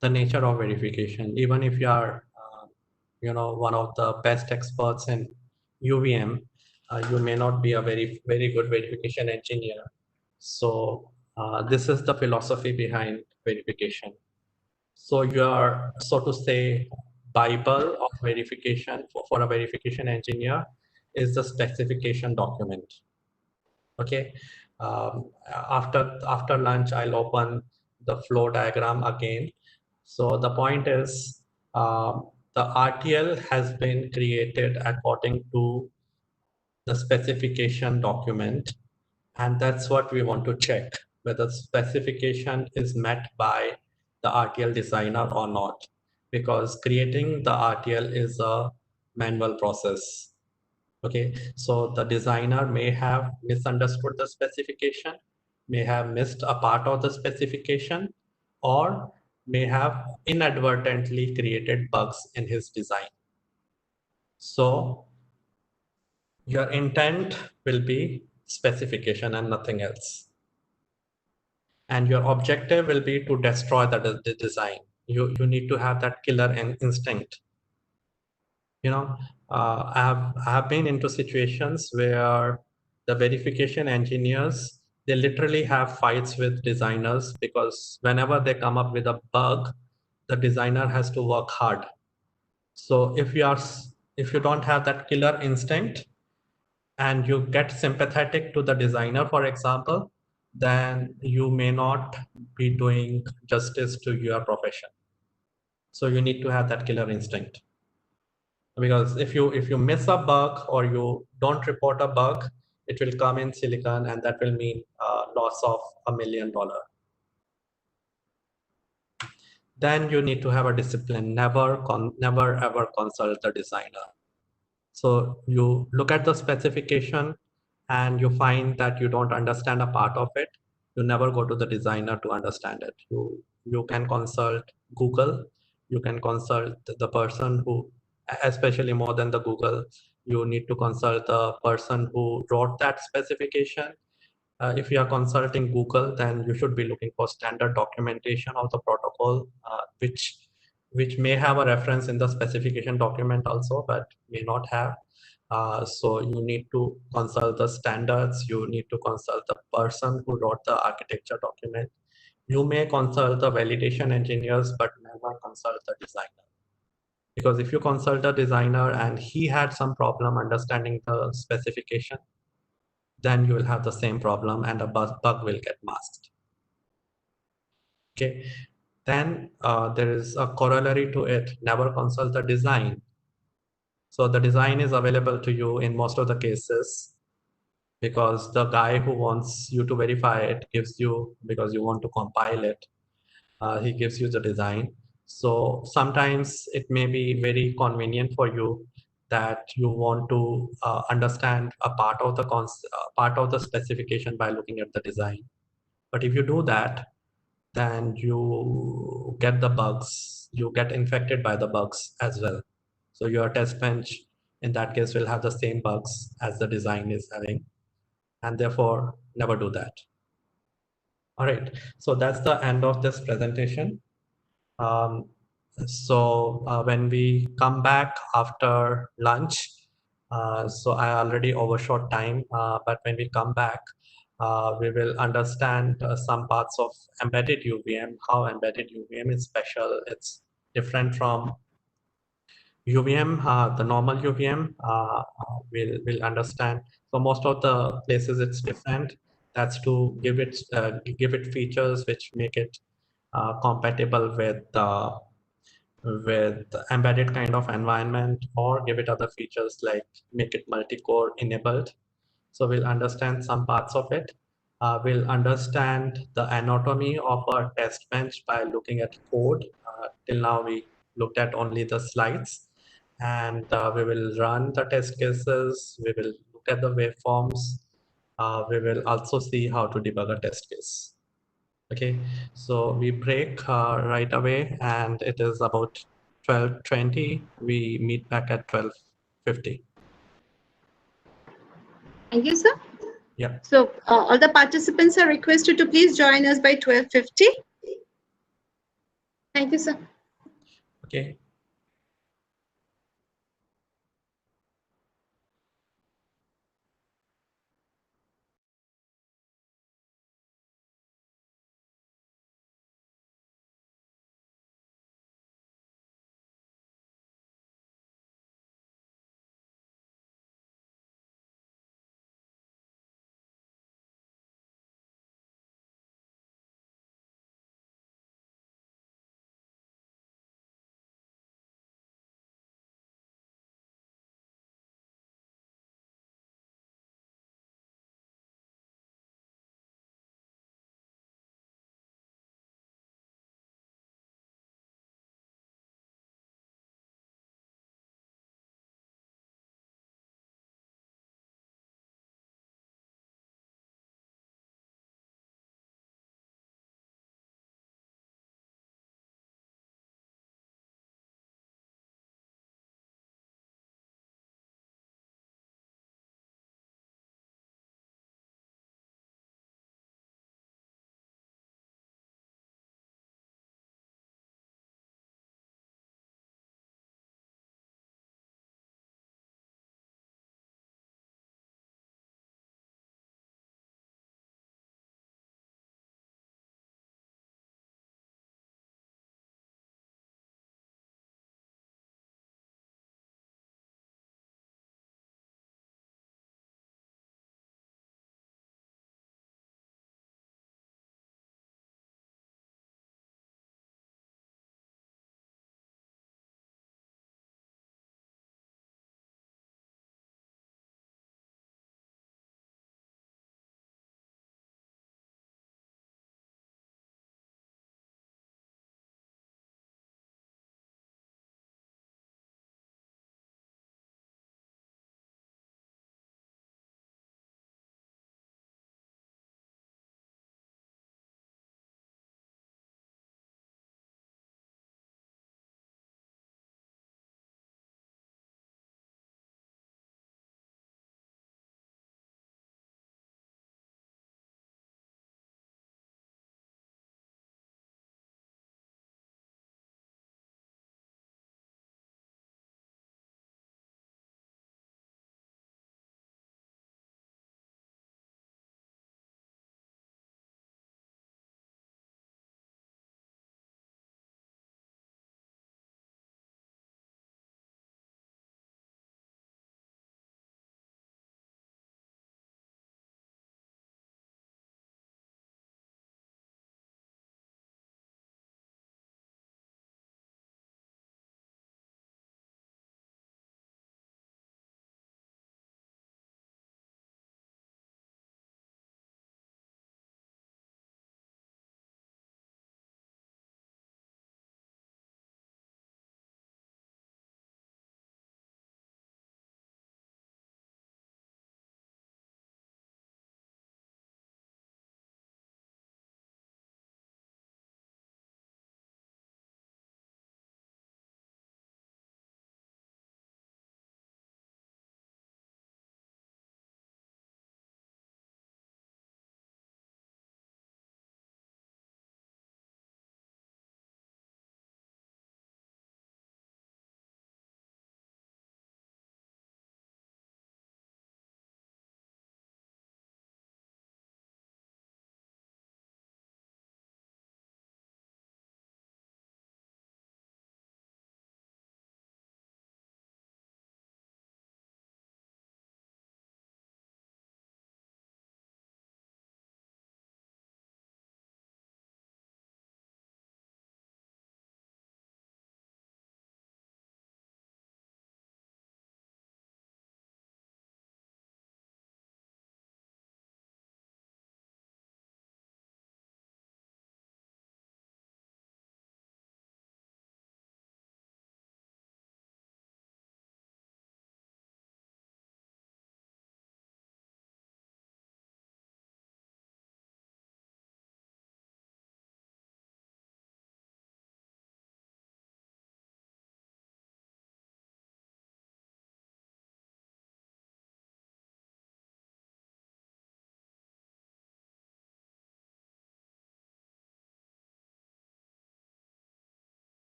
The nature of verification. Even if you are, one of the best experts in UVM, you may not be a very good verification engineer. So this is the philosophy behind verification. So you are, so to say, Bible of verification for a verification engineer is the specification document. Okay. After lunch, I'll open the flow diagram again. So the point is, the RTL has been created according to the specification document, and that's what we want to check, whether specification is met by the RTL designer or not, because creating the RTL is a manual process. Okay, so the designer may have misunderstood the specification, may have missed a part of the specification, or may have inadvertently created bugs in his design. So your intent will be specification and nothing else. And your objective will be to destroy the design. You need to have that killer instinct. You know, I have been into situations where the verification engineers, they literally have fights with designers because whenever they come up with a bug, the designer has to work hard. So if you don't have that killer instinct and you get sympathetic to the designer, for example, then you may not be doing justice to your profession. So you need to have that killer instinct, because if you miss a bug or you don't report a bug, it will come in silicon, and that will mean loss of $1 million. Then you need to have a discipline. Never ever consult the designer. So you look at the specification and you find that you don't understand a part of it, you never go to the designer to understand it. You can consult Google, you can consult the person who, especially more than the Google, you need to consult the person who wrote that specification. If you are consulting Google, then you should be looking for standard documentation of the protocol, which may have a reference in the specification document also, but may not have. So you need to consult the standards. You need to consult the person who wrote the architecture document. You may consult the validation engineers, but never consult the designer. Because if you consult the designer and he had some problem understanding the specification, then you will have the same problem and a bug will get masked. Okay, then there is a corollary to it. Never consult the design. So the design is available to you in most of the cases because the guy who wants you to verify it gives you, because you want to compile it, he gives you the design. So sometimes it may be very convenient for you that you want to understand a part of the part of the specification by looking at the design. But if you do that, then you get the bugs, you get infected by the bugs as well. So your test bench in that case will have the same bugs as the design is having, and therefore never do that. All right, so that's the end of this presentation. When we come back after lunch, so I already overshot time, but when we come back, we will understand some parts of embedded UVM, how embedded UVM is special. It's different from UVM, the normal UVM. We'll understand. So most of the places it's different. That's to give it features which make it compatible with embedded kind of environment, or give it other features like make it multi-core enabled. So we'll understand some parts of it. We'll understand the anatomy of our test bench by looking at code. Till now we looked at only the slides, and we will run the test cases. We will look at the waveforms. We will also see how to debug a test case. Okay, so we break right away, and it is about 12:20. We meet back at 12:50. Thank you, sir. Yeah. So all the participants are requested to please join us by 12:50. Thank you, sir. Okay.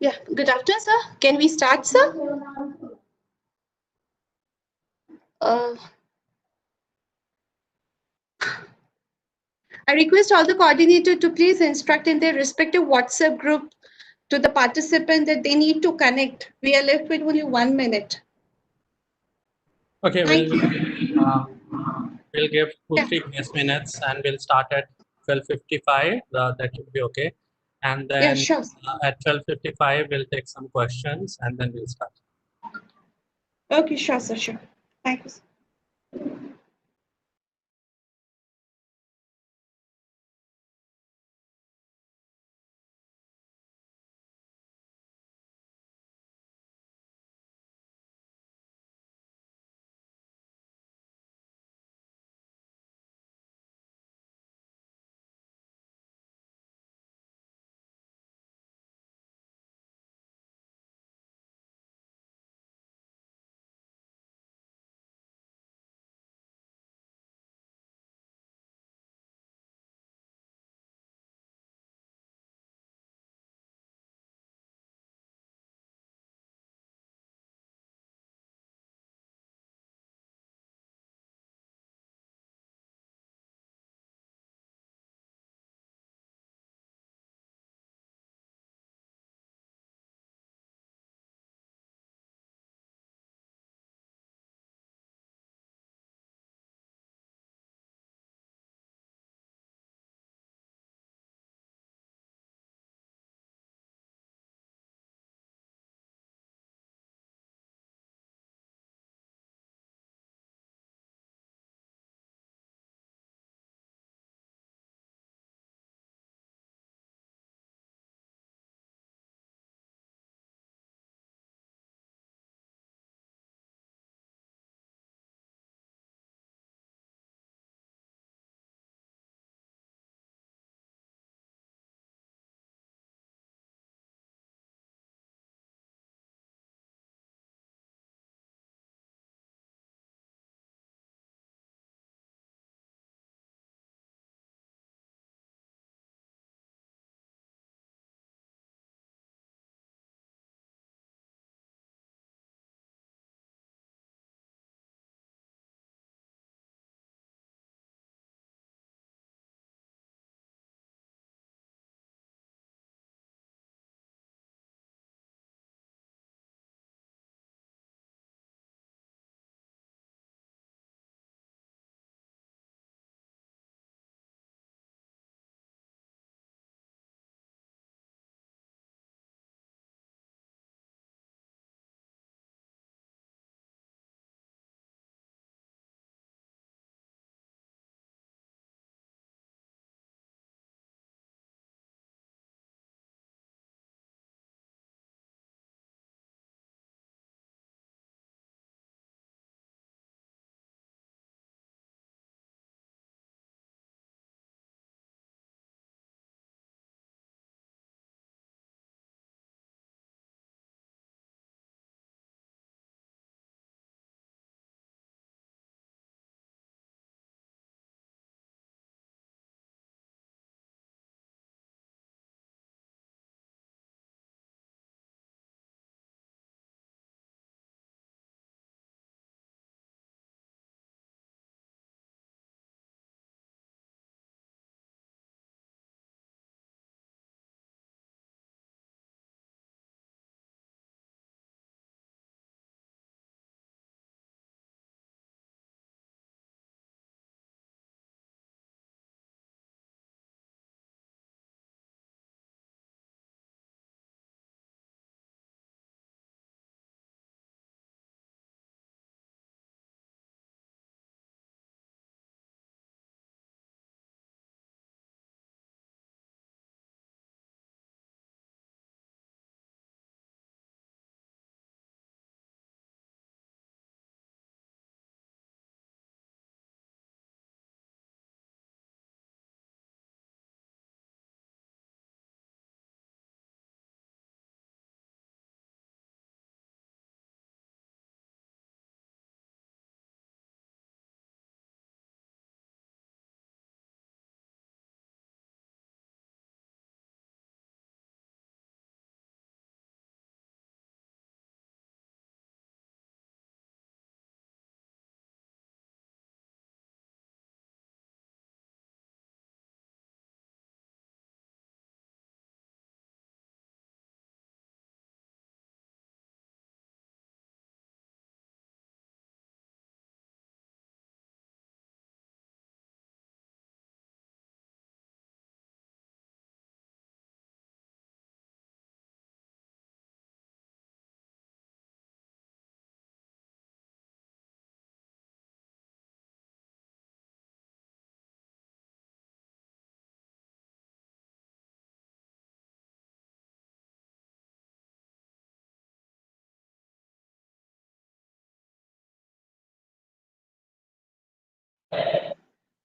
Yeah, good afternoon, sir. Can we start, sir? Uh, I request all the coordinator to please instruct in their respective WhatsApp group to the participant that they need to connect. We are left with only 1 minute. Okay, Thank you. we'll give two, Yeah. 3 grace minutes and we'll start at 12:55. That should be okay. And Yeah, then sure. at 12:55, we'll take some questions and then we'll start. Okay, sure, sir, sure. Thank you, sir.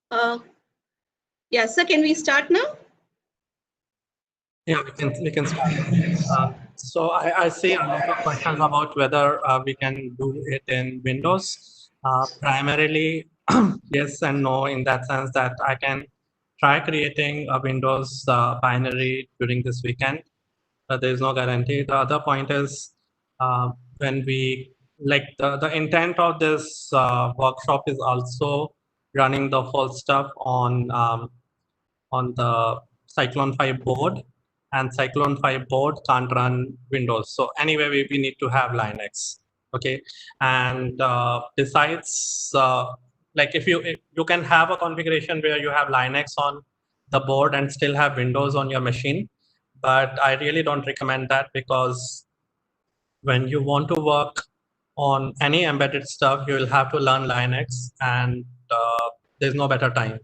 Uh, yeah, sir, can we start now? Yeah, we can start. So I see a lot of questions about whether we can do it in Windows. Primarily, yes and no, in that sense that I can try creating a Windows binary during this weekend. There is no guarantee. The other point is when we like the intent of this workshop is also running the whole stuff on the Cyclone 5 board, and Cyclone 5 board can't run Windows. So anyway, we need to have Linux. Okay, and besides, like if you can have a configuration where you have Linux on the board and still have Windows on your machine, but I really don't recommend that, because when you want to work on any embedded stuff, you will have to learn Linux, and there's no better time.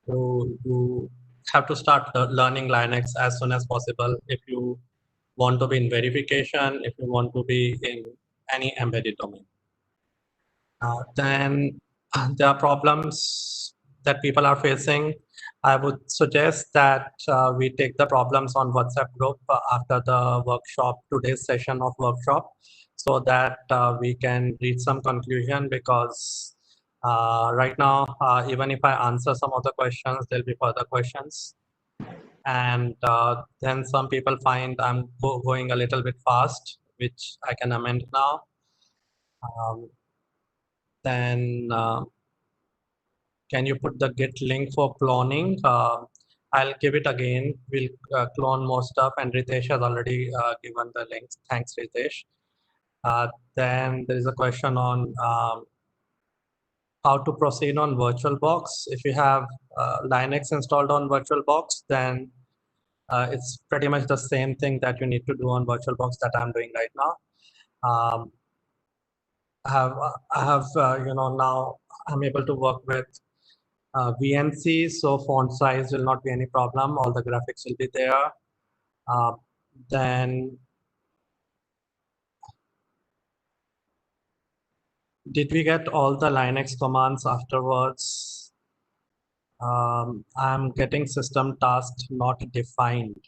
You have to start learning Linux as soon as possible if you want to be in verification, if you want to be in any embedded domain. Then there are problems that people are facing. I would suggest that we take the problems on WhatsApp group after the workshop, today's session of workshop, so that we can reach some conclusion, because right now, even if I answer some of the questions, there'll be further questions. And then some people find I'm going a little bit fast, which I can amend now. Then can you put the git link for cloning? I'll give it again. We'll clone more stuff, and Ritesh has already given the links. Thanks, Ritesh. Then there is a question on how to proceed on VirtualBox. If you have Linux installed on VirtualBox, then it's pretty much the same thing that you need to do on VirtualBox that I'm doing right now. Um, I have now I'm able to work with VNC, so font size will not be any problem. All the graphics will be there. Then, did we get all the Linux commands afterwards? I'm getting system task not defined.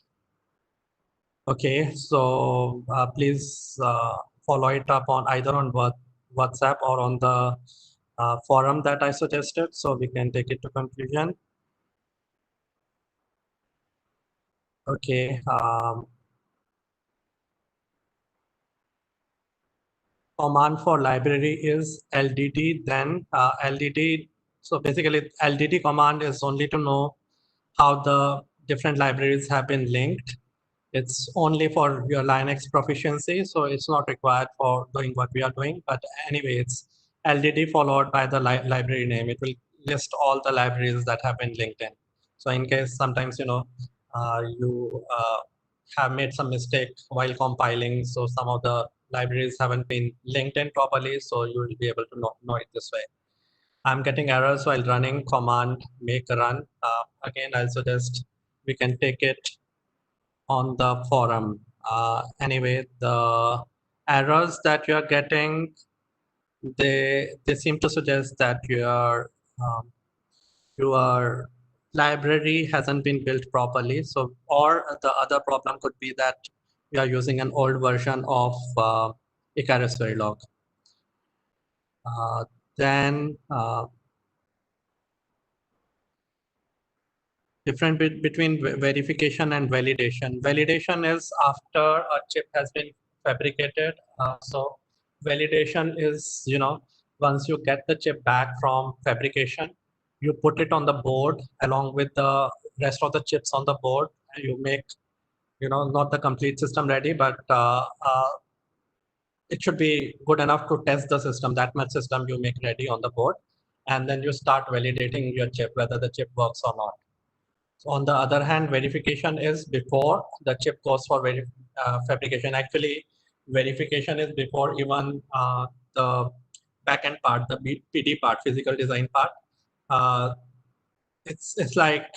Okay, so please follow it up on either on WhatsApp or on the forum that I suggested, so we can take it to conclusion. Okay. Command for library is LDD, then LDD. So basically, LDD command is only to know how the different libraries have been linked. It's only for your Linux proficiency, so it's not required for doing what we are doing. But anyway, it's LDD followed by the library name. It will list all the libraries that have been linked in. So in case sometimes you have made some mistake while compiling, so some of the libraries haven't been linked in properly, so you will be able to know it this way. I'm getting errors while running command make run. Again, I'll suggest we can take it on the forum. Anyway, the errors that you're getting, they seem to suggest that your library hasn't been built properly. So, or the other problem could be that you are using an old version of Icarus Verilog. Then different between verification and validation. Validation is after a chip has been fabricated. So validation is, once you get the chip back from fabrication, you put it on the board along with the rest of the chips on the board. You make, not the complete system ready, but it should be good enough to test the system. That much system you make ready on the board, and then you start validating your chip, whether the chip works or not. So on the other hand, verification is before the chip goes for fabrication. Actually, verification is before even the backend part, the PD part, physical design part. It's like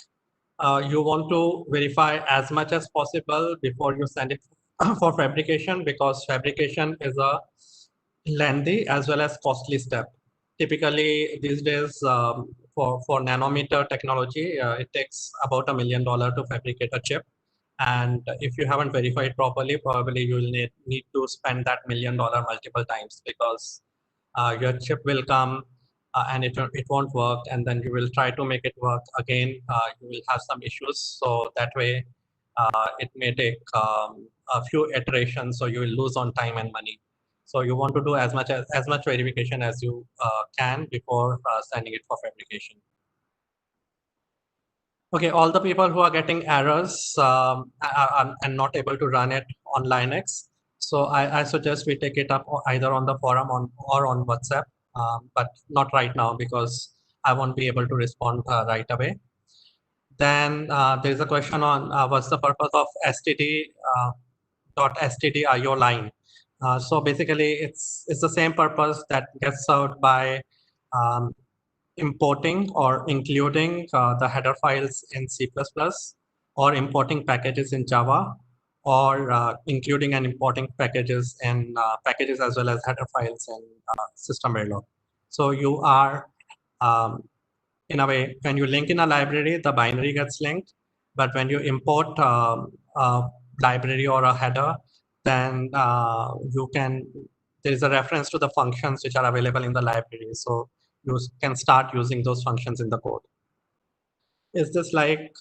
you want to verify as much as possible before you send it for fabrication, because fabrication is a lengthy as well as costly step. typically these days for nanometer technology, it takes about $1 million to fabricate a chip. And if you haven't verified properly, probably you will need to spend that $1 million multiple times, because your chip will come and it won't work, and then you will try to make it work again. You will have some issues. So that way, it may take a few iterations, so you will lose on time and money. So you want to do as much verification as you can before sending it for fabrication. Okay, all the people who are getting errors and not able to run it on Linux, so I suggest we take it up either on the forum or on WhatsApp, but not right now because I won't be able to respond right away. Then there's a question on what's the purpose of std.stdio line. So basically, it's the same purpose that gets served by um, importing or including the header files in C++, or importing packages in Java, or including and importing packages in packages as well as header files in system Verilog. So you are, in a way, when you link in a library, the binary gets linked. But when you import a library or a header, then there is a reference to the functions which are available in the library. So you can start using those functions in the code. Is this like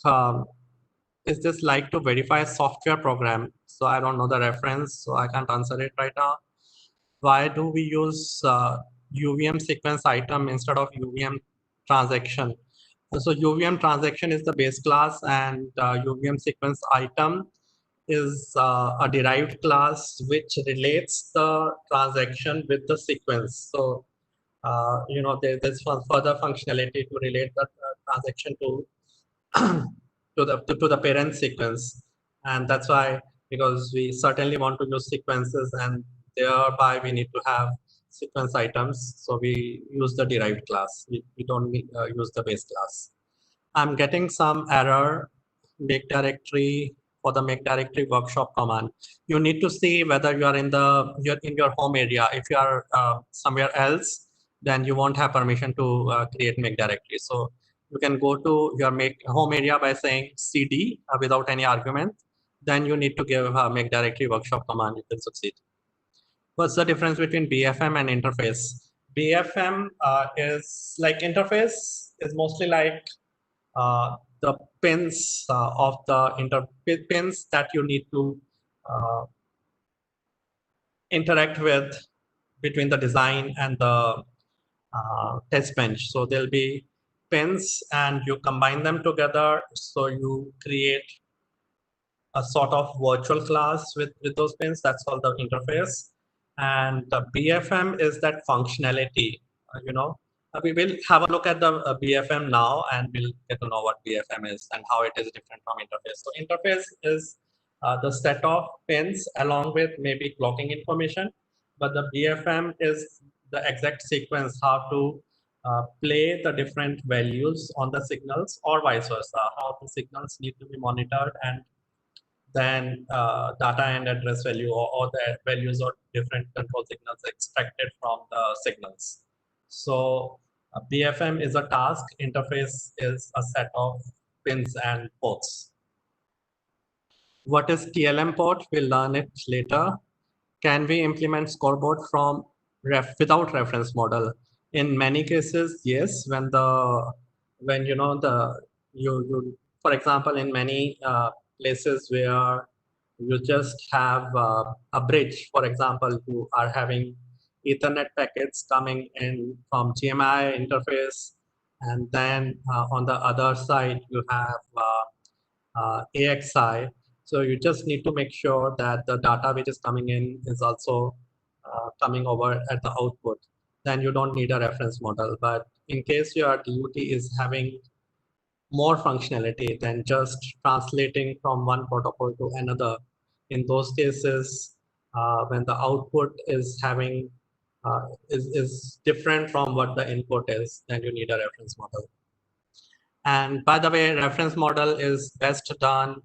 to verify a software program? So I don't know the reference, so I can't answer it right now. Why do we use UVM sequence item instead of UVM transaction? So UVM transaction is the base class, and UVM sequence item is a derived class which relates the transaction with the sequence. So there's further functionality to relate the transaction to to the parent sequence, and that's why, because we certainly want to use sequences, and thereby we need to have sequence items. So we use the derived class. We don't use the base class. I'm getting some error make directory for the make directory workshop command. You need to see whether you are in your home area. If you are somewhere else, then you won't have permission to create make directory. So you can go to your make home area by saying cd without any argument. Then you need to give make directory workshop command. You can succeed. What's the difference between BFM and interface? BFM is like interface is mostly like the pins of the pins that you need to uh, interact with between the design and the test bench. So there'll be pins and you combine them together. So you create a sort of virtual class with those pins. That's called the interface. And the BFM is that functionality. We will have a look at the BFM now, and we'll get to know what BFM is and how it is different from interface. So interface is the set of pins along with maybe clocking information, but the BFM is the exact sequence, how to play the different values on the signals, or vice versa, how the signals need to be monitored, and then data and address value, or the values of different control signals extracted from the signals. So BFM is a task, interface is a set of pins and ports. What is TLM port? We'll learn it later. Can we implement scoreboard from without reference model? In many cases, yes. When you for example, in many places where you just have a bridge, for example, you are having Ethernet packets coming in from GMI interface, and then on the other side you have AXI. So you just need to make sure that the data which is coming in is also coming over at the output. Then you don't need a reference model. But in case your DUT is having more functionality than just translating from one protocol to another, in those cases, when the output is having is different from what the input is, then you need a reference model. And by the way, reference model is best done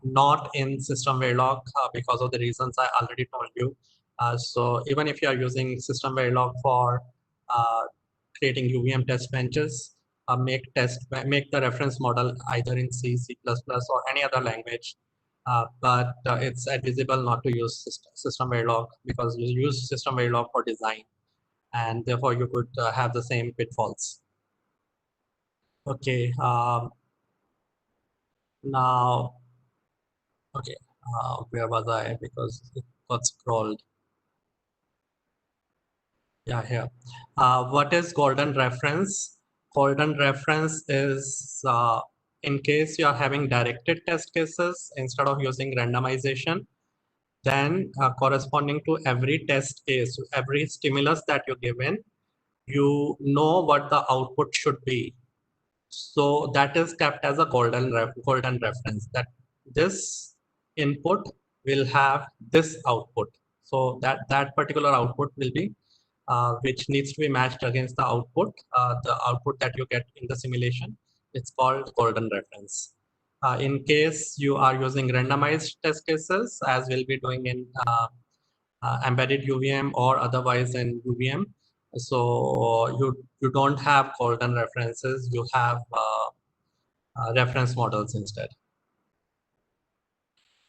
not in system Verilog because of the reasons I already told you. So even if you are using system Verilog for creating UVM test benches, make the reference model either in C, C++, or any other language. But it's advisable not to use system Verilog, because you use system Verilog for design, and therefore you could have the same pitfalls. Okay, now, okay, where was I? Because it got scrolled. Yeah, here. What is golden reference? Golden reference is in case you are having directed test cases instead of using randomization, then corresponding to every test case, every stimulus that you give in, you know what the output should be. So that is kept as a golden reference, that this input will have this output. So that particular output will be which needs to be matched against the output that you get in the simulation. It's called golden reference. In case you are using randomized test cases, as we'll be doing in embedded UVM or otherwise in UVM, so you don't have golden references, you have reference models instead.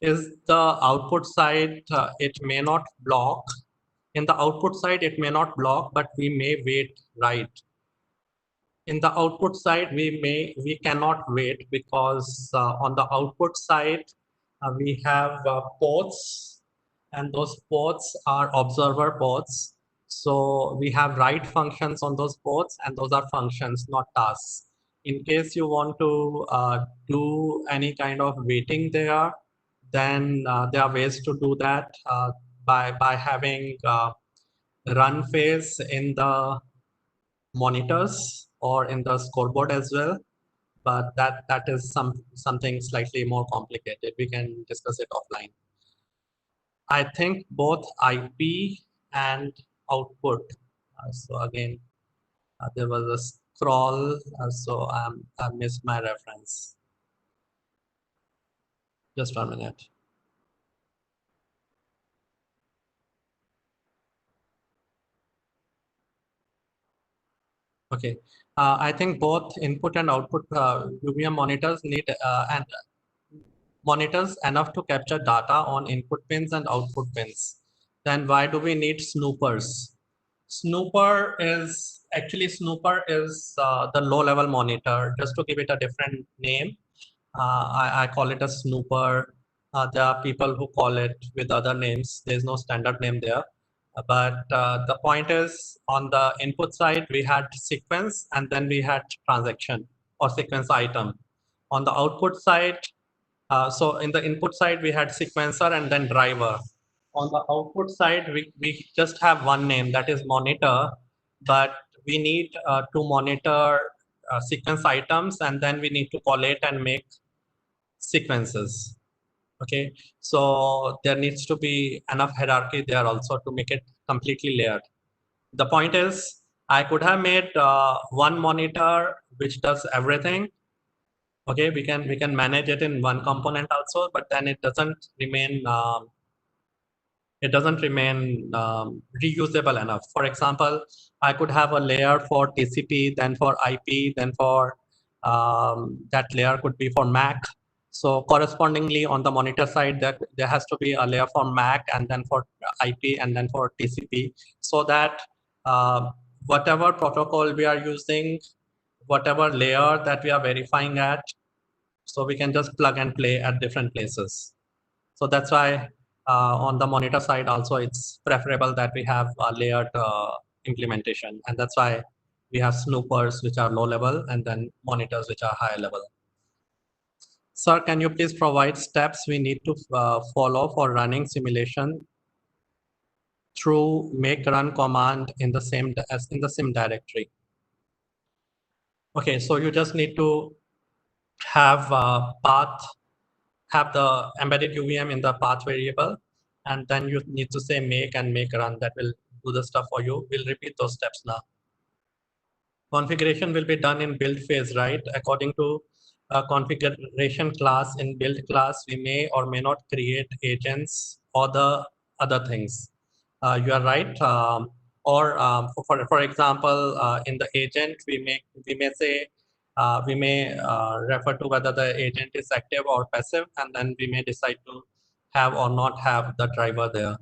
Is the output side, it may not block. In the output side, it may not block, but we may wait right. In the output side, we cannot wait, because on the output side, we have ports, and those ports are observer ports. So we have write functions on those ports, and those are functions, not tasks. In case you want to do any kind of waiting there, then there are ways to do that by having run phase in the monitors or in the scoreboard as well, but that is something slightly more complicated. We can discuss it offline. I think both IP and output. So again, there was a scroll, so I missed my reference. Just 1 minute. Okay, I think both input and output UVM monitors need and monitors enough to capture data on input pins and output pins. Then why do we need snoopers? Snooper is the low level monitor. Just to give it a different name, I call it a snooper. There are people who call it with other names. There's no standard name there. But the point is, on the input side, we had sequence, and then we had transaction or sequence item. On the output side, so in the input side, we had sequencer and then driver. On the output side, we just have one name, that is monitor, but we need to monitor sequence items, and then we need to collate and make sequences. Okay, so there needs to be enough hierarchy there also to make it completely layered. The point is, I could have made one monitor which does everything. Okay, we can manage it in one component also, but then it doesn't remain reusable enough. For example, I could have a layer for TCP, then for IP, then for that layer could be for MAC. So correspondingly, on the monitor side, there has to be a layer for MAC, and then for IP, and then for TCP, so that whatever protocol we are using, whatever layer that we are verifying at, so we can just plug and play at different places. So that's why on the monitor side also, it's preferable that we have a layered implementation, and that's why we have snoopers which are low level, and then monitors which are higher level. Sir, can you please provide steps we need to follow for running simulation through make run command in the same sim directory? Okay, so you just need to have path, have the embedded UVM in the path variable, and then you need to say make and make run. That will do the stuff for you. We'll repeat those steps now. Configuration will be done in build phase, right? According to a configuration class in build class, we may or may not create agents or the other things. You are right. for example, in the agent, we may say we may refer to whether the agent is active or passive, and then we may decide to have or not have the driver there.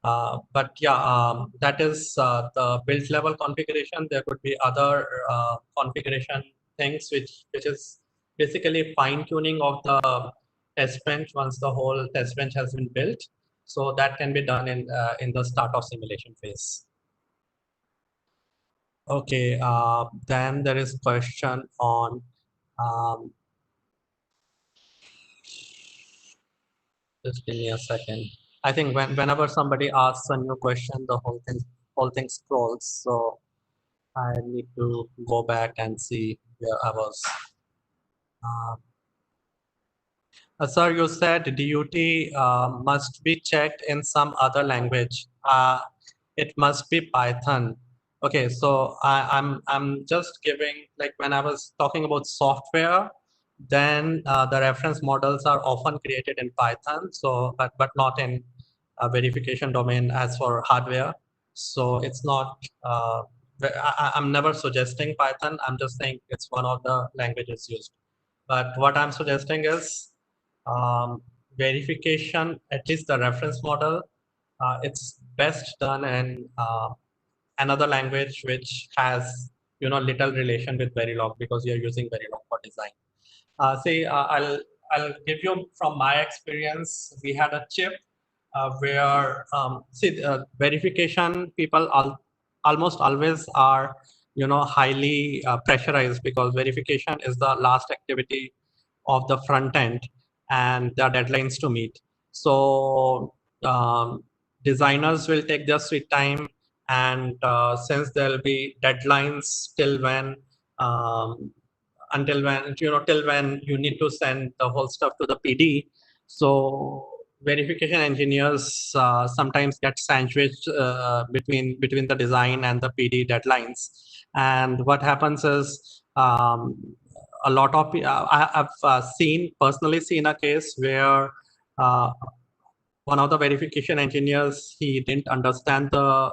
But yeah, that is the build level configuration. There could be other configuration things which is basically fine tuning of the test bench once the whole test bench has been built. So that can be done in the start of simulation phase. Okay, then there is question on um, just give me a second. I think whenever somebody asks a new question, the whole thing scrolls. So I need to go back and see where I was. Uh, Sir, you said DUT must be checked in some other language. It must be Python. Okay, so I'm just giving, like when I was talking about software, then the reference models are often created in Python. So but not in verification domain as for hardware. So it's not. I'm never suggesting Python. I'm just saying it's one of the languages used. But what I'm suggesting is verification, at least the reference model, it's best done in another language which has little relation with Verilog, because you're using Verilog for design. See, I'll give you from my experience. We had a chip where verification people almost always are highly pressurized, because verification is the last activity of the front end and there are deadlines to meet. So designers will take their sweet time, and since there'll be deadlines till when until when till when you need to send the whole stuff to the PD. So verification engineers sometimes get sandwiched between the design and the PD deadlines. And what happens is a lot of I've personally seen a case where uh, one of the verification engineers, he didn't understand the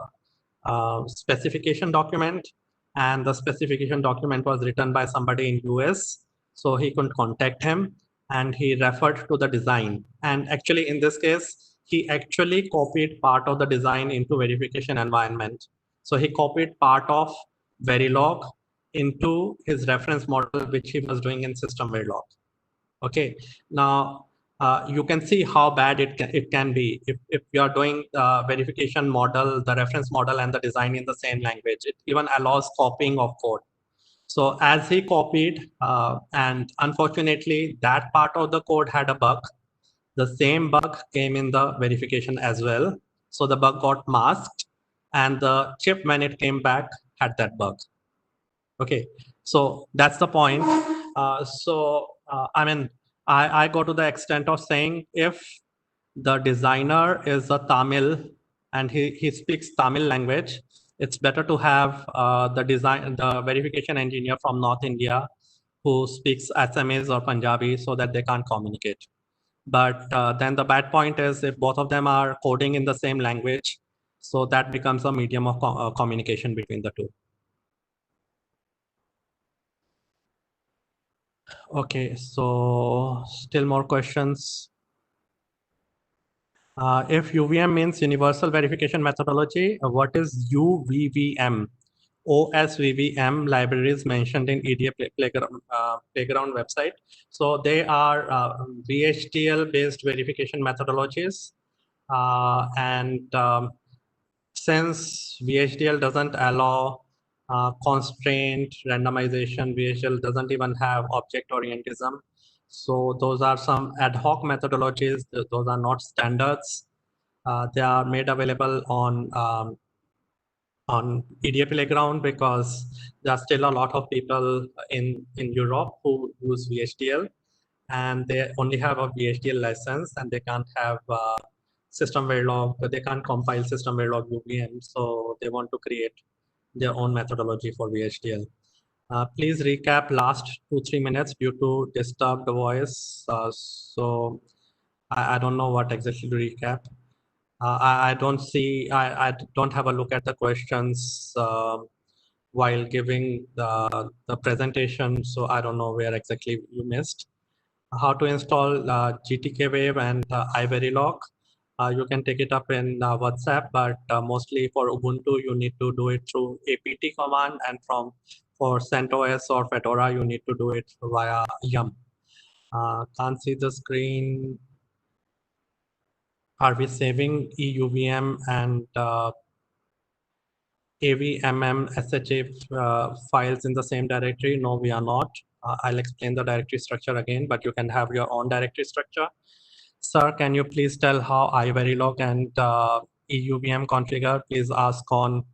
specification document, and the specification document was written by somebody in US, so he couldn't contact him, and he referred to the design. And actually in this case, he actually copied part of the design into verification environment. So he copied part of Verilog into his reference model, which he was doing in system Verilog. Okay, now you can see how bad it can be if you are doing the verification model, the reference model, and the design in the same language. It even allows copying of code. So as he copied, and unfortunately that part of the code had a bug. The same bug came in the verification as well. So the bug got masked, and the chip, when it came back, had that bug. Okay, so that's the point. I mean, I go to the extent of saying, if the designer is a Tamil and he speaks Tamil language, it's better to have the verification engineer from North India who speaks Assamese or Punjabi, so that they can't communicate. But then the bad point is if both of them are coding in the same language, so that becomes a medium of communication between the two. Okay, so still more questions. If UVM means Universal Verification Methodology, what is UVVM? OSVVM libraries mentioned in EDA Playground website. So they are VHDL based verification methodologies. And since VHDL doesn't allow constraint randomization, VHDL doesn't even have object orientism. So those are some ad hoc methodologies. Those are not standards. They are made available on EDA Playground because there are still a lot of people in Europe who use VHDL, and they only have a VHDL license, and they can't have system Verilog, but they can't compile system Verilog UVM, so they want to create their own methodology for VHDL. Please recap last 2-3 minutes due to disturbed voice. So I don't know what exactly to recap. I don't see, I don't have a look at the questions while giving the presentation, so I don't know where exactly you missed. How to install GTK Wave and iVerilog. You can take it up in WhatsApp, but mostly for Ubuntu, you need to do it through apt command, and for CentOS or Fedora, you need to do it via yum. Can't see the screen. Are we saving EUVM and AVMM SHA files in the same directory? No, we are not. I'll explain the directory structure again, but you can have your own directory structure. Sir, can you please tell how iVerilog and EUVM configure? Please ask on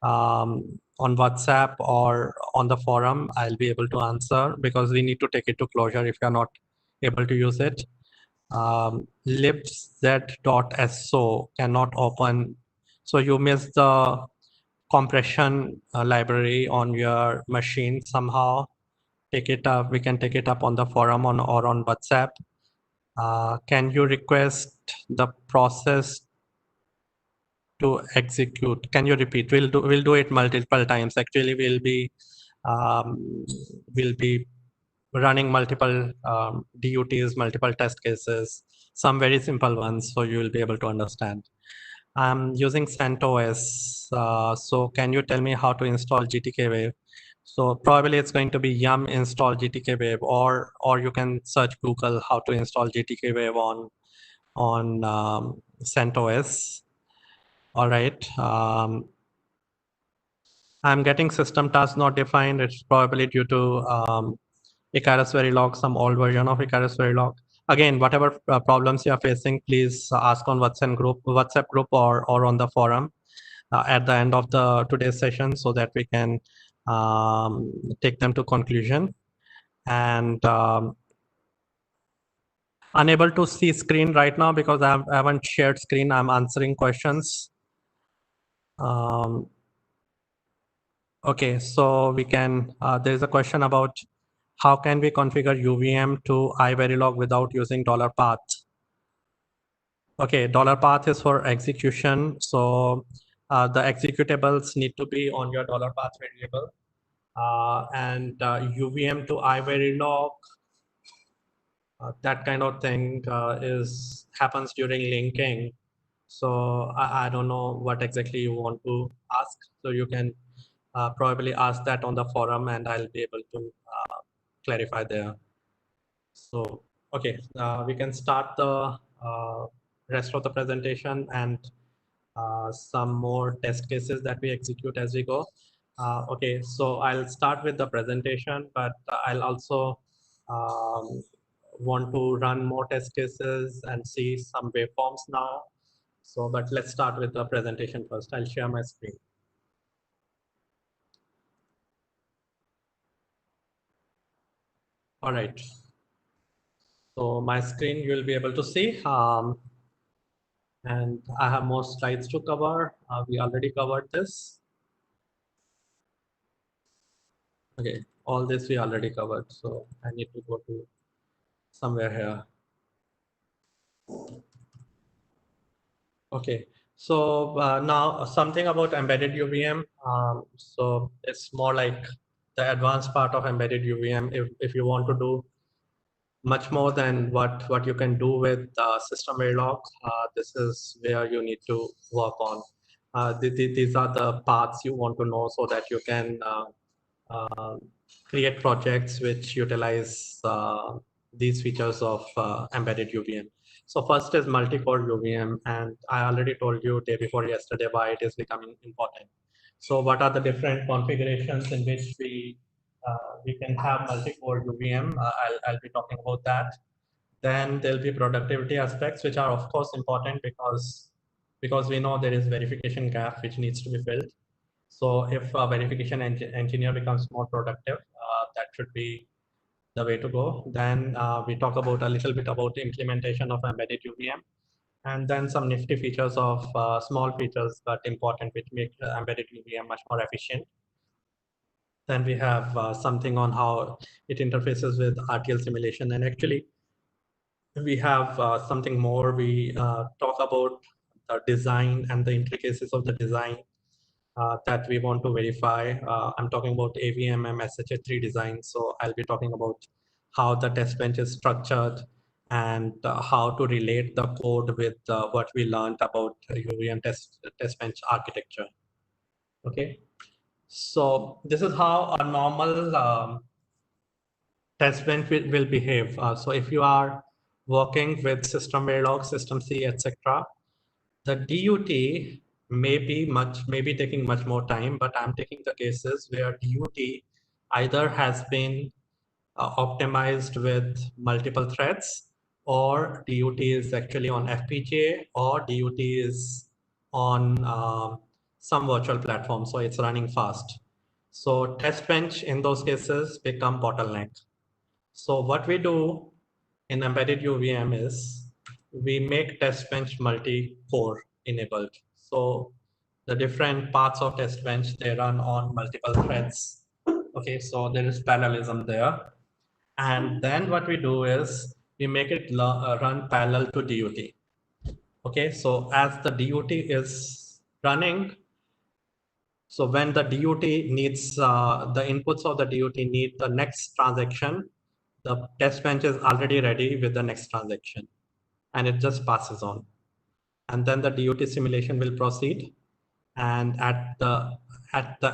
WhatsApp or on the forum. I'll be able to answer because we need to take it to closure if you're not able to use it. libz.so cannot open. So you missed the compression library on your machine somehow. Take it up. We can take it up on the forum or on WhatsApp. Can you request the process to execute? Can you repeat? We'll do it multiple times. Actually, we'll be running multiple DUTs, multiple test cases, some very simple ones, so you will be able to understand. I'm using CentOS. So can you tell me how to install GTK Wave? So probably it's going to be yum install GTK Wave, or you can search Google how to install GTK Wave on CentOS. All right. I'm getting system task not defined. It's probably due to Icarus Verilog, some old version of Icarus Verilog. Again, whatever problems you are facing, please ask on WhatsApp group or on the forum at the end of the today's session, so that we can take them to conclusion. And unable to see screen right now because I haven't shared screen. I'm answering questions. Okay, so we can, there's a question about how can we configure UVM to iVerilog without using $path? Okay, $path is for execution. So the executables need to be on your $path variable. And UVM to iVerilog, that kind of thing happens during linking. So I don't know what exactly you want to ask. So you can probably ask that on the forum, and I'll be able to clarify there. So, okay, we can start the rest of the presentation and some more test cases that we execute as we go. Okay, so I'll start with the presentation, but I'll also want to run more test cases and see some waveforms now. So, but let's start with the presentation first. I'll share my screen. All right. So my screen you'll be able to see. And I have more slides to cover. We already covered this. Okay, all this we already covered. So I need to go to somewhere here. Okay, so now something about embedded UVM. So it's more like the advanced part of embedded UVM. If you want to do much more than what you can do with system Verilog, this is where you need to work on. These are the paths you want to know so that you can create projects which utilize these features of embedded UVM. So first is multi-core UVM, and I already told you day before yesterday why it is becoming important. So what are the different configurations in which we can have multi-core UVM? I'll be talking about that. Then there'll be productivity aspects, which are of course important because we know there is verification gap which needs to be filled. So if a verification engineer becomes more productive, that should be the way to go. Then we talk about a little bit about the implementation of embedded UVM, and then some nifty features of small features but important, which make embedded UVM much more efficient. Then we have something on how it interfaces with RTL simulation, and actually we have something more. We talk about the design and the intricacies of the design that we want to verify. I'm talking about AVMM SHA3 design. So I'll be talking about how the test bench is structured and how to relate the code with what we learned about UVM test bench architecture. Okay, so this is how a normal test bench will behave. So if you are working with system Verilog, system C, etc., the DUT may be taking much more time, but I'm taking the cases where DUT either has been optimized with multiple threads, or DUT is actually on FPGA, or DUT is on some virtual platform, so it's running fast. So test bench in those cases become bottleneck. So what we do in embedded UVM is we make test bench multi-core enabled. So the different parts of test bench, they run on multiple threads. Okay, so there is parallelism there. And then what we do is we make it run parallel to DUT. Okay, so as the DUT is running, so when the DUT needs, the inputs of the DUT need the next transaction, the test bench is already ready with the next transaction and it just passes on. And then the DUT simulation will proceed. And at the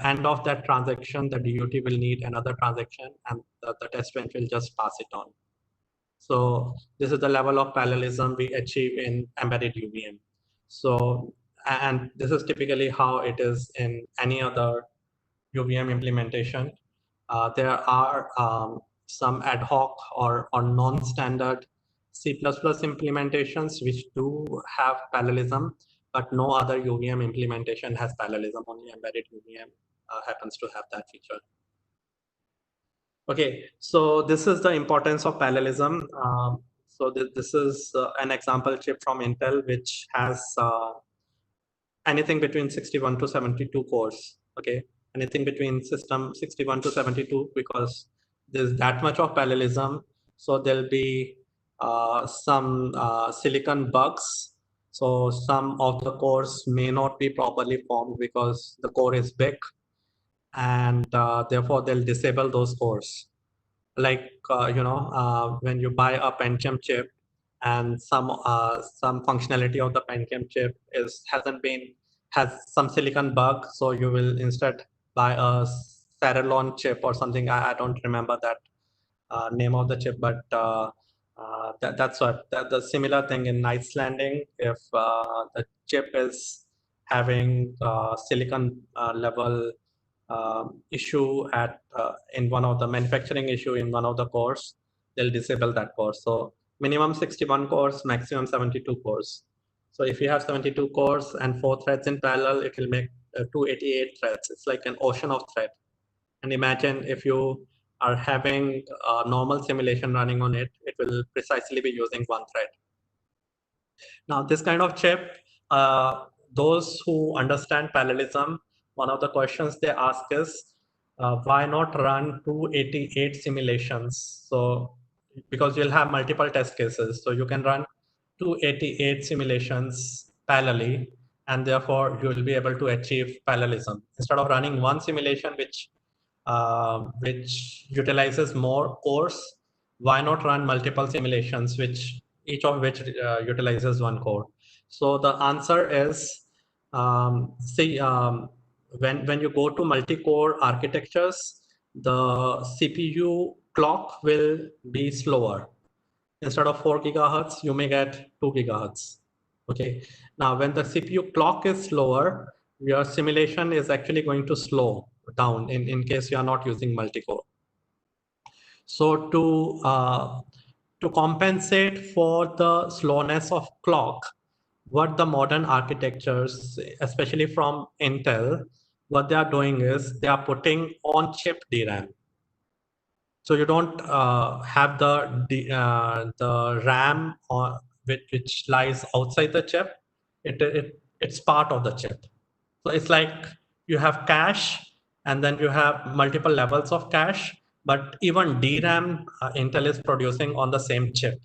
end of that transaction, the DUT will need another transaction and the test bench will just pass it on. So this is the level of parallelism we achieve in embedded UVM. So, and this is typically how it is in any other UVM implementation. There are some ad hoc or non-standard C++ implementations which do have parallelism, but no other UVM implementation has parallelism. Only embedded UVM happens to have that feature. Okay, so this is the importance of parallelism. So this is an example chip from Intel which has anything between 61 to 72 cores. Okay, anything between system 61 to 72, because there's that much of parallelism. So there'll be some silicon bugs. So some of the cores may not be properly formed because the core is big, and therefore they'll disable those cores. Like when you buy a Pentium chip and some functionality of the Pentium chip has some silicon bug, so you will instead buy a Celeron chip or something. I don't remember that name of the chip, but that's what the similar thing in Knight's Landing. If the chip is having silicon level issue in one of the manufacturing issue in one of the cores, they'll disable that core. So minimum 61 cores, maximum 72 cores. So if you have 72 cores and 4 threads in parallel, it will make 288 threads. It's like an ocean of thread. And imagine if you are having a normal simulation running on it, it will precisely be using 1 thread. Now, this kind of chip, those who understand parallelism, one of the questions they ask is, why not run 288 simulations? So, because you'll have multiple test cases, so you can run 288 simulations parallelly, and therefore you will be able to achieve parallelism. Instead of running one simulation which utilizes more cores, why not run multiple simulations each of which utilizes 1 core? So the answer is, when you go to multi-core architectures, the CPU clock will be slower. Instead of 4 gigahertz, you may get 2 gigahertz. Okay. Now, when the CPU clock is slower, your simulation is actually going to slow down in case you are not using multi-core. So to compensate for the slowness of clock, what the modern architectures, especially from Intel, what they are doing is they are putting on-chip DRAM. So you don't have the RAM which lies outside the chip. It's part of the chip. So it's like you have cache, and then you have multiple levels of cache, but even DRAM Intel is producing on the same chip.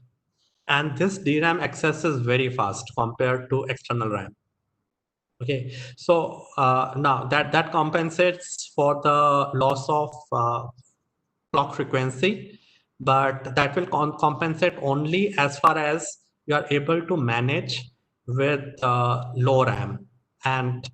And this DRAM access is very fast compared to external RAM. Okay, so now that compensates for the loss of clock frequency, but that will compensate only as far as you are able to manage with low RAM, and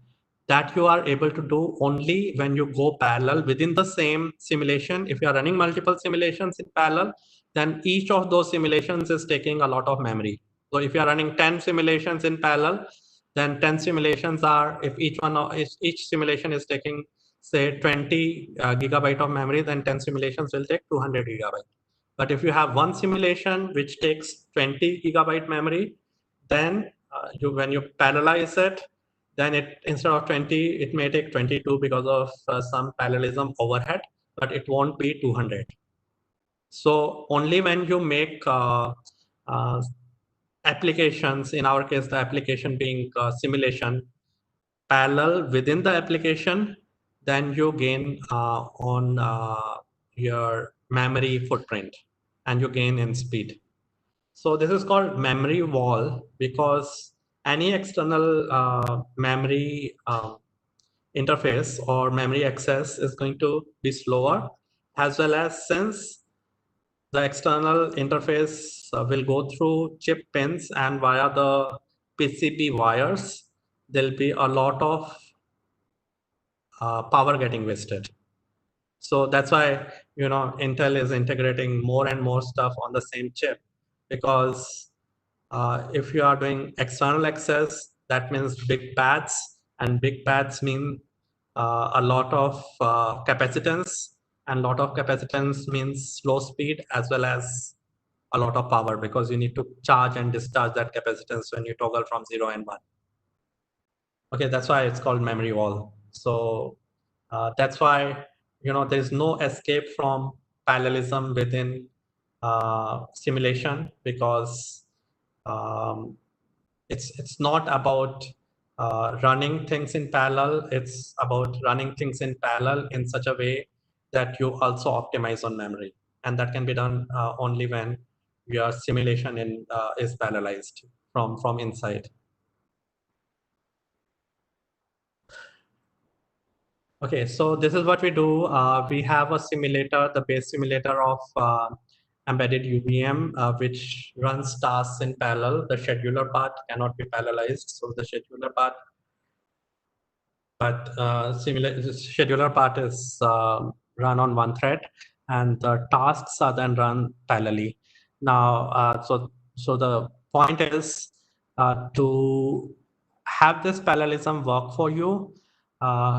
that you are able to do only when you go parallel within the same simulation. If you are running multiple simulations in parallel, then each of those simulations is taking a lot of memory. So if you are running 10 simulations in parallel, then 10 simulations are, if each simulation is taking say 20 gigabyte of memory, then 10 simulations will take 200 gigabyte. But if you have one simulation which takes 20 gigabyte memory, then when you parallelize it, then it, instead of 20, it may take 22 because of some parallelism overhead, but it won't be 200. So only when you make uh, applications, in our case, the application being simulation, parallel within the application, then you gain on your memory footprint, and you gain in speed. So this is called memory wall, because any external memory interface or memory access is going to be slower, as well as since the external interface will go through chip pins and via the PCB wires, there'll be a lot of power getting wasted. So that's why, you know, Intel is integrating more and more stuff on the same chip, because if you are doing external access, that means big pads, and big pads mean a lot of capacitance, and lot of capacitance means slow speed as well as a lot of power, because you need to charge and discharge that capacitance when you toggle from 0 and 1. Okay, that's why it's called memory wall. So that's why, you know, there's no escape from parallelism within simulation, because um, it's not about running things in parallel. It's about running things in parallel in such a way that you also optimize on memory, and that can be done only when your simulation is parallelized from inside. Okay, so this is what we do. We have a simulator, the base simulator of embedded UVM, which runs tasks in parallel. The scheduler part cannot be parallelized, so the scheduler part, but the scheduler part is run on one thread, and the tasks are then run parallelly. Now, so the point is to have this parallelism work for you.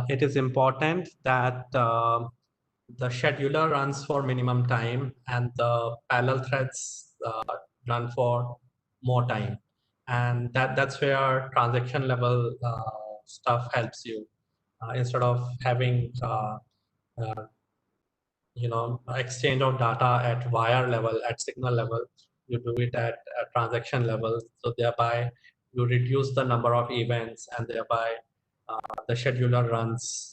It is important that the scheduler runs for minimum time, and the parallel threads run for more time, and that's where transaction level stuff helps you. Instead of having uh, you know, exchange of data at wire level, at signal level, you do it at a transaction level, so thereby you reduce the number of events, and thereby the scheduler runs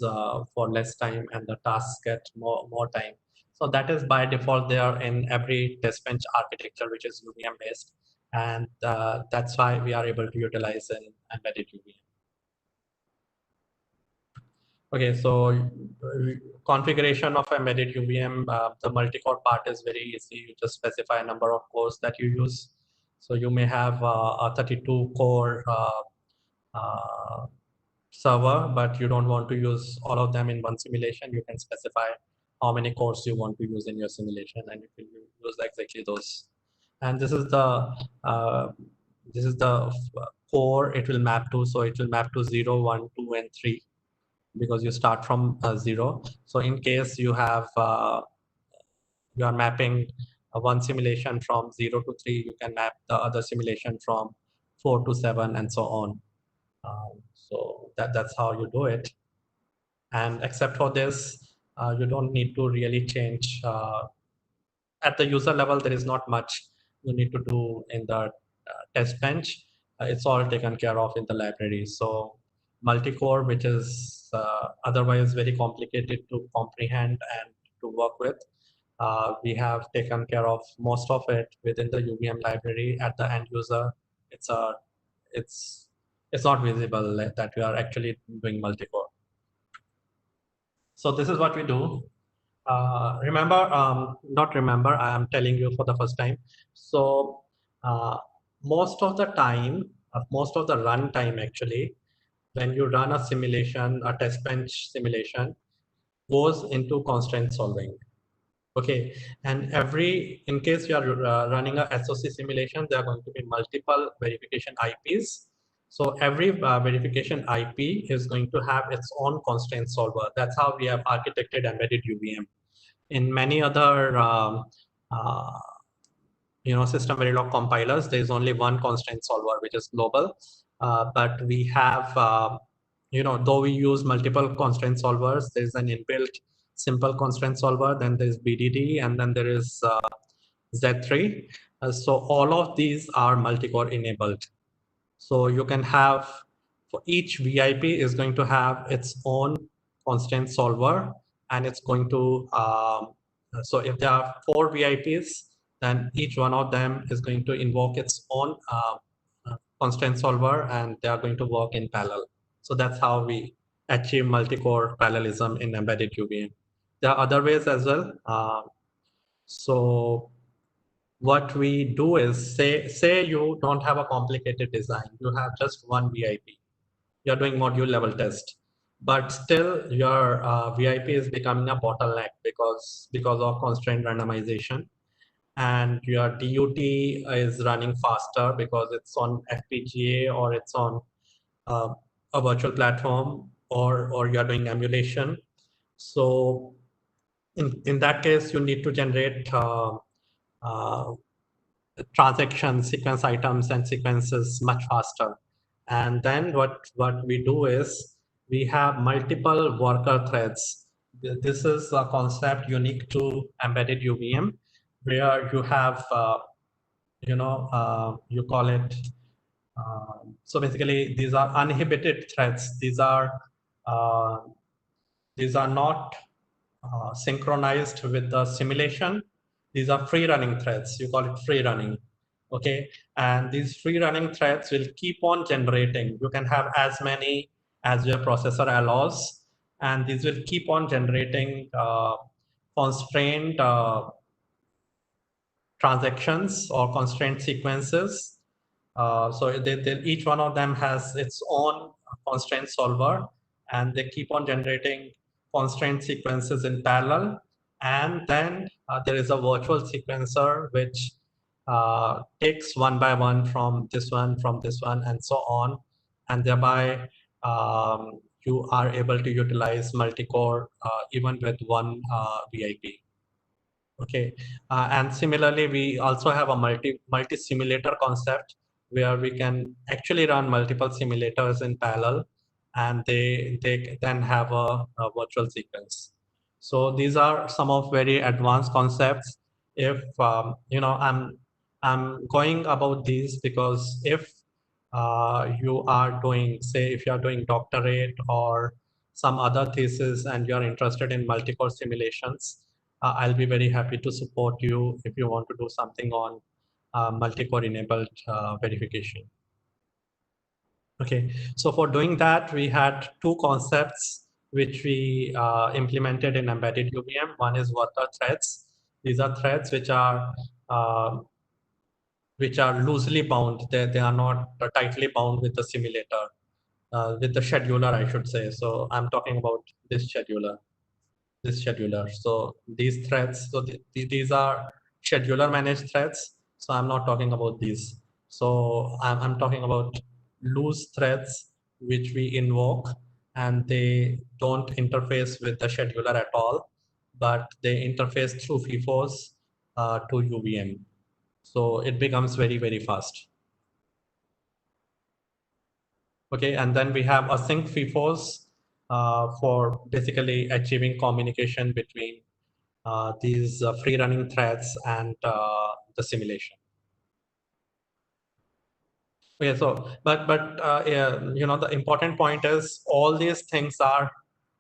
for less time, and the tasks get more time. So that is by default there in every test bench architecture which is UVM based, and that's why we are able to utilize an embedded UVM. Okay, so configuration of embedded UVM, the multi-core part is very easy. You just specify a number of cores that you use. So you may have a 32-core server, but you don't want to use all of them in one simulation. You can specify how many cores you want to use in your simulation, and you can use exactly those. And uh, this is the core it will map to. So it will map to 0, 1, 2, and 3, because you start from 0. So in case you have you are mapping one simulation from 0 to 3, you can map the other simulation from 4 to 7, and so on. So that's how you do it. And except for this, you don't need to really change. At the user level, there is not much you need to do in the test bench. It's all taken care of in the library. So multi-core, which is otherwise very complicated to comprehend and to work with, we have taken care of most of it within the UVM library. At the end user, it's a it's it's not visible that we are actually doing multi-core. So this is what we do. Not remember, I am telling you for the first time. So most of the time, most of the run time actually, when you run a simulation, a test bench simulation, goes into constraint solving. Okay, and in case you are running a SOC simulation, there are going to be multiple verification IPs. So every verification IP is going to have its own constraint solver. That's how we have architected embedded UVM. In many other uh, system Verilog compilers, there is only one constraint solver, which is global. But we have, though we use multiple constraint solvers, there is an inbuilt simple constraint solver, then there is BDD, and then there is Z3. So all of these are multi-core enabled. So you can have, for each VIP is going to have its own constraint solver, and it's going to, so if there are 4 VIPs, then each one of them is going to invoke its own constraint solver, and they are going to work in parallel. So that's how we achieve multi-core parallelism in embedded UVM. There are other ways as well. So what we do is say you don't have a complicated design, you have just one VIP, you're doing module level test, but still your VIP is becoming a bottleneck because of constraint randomization, and your DUT is running faster because it's on FPGA or it's on uh, a virtual platform, or you're doing emulation. So in that case, you need to generate uh, transaction sequence items and sequences much faster. And then what we do is we have multiple worker threads. This is a concept unique to embedded UVM, where you have, you call it, so basically these are uninhibited threads. Uh, these are not synchronized with the simulation. These are free running threads. You call it free running. Okay. And these free running threads will keep on generating. You can have as many as your processor allows. And these will keep on generating constrained transactions or constraint sequences. So each one of them has its own constraint solver, and they keep on generating constraint sequences in parallel. And then there is a virtual sequencer which takes one by one from this one, and so on. And thereby you are able to utilize multi-core even with one VIP. Okay, and similarly, we also have a multi simulator concept where we can actually run multiple simulators in parallel, and they then have a virtual sequence. So these are some of very advanced concepts. If I'm going about these because if you are doing, say, if you are doing doctorate or some other thesis and you are interested in multi-core simulations, I'll be very happy to support you if you want to do something on multi-core enabled verification. Okay, so for doing that, we had two concepts which we implemented in embedded UVM. One is worker threads. These are threads uh, which are loosely bound. They are not tightly bound with the simulator, with the scheduler, I should say. So I'm talking about this scheduler. So these threads, so these are scheduler managed threads. So I'm not talking about these. So I'm talking about loose threads which we invoke, and they don't interface with the scheduler at all, but they interface through FIFOs to UVM. So it becomes very, very fast. Okay, and then we have async FIFOs for basically achieving communication between these free running threads and the simulation. Okay, so yeah, the important point is all these things are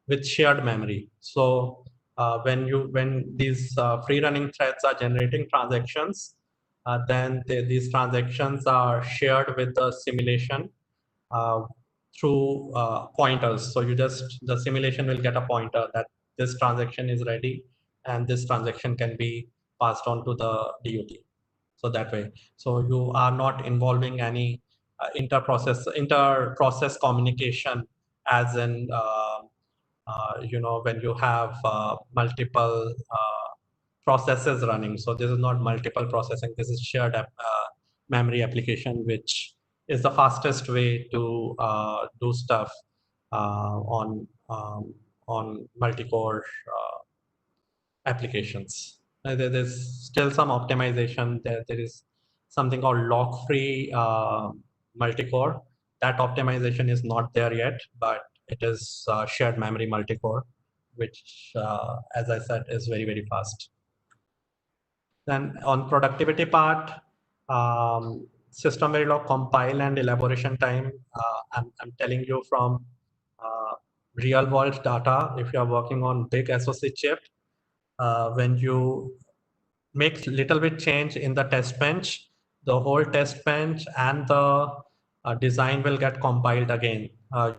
with shared memory. So when these free running threads are generating transactions, then these transactions are shared with the simulation, through pointers. So the simulation will get a pointer that this transaction is ready and this transaction can be passed on to the DUT. So that way, so you are not involving any inter-process communication, as in when you have multiple processes running. So this is not multiple processing, this is shared memory application, which is the fastest way to do stuff on multi-core applications. There's still some optimization. There is something called lock-free multi-core. That optimization is not there yet, but it is shared memory multi-core, which, as I said, is very, very fast. Then on productivity part, system Verilog compile and elaboration time. I'm telling you from real world data. If you are working on big SoC chip, when you make little bit change in the test bench, the whole test bench and the design will get compiled again.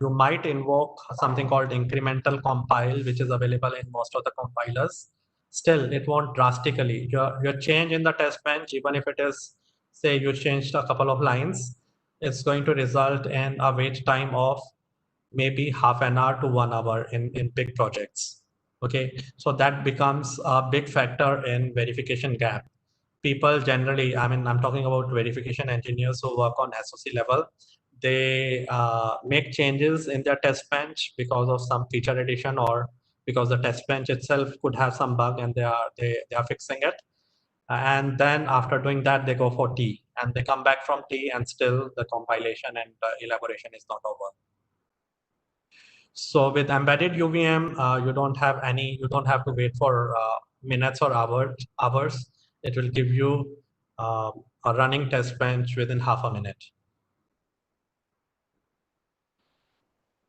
You might invoke something called incremental compile, which is available in most of the compilers. Still, it won't drastically. Your change in the test bench, even if it is, say, you changed a couple of lines, it's going to result in a wait time of maybe half an hour to 1 hour in big projects. Okay, so that becomes a big factor in verification gap. People generally, I mean, I'm talking about verification engineers who work on SoC level, they make changes in their test bench because of some feature addition, or because the test bench itself could have some bug and they are fixing it. And then after doing that, they go for T, and they come back from T, and still the compilation and elaboration is not over. So with embedded UVM, you don't have to wait for minutes or hours. It will give you a running test bench within half a minute.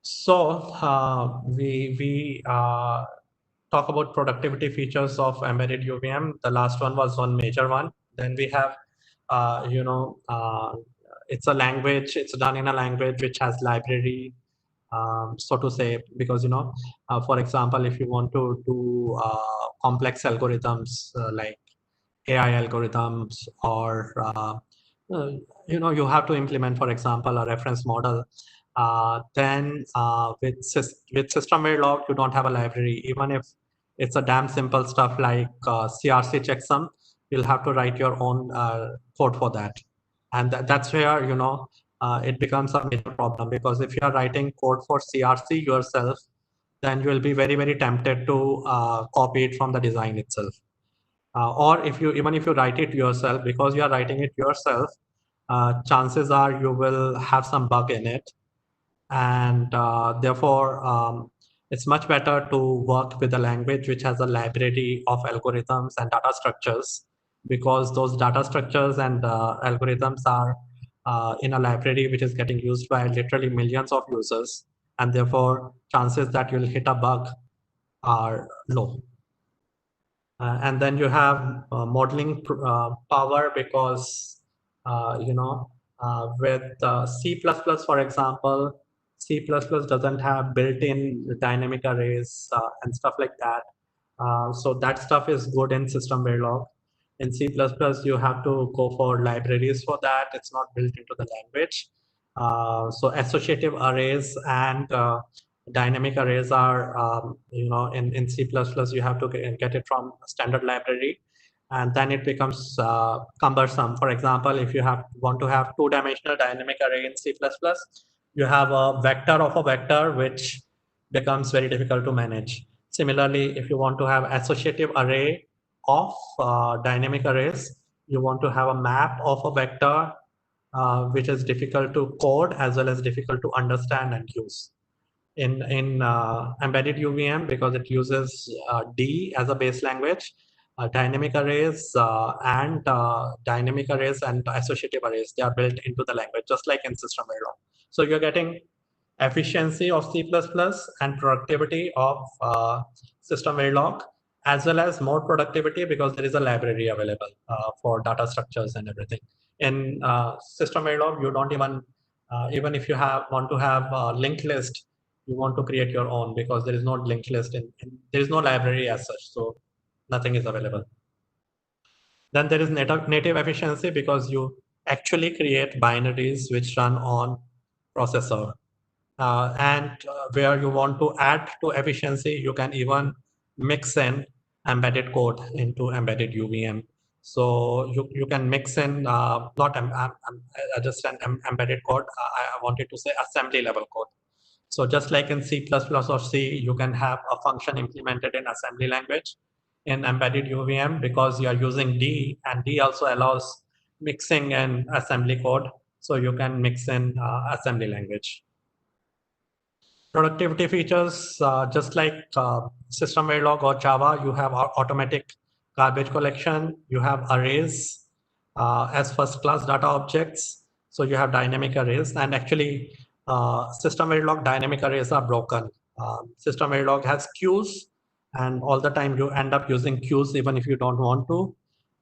So we talk about productivity features of embedded UVM. The last one was one major one. Then we have, it's a language. It's done in a language which has library, so to say, because for example, if you want to do complex algorithms like AI algorithms, or you have to implement, for example, a reference model. Then with system Verilog, you don't have a library. Even if it's a damn simple stuff like CRC checksum, you'll have to write your own code for that, and that's where it becomes a major problem, because if you are writing code for CRC yourself, then you will be very, very tempted to copy it from the design itself. Or even if you write it yourself, because you are writing it yourself, chances are you will have some bug in it, and therefore it's much better to work with a language which has a library of algorithms and data structures, because those data structures and algorithms are in a library which is getting used by literally millions of users, and therefore chances that you'll hit a bug are low. And then you have modeling power, because with C++, for example, C++ doesn't have built-in dynamic arrays and stuff like that. So that stuff is good in system Verilog. In C++, you have to go for libraries for that. It's not built into the language. So associative arrays and dynamic arrays are, in C++, you have to get it from a standard library, and then it becomes cumbersome. For example, if you want to have two-dimensional dynamic array in C++, you have a vector of a vector, which becomes very difficult to manage. Similarly, if you want to have associative array of dynamic arrays, you want to have a map of a vector, which is difficult to code as well as difficult to understand and use. In embedded UVM, because it uses D as a base language, dynamic arrays and associative arrays, they are built into the language, just like in system Verilog. So you're getting efficiency of C++ and productivity of system Verilog, as well as more productivity because there is a library available for data structures and everything. In system Verilog, you don't even Even if you want to have a linked list, you want to create your own because there is no linked list there is no library as such, so nothing is available. Then there is native efficiency because you actually create binaries which run on processor. Where you want to add to efficiency, you can even mix in embedded code into embedded UVM. So you can mix in not just an embedded code. I wanted to say assembly level code. So just like in C++ or C, you can have a function implemented in assembly language. In embedded UVM, because you are using D, and D also allows mixing in assembly code. So you can mix in assembly language. Productivity features, just like System Verilog or Java, you have automatic garbage collection, you have arrays as first class data objects. So you have dynamic arrays, and actually System Verilog dynamic arrays are broken. System Verilog has queues, and all the time you end up using queues even if you don't want to.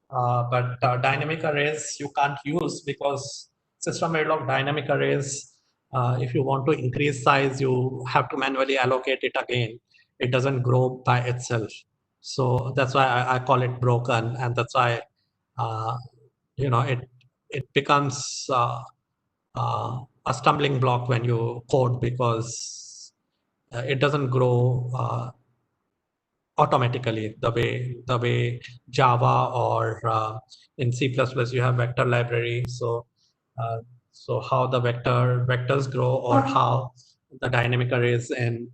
But dynamic arrays you can't use because System Verilog dynamic arrays, if you want to increase size, you have to manually allocate it again. It doesn't grow by itself. So that's why I call it broken, and that's why uh, it becomes a stumbling block when you code because it doesn't grow automatically the way Java or in C++ you have vector library. Uh, so how the vectors grow or how the dynamic arrays in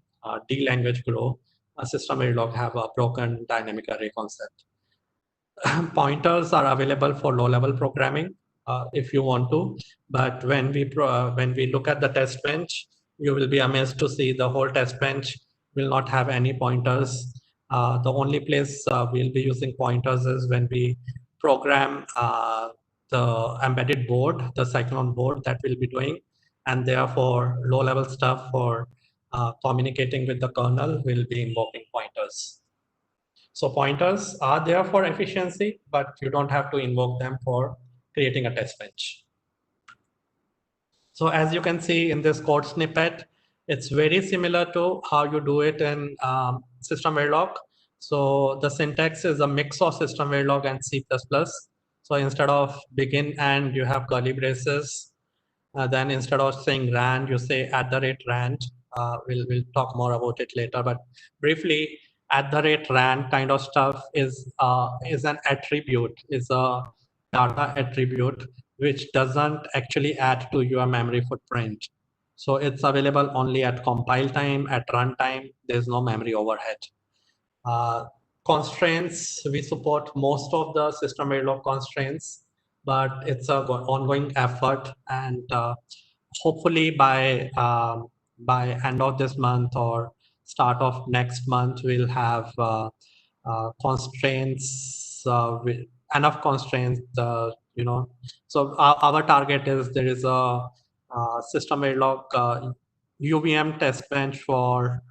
D language grow, a System Verilog have a broken dynamic array concept. Pointers are available for low-level programming if you want to, but when we look at the test bench, you will be amazed to see the whole test bench will not have any pointers. The only place we'll be using pointers is when we program the embedded board, the Cyclone board that we'll be doing, and therefore low-level stuff for communicating with the kernel will be invoking pointers. So pointers are there for efficiency, but you don't have to invoke them for creating a test bench. So as you can see in this code snippet, it's very similar to how you do it in System Verilog. So the syntax is a mix of System Verilog and C++. So instead of begin and you have curly braces, then instead of saying rand, you say @rand. We'll talk more about it later, but briefly, @rand kind of stuff is an attribute, is a data attribute which doesn't actually add to your memory footprint. So it's available only at compile time, at runtime. There's no memory overhead. Uh, Constraints, we support most of the System Verilog constraints, but it's a ongoing effort, and hopefully by end of this month or start of next month, we'll have constraints with enough constraints. So our target is there is a System Verilog UVM test bench for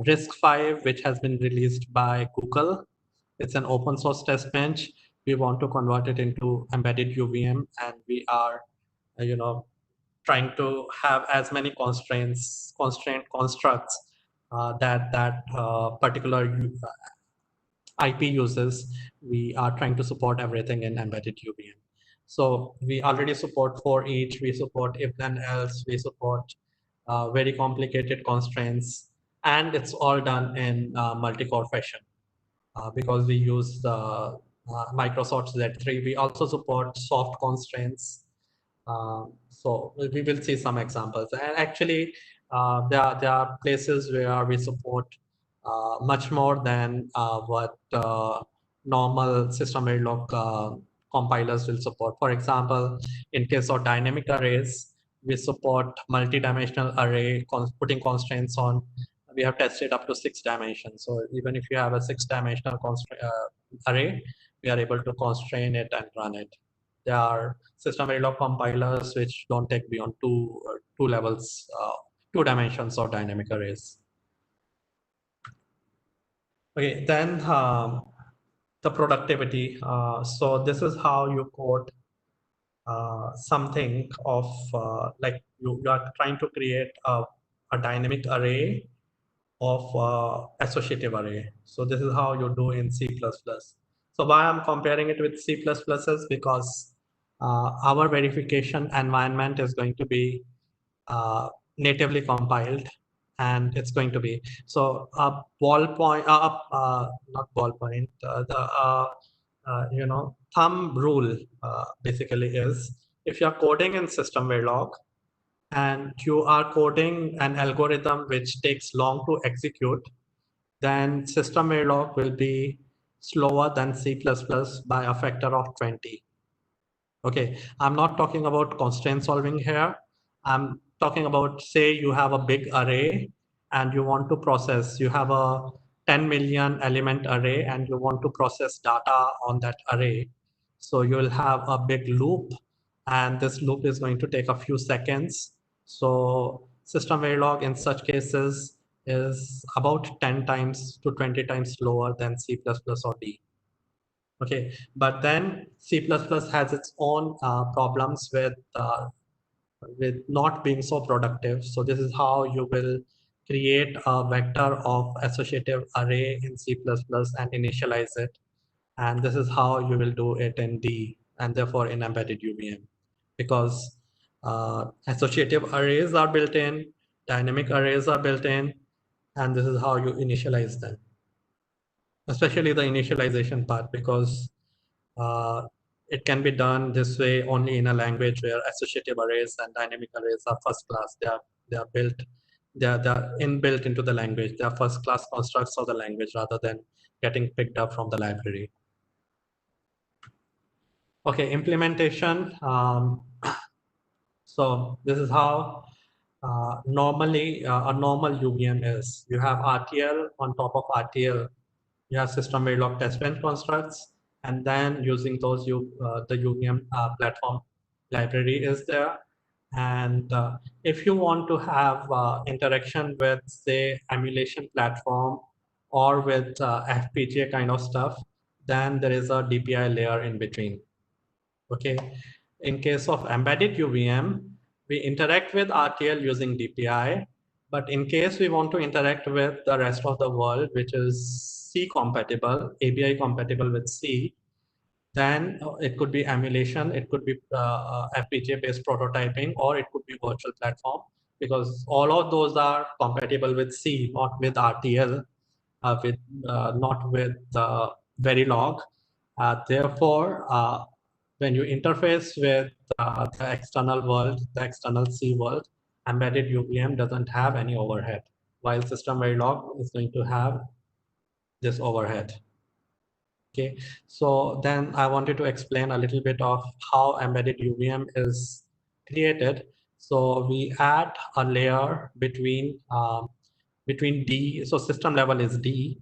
RISC-V, which has been released by Google. It's an open source test bench. We want to convert it into embedded UVM, and we are, trying to have as many constraint constructs that particular IP uses. We are trying to support everything in embedded UVM. So we already support for each. We support if then else. We support very complicated constraints, and it's all done in multi-core fashion because we use the Microsoft Z3. We also support soft constraints. So we will see some examples. And actually, there are places where we support much more than what normal System Verilog compilers will support. For example, in case of dynamic arrays, we support multi-dimensional array, putting constraints on. We have tested up to 6 dimensions. So even if you have a 6-dimensional array, we are able to constrain it and run it. There are System Verilog compilers which don't take beyond two levels, 2 dimensions of dynamic arrays. Okay, then the productivity. So this is how you code something of like you are trying to create a dynamic array of associative array. So this is how you do in C++. So why I'm comparing it with C++ is because our verification environment is going to be uh, natively compiled, and it's going to be so a ballpoint, not ballpoint, thumb rule basically is if you're coding in system Verilog and you are coding an algorithm which takes long to execute, then system Verilog will be slower than C++ by a factor of 20. Okay, I'm not talking about constraint solving here. I'm talking about, say you have a big array and you want to process, you have a 10 million element array and you want to process data on that array. So you'll have a big loop, and this loop is going to take a few seconds. So system Verilog in such cases is about 10 times to 20 times slower than C++ or D. Okay, but then C++ has its own problems with not being so productive. So this is how you will create a vector of associative array in C++ and initialize it. And this is how you will do it in D and therefore in embedded UVM, because associative arrays are built in, dynamic arrays are built in, and this is how you initialize them, especially the initialization part, because uh, it can be done this way only in a language where associative arrays and dynamic arrays are first class. They are built, they are inbuilt into the language. They are first class constructs of the language rather than getting picked up from the library. Okay, implementation. So this is how normally a normal UVM is. You have RTL. On top of RTL, you have system Verilog test bench constructs, and then using those, the UVM platform library is there. And if you want to have interaction with, say, emulation platform or with FPGA kind of stuff, then there is a DPI layer in between. Okay, in case of embedded UVM, we interact with RTL using DPI, but in case we want to interact with the rest of the world, which is C compatible, ABI compatible with C, then it could be emulation, it could be FPGA based prototyping, or it could be virtual platform, because all of those are compatible with C, not with RTL, with not with Verilog. Therefore, when you interface with the external world, the external C world, embedded UVM doesn't have any overhead, while system Verilog is going to have this overhead. Okay, so then I wanted to explain a little bit of how embedded UVM is created. So we add a layer between D, so system level is D.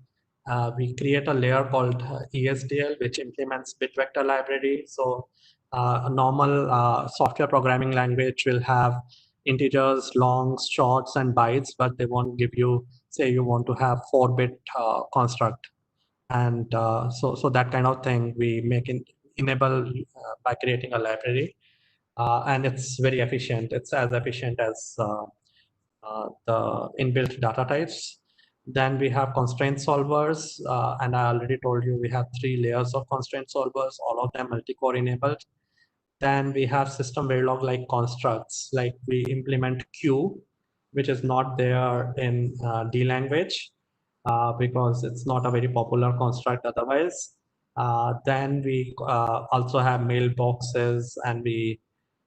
We create a layer called ESDL, which implements bit vector library. So a normal software programming language will have integers, longs, shorts, and bytes, but they won't give you, say you want to have 4-bit construct. And so that kind of thing we make enable by creating a library, and it's very efficient. It's as efficient as the inbuilt data types. Then we have constraint solvers, and I already told you we have 3 layers of constraint solvers, all of them multi-core enabled. Then we have system Verilog like constructs, like we implement Q, which is not there in D language because it's not a very popular construct otherwise. Then we also have mailboxes, and we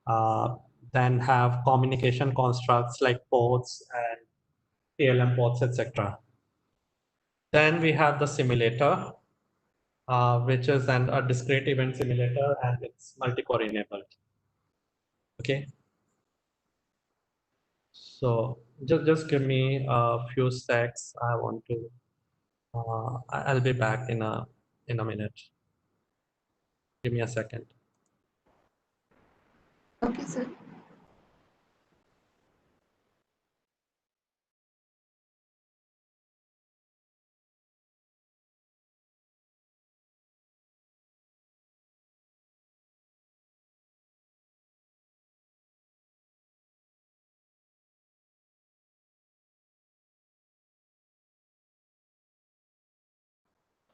then have communication constructs like ports and ALM ports, etc. Then we have the simulator, which is a discrete event simulator, and it's multi-core enabled. Okay. So just give me a few secs. I want to. I'll be back in a minute. Give me a second. Okay, sir.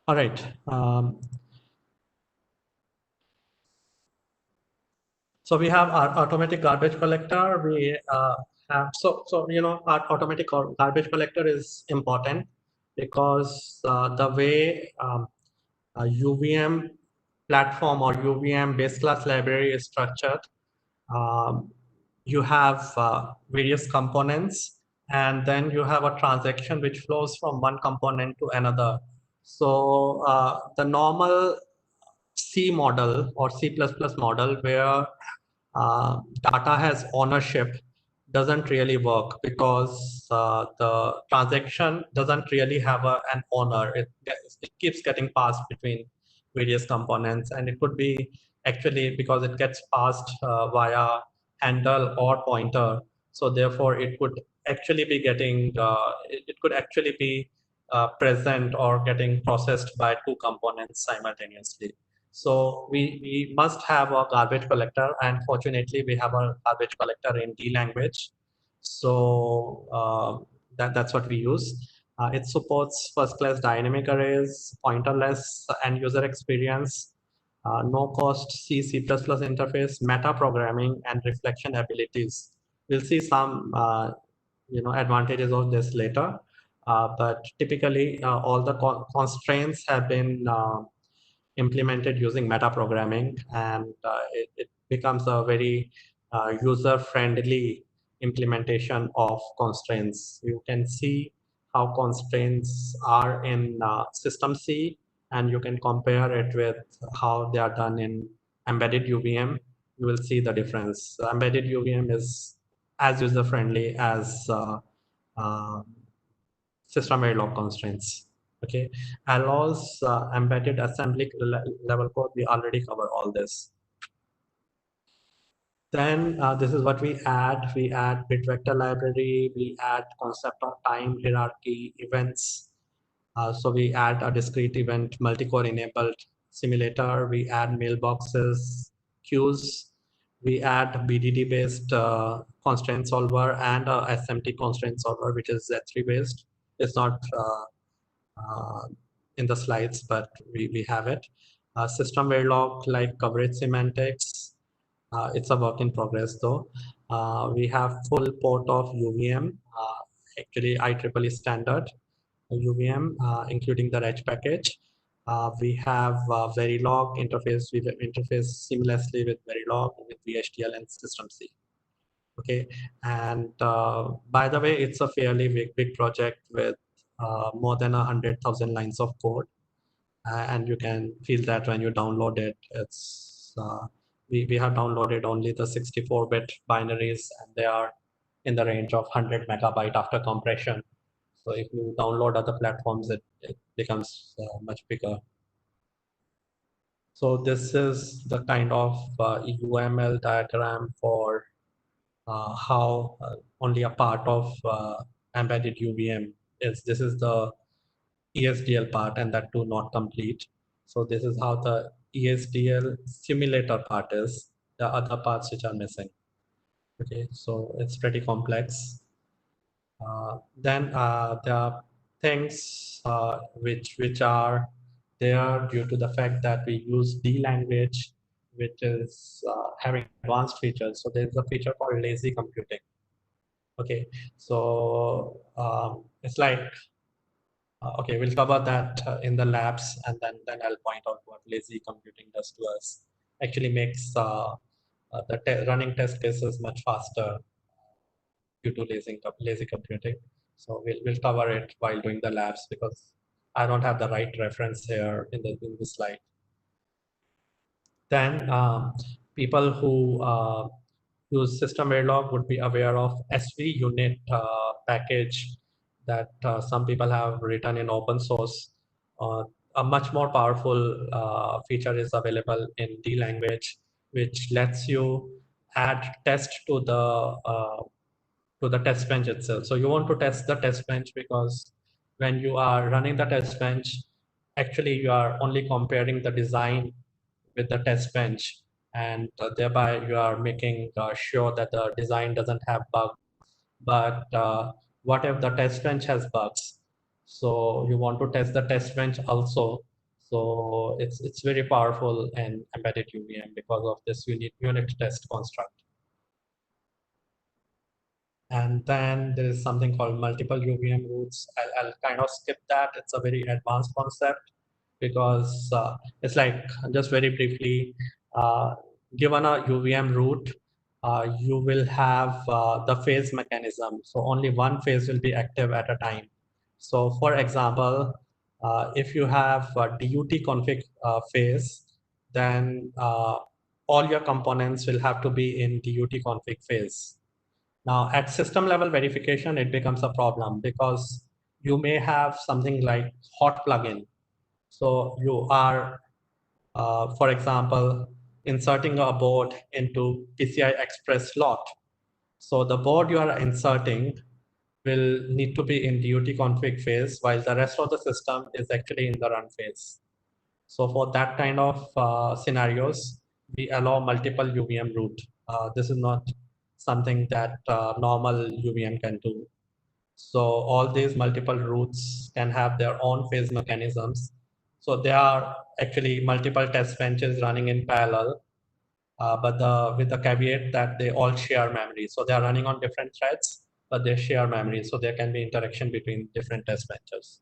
All right. So we have our automatic garbage collector. We have our automatic garbage collector is important because the way a UVM platform or UVM base class library is structured. Um, you have various components, and then you have a transaction which flows from one component to another. So the normal C model or C++ model where data has ownership doesn't really work because the transaction doesn't really have an owner. It keeps getting passed between various components, and it could be actually because it gets passed via handle or pointer. So therefore, it could actually be it could actually be present or getting processed by two components simultaneously. So we must have a garbage collector, and fortunately we have a garbage collector in D language. So that's what we use. It supports first-class dynamic arrays, pointerless end user experience, no-cost C++ interface, meta programming, and reflection abilities. We'll see some advantages of this later, but typically all the constraints have been implemented using meta programming, and it becomes a very user-friendly implementation of constraints. You can see how constraints are in System C, and you can compare it with how they are done in Embedded UVM. You will see the difference. Embedded UVM is as user-friendly as uh, system verilog constraints. Okay, allows embedded assembly level code. We already covered all this. Then this is what we add. We add bit vector library. We add concept of time hierarchy events. So we add a discrete event multi-core enabled simulator. We add mailboxes, queues. We add BDD based constraint solver and a SMT constraint solver, which is Z3 based. It's not uh, in the slides, but we have it. System Verilog like coverage semantics. It's a work in progress though. We have full port of UVM, actually IEEE standard UVM, including the reg package. We have Verilog interface. We interface seamlessly with Verilog, with VHDL and System C. Okay, and by the way, it's a fairly big project with more than 100,000 lines of code, and you can feel that when you download it. It's we have downloaded only the 64-bit binaries, and they are in the range of 100 megabyte after compression. So if you download other platforms, it becomes much bigger. So this is the kind of UML diagram for how only a part of embedded UVM is. This is the ESDL part, and that too not complete. So this is how the ESDL simulator part is, the other parts which are missing. Okay, so it's pretty complex. Then there are things which are there due to the fact that we use D language, which is having advanced features. So there's a feature called lazy computing. Okay, so it's like okay, we'll cover that in the labs, and then I'll point out what lazy computing does to us. Actually makes the running test cases much faster due to lazy computing. So we'll cover it while doing the labs because I don't have the right reference here in the slide. Then people who use System Verilog would be aware of SV unit package that some people have written in open source. A much more powerful feature is available in D language, which lets you add test to the test bench itself. So you want to test the test bench because when you are running the test bench, actually you are only comparing the design with the test bench, and thereby you are making sure that the design doesn't have bugs. But what if the test bench has bugs? So you want to test the test bench also So it's very powerful in embedded UVM because of this unit test construct. And then there is something called multiple UVM routes. I'll kind of skip that. It's a very advanced concept because it's like, just very briefly, given a UVM route, you will have the phase mechanism. So only one phase will be active at a time. So for example, if you have a DUT config phase, then all your components will have to be in DUT config phase. Now, at system level verification, it becomes a problem because you may have something like hot plugin. So you are, for example, inserting a board into PCI Express slot. So the board you are inserting will need to be in DUT config phase, while the rest of the system is actually in the run phase. So for that kind of scenarios, we allow multiple UVM route. This is not something that normal UVM can do. So all these multiple routes can have their own phase mechanisms. So there are actually multiple test benches running in parallel, but with the caveat that they all share memory. So they are running on different threads, but they share memory. So there can be interaction between different test benches.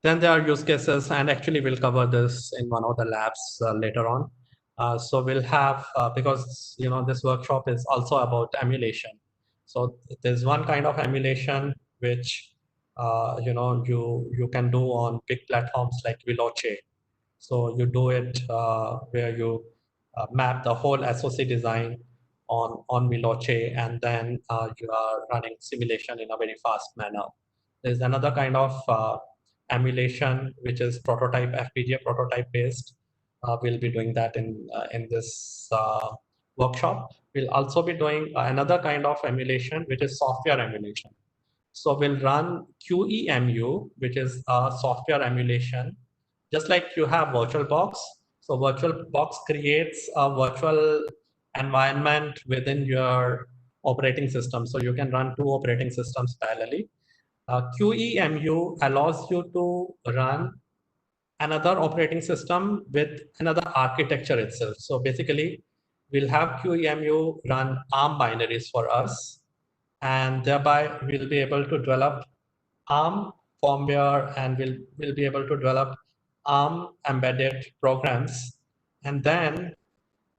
Then there are use cases, and actually we'll cover this in one of the labs later on. So we'll have, because this workshop is also about emulation. So there's one kind of emulation which you can do on big platforms like Veloce. So you do it where you map the whole SoC design on Veloce, and then you are running simulation in a very fast manner. There's another kind of emulation, which is prototype FPGA prototype based. We'll be doing that in this workshop. We'll also be doing another kind of emulation, which is software emulation. So we'll run QEMU, which is a software emulation, just like you have VirtualBox. So VirtualBox creates a virtual environment within your operating system. So you can run two operating systems parallelly. QEMU allows you to run another operating system with another architecture itself. So basically, we'll have QEMU run ARM binaries for us, and thereby we'll be able to develop ARM firmware, and we'll be able to develop ARM embedded programs. And then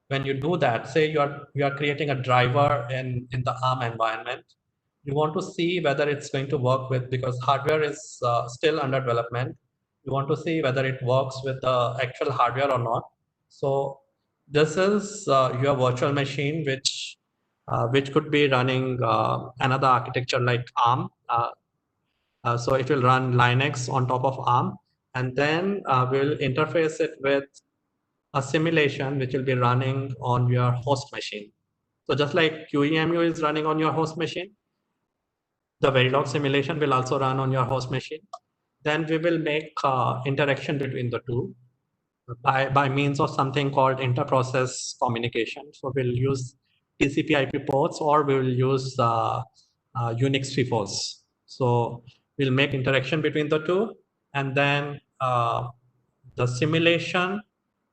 when you do that, say you are creating a driver in the ARM environment, you want to see whether it's going to work with, because hardware is still under development. You want to see whether it works with the actual hardware or not. So this is your virtual machine, which could be running another architecture like ARM. So it will run Linux on top of ARM, and then we'll interface it with a simulation which will be running on your host machine. So just like QEMU is running on your host machine, the Verilog simulation will also run on your host machine. Then we will make interaction between the two by means of something called inter-process communication. So we'll use TCP/IP ports, or we will use Unix FIFOs. So we'll make interaction between the two, and then the simulation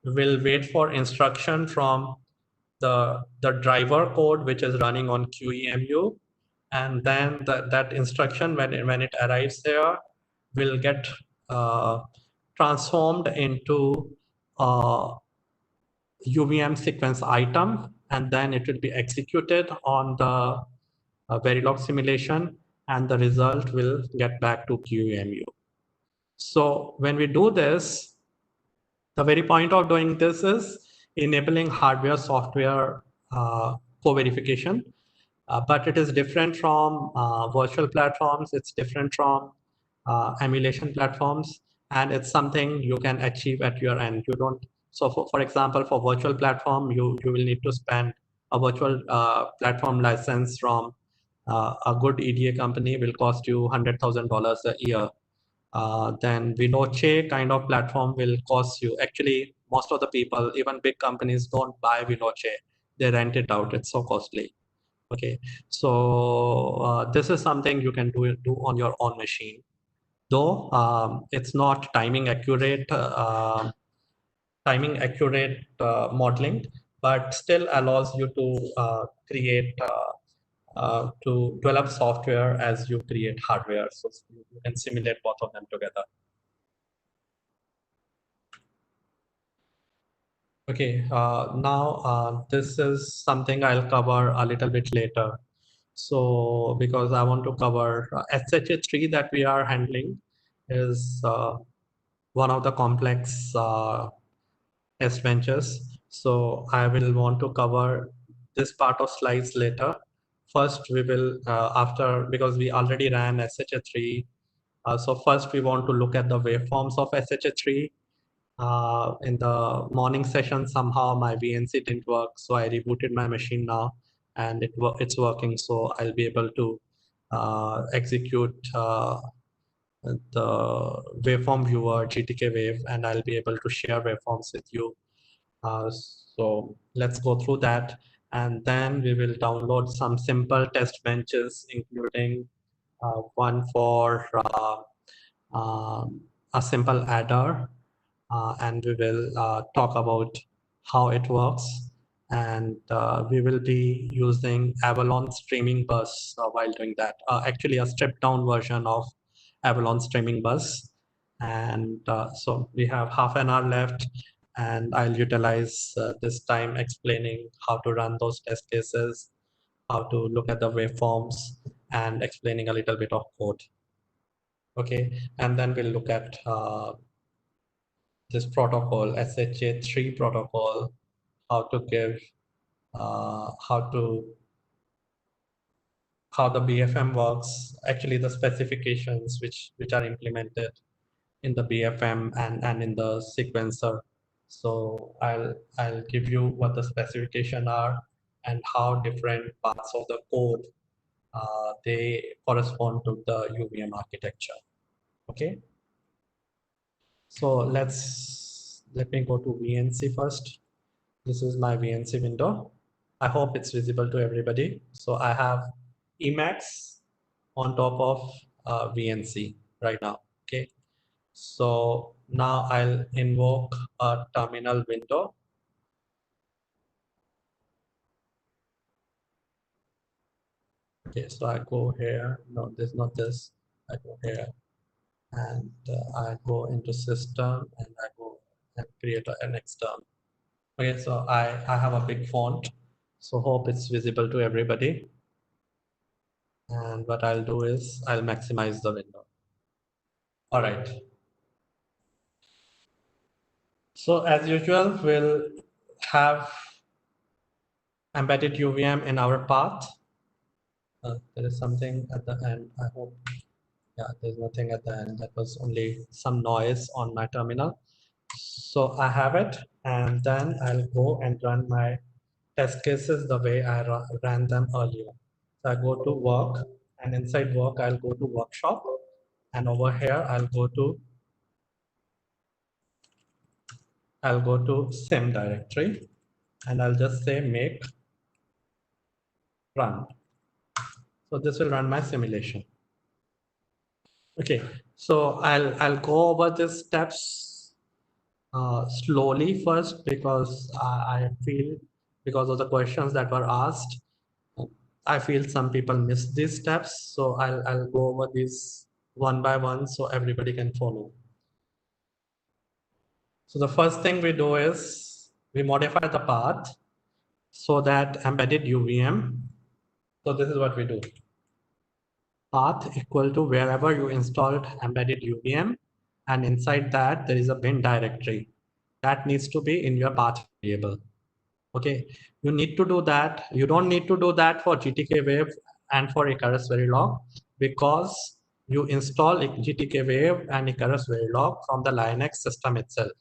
will wait for instruction from the driver code which is running on QEMU, and then that instruction, when it arrives there, will get transformed into a UVM sequence item, and then it will be executed on the Verilog simulation, and the result will get back to QEMU. So when we do this, the very point of doing this is enabling hardware software co-verification, but it is different from virtual platforms. It's different from emulation platforms, and it's something you can achieve at your end. You don't. So for example, for virtual platform, you will need to spend a virtual platform license from a good EDA company will cost you $100,000 a year. Then Veloce kind of platform will cost you. Actually, most of the people, even big companies, don't buy Veloce. They rent it out. It's so costly. Okay, so this is something you can do on your own machine, though it's not timing accurate modeling, but still allows you to create to develop software as you create hardware, so you can simulate both of them together. Okay, now this is something I'll cover a little bit later. So because I want to cover SHA3 that we are handling is one of the complex test benches. So I will want to cover this part of slides later. First, we will, because we already ran SHA3. So first we want to look at the waveforms of SHA3. In the morning session, somehow my VNC didn't work, so I rebooted my machine now, and it's working. So I'll be able to execute the waveform viewer GTK wave, and I'll be able to share waveforms with you. So let's go through that, and then we will download some simple test benches, including one for a simple adder, and we will talk about how it works. And we will be using Avalon Streaming Bus while doing that. Actually, a stripped down version of Avalon Streaming Bus. And so we have half an hour left, and I'll utilize this time explaining how to run those test cases, how to look at the waveforms, and explaining a little bit of code. Okay, and then we'll look at this protocol, SHA3 protocol, how to give, how the BFM works, actually the specifications which are implemented in the BFM and in the sequencer. So I'll give you what the specification are and how different parts of the code they correspond to the UVM architecture. Okay. So let me go to VNC first. This is my VNC window. I hope it's visible to everybody. So I have Emacs on top of VNC right now. Okay. So now I'll invoke a terminal window. Okay, so I go here. No, this not this. I go here, and I go into system, and I go and create an external. Okay, so I have a big font, so hope it's visible to everybody. And what I'll do is I'll maximize the window. All right. So as usual, we'll have embedded UVM in our path. There is something at the end. I hope, yeah, there's nothing at the end. That was only some noise on my terminal. So I have it, and then I'll go and run my test cases the way I ran them earlier. So I go to work, and inside work, I'll go to workshop, and over here, I'll go to sim directory, and I'll just say make run. So this will run my simulation. Okay, so I'll go over these steps slowly first, because I feel, because of the questions that were asked, I feel some people miss these steps. So I'll go over these one by one so everybody can follow. So the first thing we do is we modify the path so that embedded UVM. So this is what we do. Path equal to wherever you installed embedded UVM, and inside that there is a bin directory that needs to be in your path variable. Okay, you need to do that. You don't need to do that for GTK Wave and for Icarus Verilog, because you install GTK Wave and Icarus Verilog from the Linux system itself.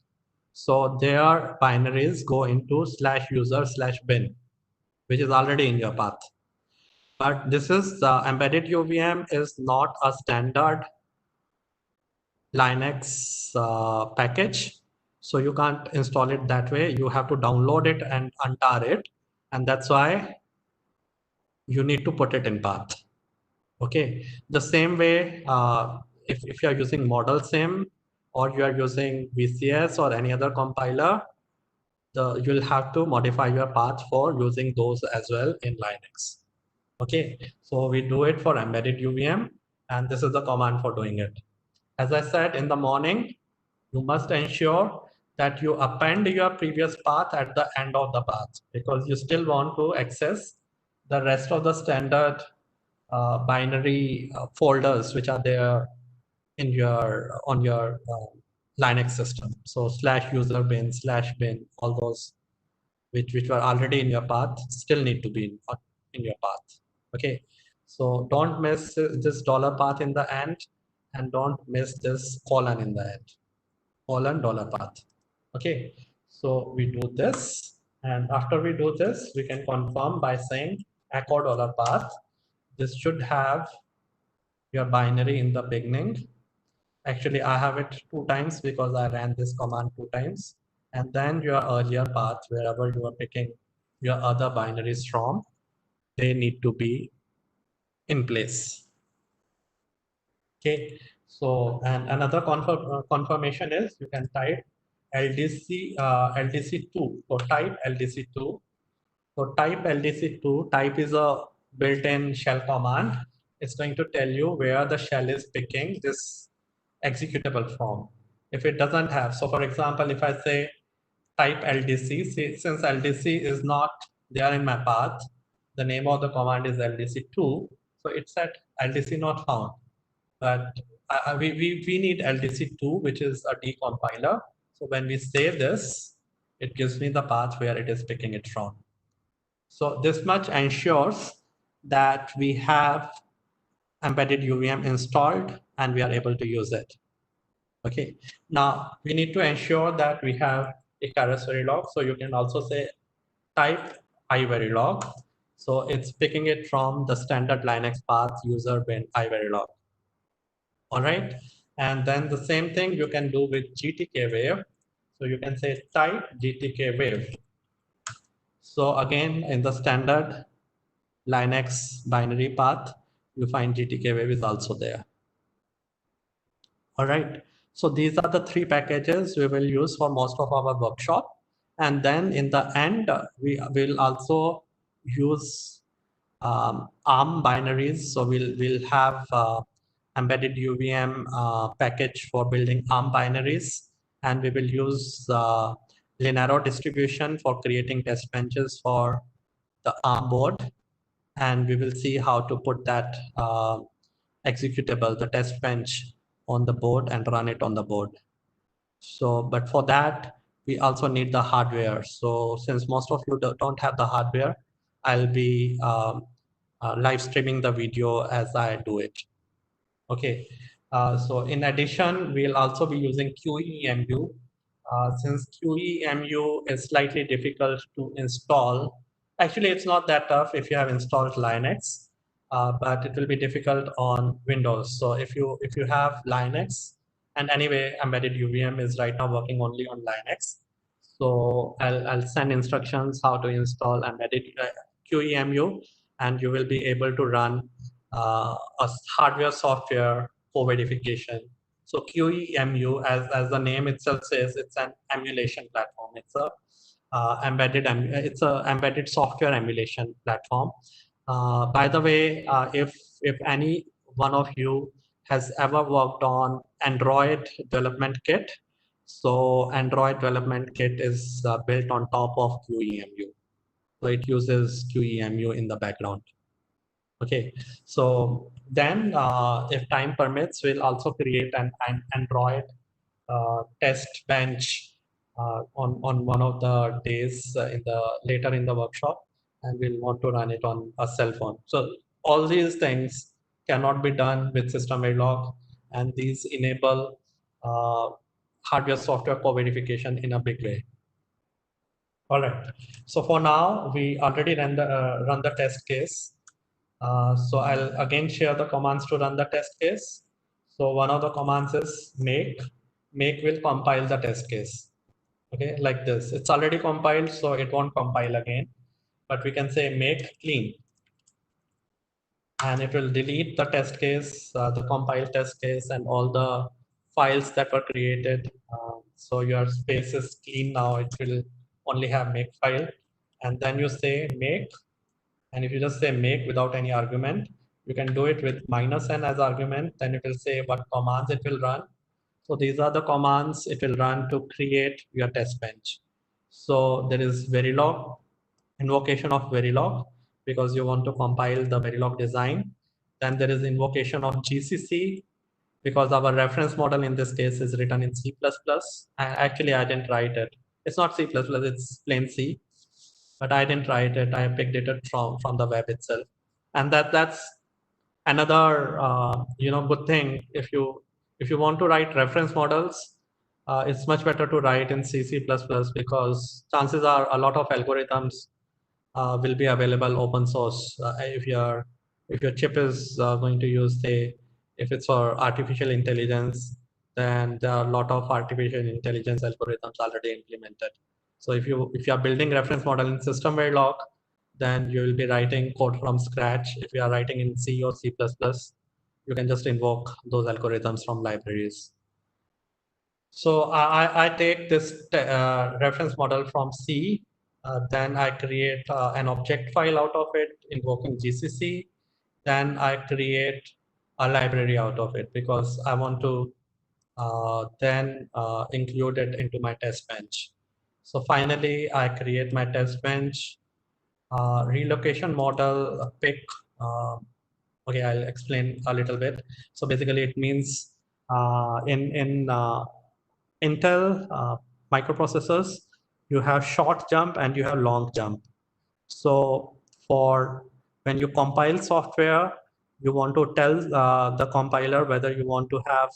So their binaries go into /user/bin, which is already in your path. But this is embedded UVM is not a standard Linux package. So you can't install it that way. You have to download it and untar it. And that's why you need to put it in path. Okay, the same way, if you are using model sim or you are using VCS or any other compiler, you'll have to modify your path for using those as well in Linux. Okay, so we do it for embedded UVM, and this is the command for doing it. As I said, in the morning, you must ensure that you append your previous path at the end of the path, because you still want to access the rest of the standard binary folders which are there in your on your Linux system. So slash user bin, slash bin, all those which were already in your path still need to be in your path. Okay, so don't miss this dollar path in the end, and don't miss this colon in the end, colon dollar path. Okay, so we do this, and after we do this, we can confirm by saying echo dollar path. This should have your binary in the beginning. Actually, I have it 2 times because I ran this command 2 times. And then your earlier path, wherever you are picking your other binaries from, they need to be in place. Okay, so and another confirmation is you can type LDC2. So type LDC2. So type LDC2. Type is a built-in shell command. It's going to tell you where the shell is picking this executable from. If it doesn't have, so for example, if I say type LDC, since LDC is not there in my path, the name of the command is LDC2. So it said LDC not found. But we need LDC2, which is a decompiler. So when we say this, it gives me the path where it is picking it from. So this much ensures that we have embedded UVM installed and we are able to use it. Okay, now we need to ensure that we have a Keras Verilog. So you can also say type iVerilog. So it's picking it from the standard Linux path user bin iVerilog. All right, and then the same thing you can do with GTK wave. So you can say type GTK wave. So again, in the standard Linux binary path, you find GTK wave is also there. All right, so these are the 3 packages we will use for most of our workshop. And then in the end, we will also use ARM binaries. So we'll have embedded UVM package for building ARM binaries. And we will use Linaro distribution for creating test benches for the ARM board. And we will see how to put that executable, the test bench, on the board and run it on the board. So, but for that, we also need the hardware. So since most of you don't have the hardware, I'll be live streaming the video as I do it. Okay, so in addition, we'll also be using QEMU. Since QEMU is slightly difficult to install, actually it's not that tough if you have installed Linux, but it will be difficult on Windows. So if you have Linux, and anyway, embedded UVM is right now working only on Linux. So I'll send instructions how to install embedded QEMU, and you will be able to run a hardware software co-verification. So QEMU, as the name itself says, it's an emulation platform. It's a embedded software emulation platform. By the way, if any one of you has ever worked on Android development kit, so Android development kit is built on top of QEMU. So it uses QEMU in the background. Okay, so then if time permits, we'll also create an Android test bench on one of the days later in the workshop, and we'll want to run it on a cell phone. So all these things cannot be done with System Verilog, and these enable hardware software co-verification in a big way. All right, so for now, we already run the test case. So I'll again share the commands to run the test case. So one of the commands is make. Make will compile the test case. Okay, like this. It's already compiled, so it won't compile again. But we can say make clean. and it will delete the test case, the compiled test case, and all the files that were created. So your space is clean now. It will only have make file, and then you say make, and if you just say make without any argument, you can do it with -n as argument. Then it will say what commands it will run. So these are the commands it will run to create your test bench. So there is Verilog, invocation of Verilog, because you want to compile the Verilog design. Then there is invocation of GCC, because our reference model in this case is written in C++. Actually, I didn't write it. It's not C++, it's plain C, but I didn't write it. I picked it up from the web itself. And that's another good thing. If you want to write reference models, it's much better to write in C++ because chances are a lot of algorithms will be available open source. If your chip is going to use, say, if it's for artificial intelligence, then there are a lot of artificial intelligence algorithms already implemented. So if you are building reference model in system Verilog, then you will be writing code from scratch. If you are writing in C or C++, you can just invoke those algorithms from libraries. So I take this reference model from C, then I create an object file out of it invoking GCC, then I create a library out of it because I want to then include it into my test bench. So finally, I create my test bench, relocation model, pick. Okay, I'll explain a little bit. So basically, it means in Intel microprocessors, you have short jump and you have long jump. So for when you compile software, you want to tell the compiler whether you want to have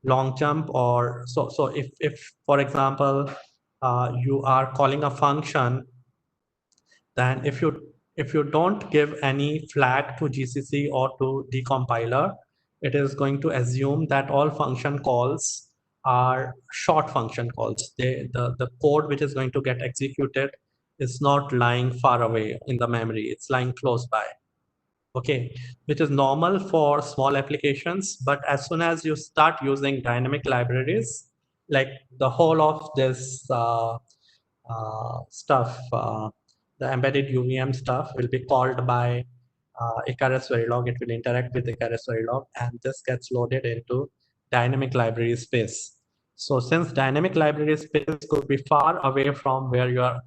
long jump or so. So if for example, you are calling a function, then if you don't give any flag to GCC or to the compiler, it is going to assume that all function calls are short function calls. The code which is going to get executed is not lying far away in the memory, it's lying close by. Okay, which is normal for small applications, but as soon as you start using dynamic libraries, like the whole of this stuff, the embedded UVM stuff will be called by Icarus Verilog. It will interact with Icarus Verilog, and this gets loaded into dynamic library space. So since dynamic library space could be far away from where your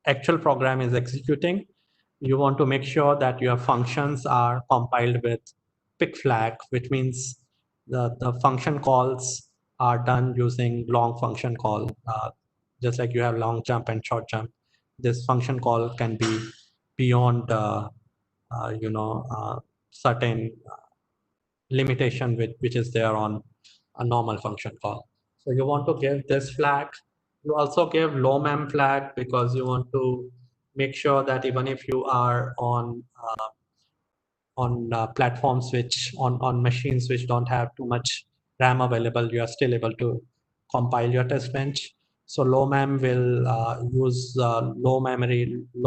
actual program is executing, you want to make sure that your functions are compiled with pick flag, which means the function calls are done using long function call. Just like you have long jump and short jump, this function call can be beyond certain limitation which is there on a normal function call. So you want to give this flag. You also give low mem flag because you want to make sure that even if you are on platforms which on machines which don't have too much RAM available, you are still able to compile your test bench. So low mem will use low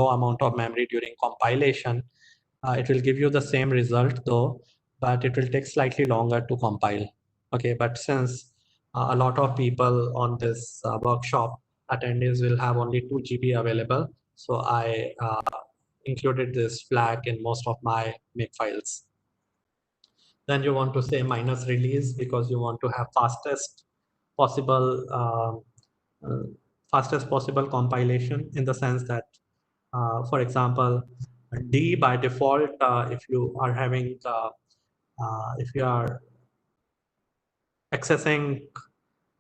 amount of memory during compilation. It will give you the same result though, but it will take slightly longer to compile. Okay, but since a lot of people on this workshop attendees will have only 2 GB available, so I included this flag in most of my make files. Then you want to say minus release because you want to have fastest possible compilation, in the sense that for example, D by default, if you are having if you are accessing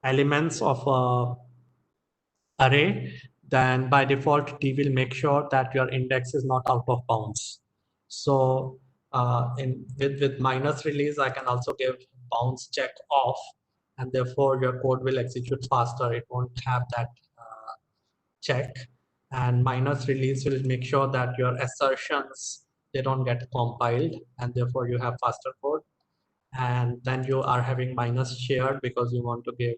elements of a array, then by default D will make sure that your index is not out of bounds. So with minus release, I can also give bounds check off, and therefore your code will execute faster. It won't have that check. And minus release will make sure that your assertions, they don't get compiled, and therefore you have faster code. And then you are having minus shared because you want to give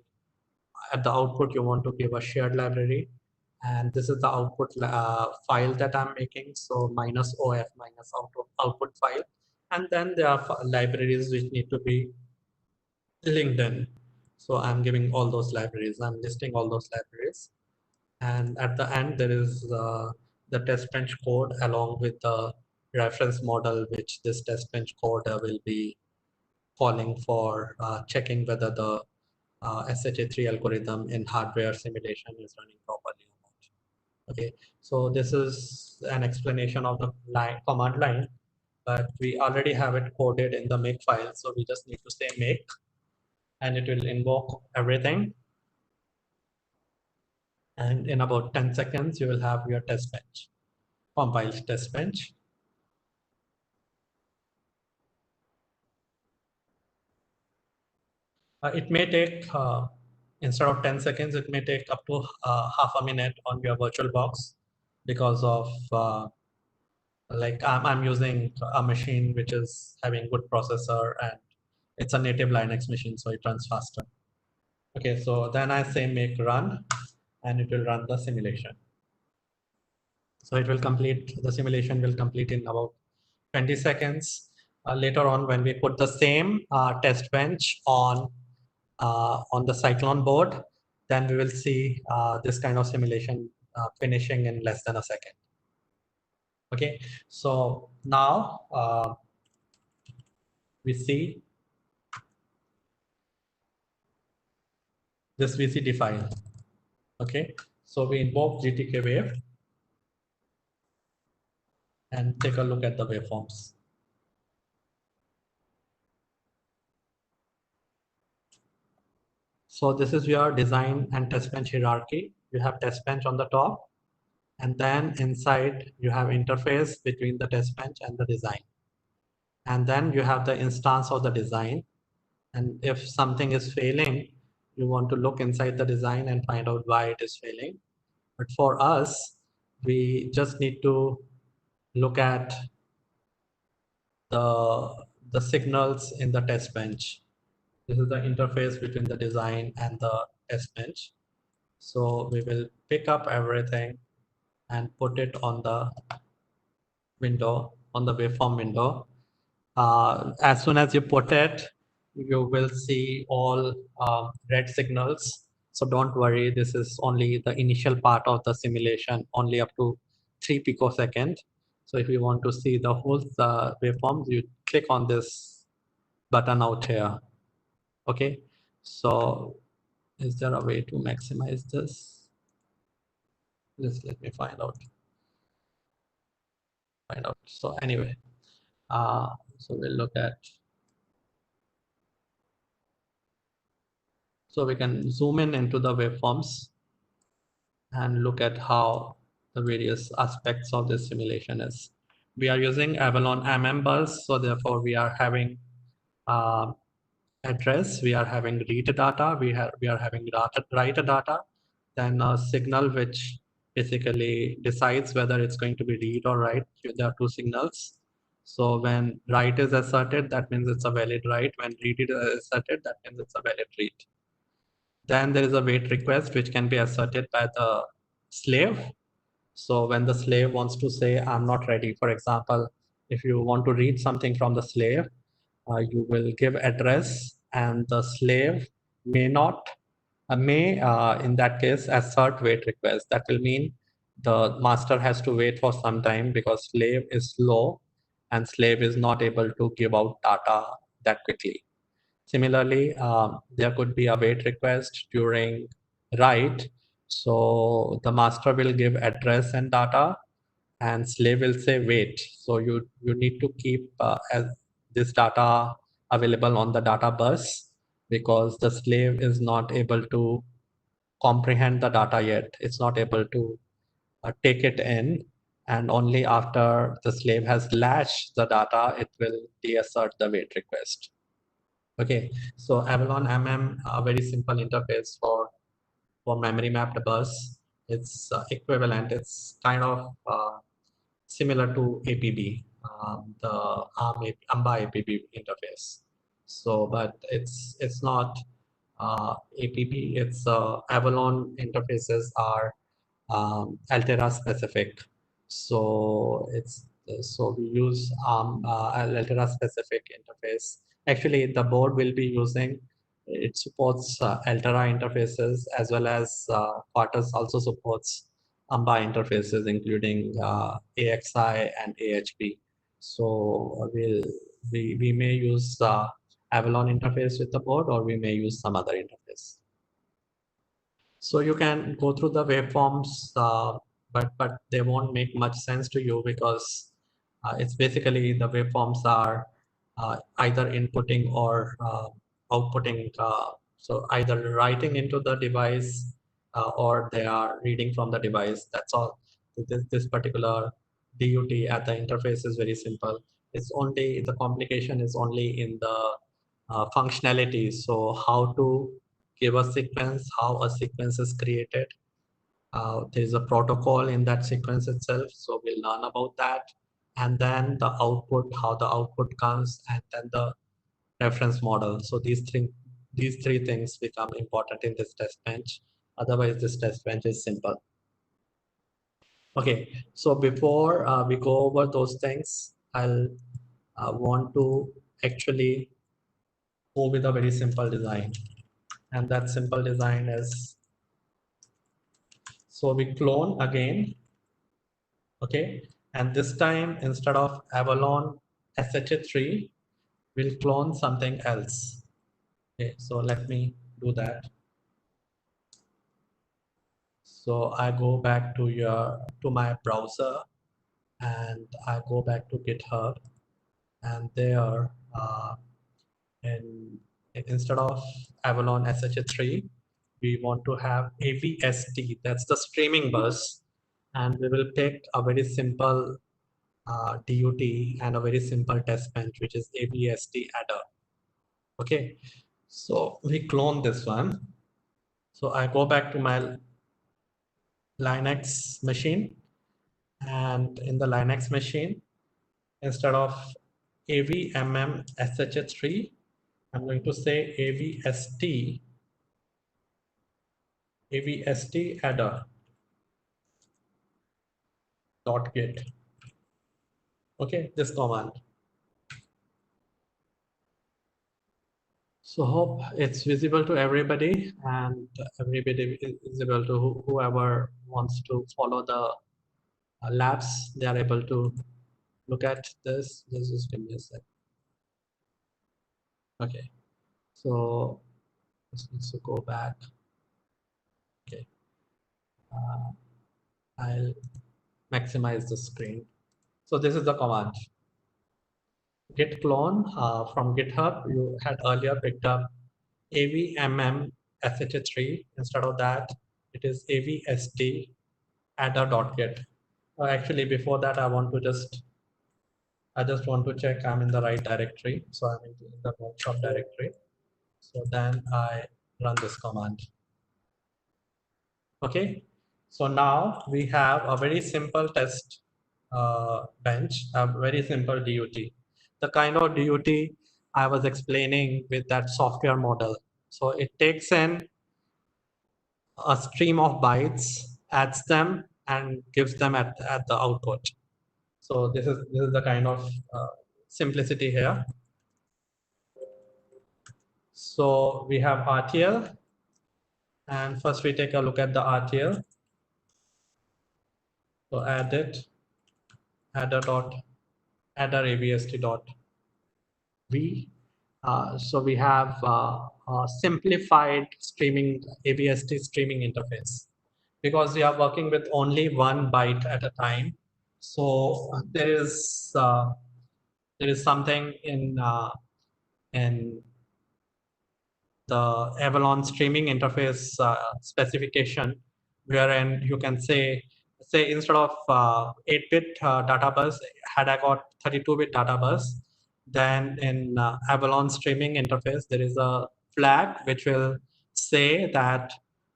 at the output, you want to give a shared library, and this is the output file that I'm making. So minus OF minus output file, And then there are libraries which need to be linked in. So I'm giving all those libraries. I'm listing all those libraries. And at the end, there is the test bench code along with the reference model, which this test bench code will be calling for checking whether the SHA3 algorithm in hardware simulation is running properly or not. Okay, so this is an explanation of the command line, but we already have it coded in the make file. So we just need to say make, and it will invoke everything. And in about 10 seconds, you will have your test bench, compiled test bench. It may take, instead of 10 seconds, it may take up to half a minute on your virtual box because of like I'm using a machine which is having good processor and it's a native Linux machine, so it runs faster. Okay, so then I say make run and it will run the simulation. So it will complete, the simulation will complete in about 20 seconds. Later on, when we put the same test bench on the Cyclone board, then we will see this kind of simulation finishing in less than a second. Okay, so now we see this VCD file. Okay, so we invoke GTK wave and take a look at the waveforms. So this is your design and test bench hierarchy. You have test bench on the top, and then inside you have interface between the test bench and the design. And then you have the instance of the design. And if something is failing, you want to look inside the design and find out why it is failing. But for us, we just need to look at the signals in the test bench. This is the interface between the design and the test bench. So we will pick up everything and put it on the window, on the waveform window. As soon as you put it, you will see all red signals. So don't worry, this is only the initial part of the simulation, only up to 3 picosecond. So if you want to see the whole waveforms, you click on this button out here. Okay, so is there a way to maximize this? Just let me find out. So anyway, so we'll look at, so we can zoom in into the waveforms and look at how the various aspects of this simulation is. We are using Avalon bus, so therefore we are having address, we are having read data, we are having write data, then a signal which basically decides whether it's going to be read or write. There are two signals. So when write is asserted, that means it's a valid write. When read is asserted, that means it's a valid read. Then there is a wait request which can be asserted by the slave. So when the slave wants to say, I'm not ready, for example, if you want to read something from the slave, you will give address and the slave may not, in that case, assert wait request. That will mean the master has to wait for some time because slave is slow and slave is not able to give out data that quickly. Similarly, there could be a wait request during write. So the master will give address and data and slave will say wait. So you need to keep as this data available on the data bus because the slave is not able to comprehend the data yet. It's not able to take it in, and only after the slave has latched the data, it will deassert the wait request. Okay, so Avalon a very simple interface for memory mapped bus. It's equivalent. It's kind of similar to APB, the AMBA APB interface. So, but it's not APB. It's Avalon interfaces are Altera specific. So it's So we use an Altera specific interface. Actually, the board will be using, it supports Altera interfaces as well as Quartus also supports AMBA interfaces, including AXI and AHP. So we may use Avalon interface with the board, or we may use some other interface. So you can go through the waveforms, but they won't make much sense to you because it's basically the waveforms are either inputting or outputting. So either writing into the device or they are reading from the device. That's all. This particular DUT at the interface is very simple. It's only the complication is only in the functionality. So how to give a sequence, how a sequence is created. There is a protocol in that sequence itself, so we'll learn about that. And then the output, how the output comes, and then the reference model. So these three things become important in this test bench. Otherwise, this test bench is simple. Okay, so before we go over those things, I'll want to actually go with a very simple design. And that simple design is, so we clone again, okay? And this time, instead of Avalon SHA3, we'll clone something else. Okay, so let me do that. So I go back to my browser and I go back to GitHub, and there, and instead of Avalon SHA3, we want to have AVST, that's the streaming bus, and we will pick a very simple DUT and a very simple test bench, which is AVST adder. Okay, so we clone this one. So I go back to my Linux machine, and in the Linux machine, instead of AVMM SHA3, I'm going to say AVST adder dot git. Okay, this command. So hope it's visible to everybody, and everybody is visible to whoever wants to follow the labs. They are able to look at this. Just give me a sec. Okay, so this needs to go back. Okay, I'll maximize the screen. So this is the command. Git clone from GitHub. You had earlier picked up AVMM SHA3. Instead of that, it is AVST adder.git. Actually, before that, I just want to check I'm in the right directory. So I'm in the workshop directory. So then I run this command. Okay. So now we have a very simple test bench, a very simple DUT. The kind of DUT I was explaining with that software model. So it takes in a stream of bytes, adds them, and gives them at the output. So this is the kind of simplicity here. So we have RTL, and first we take a look at the RTL. So add it, adder AVST dot V. So we have a simplified streaming AVST streaming interface because we are working with only one byte at a time. So there is something in the Avalon streaming interface specification, wherein you can say instead of 8-bit data bus, had I got 32-bit data bus, then in Avalon streaming interface, there is a flag which will say that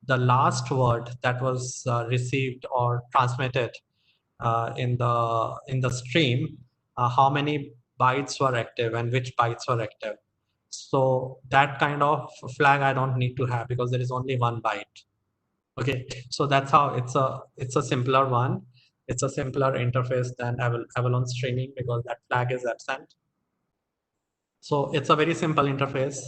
the last word that was received or transmitted in the stream, how many bytes were active and which bytes were active. So that kind of flag I don't need to have because there is only one byte. Okay, so that's how it's a simpler one. It's a simpler interface than Avalon streaming because that flag is absent. So it's a very simple interface.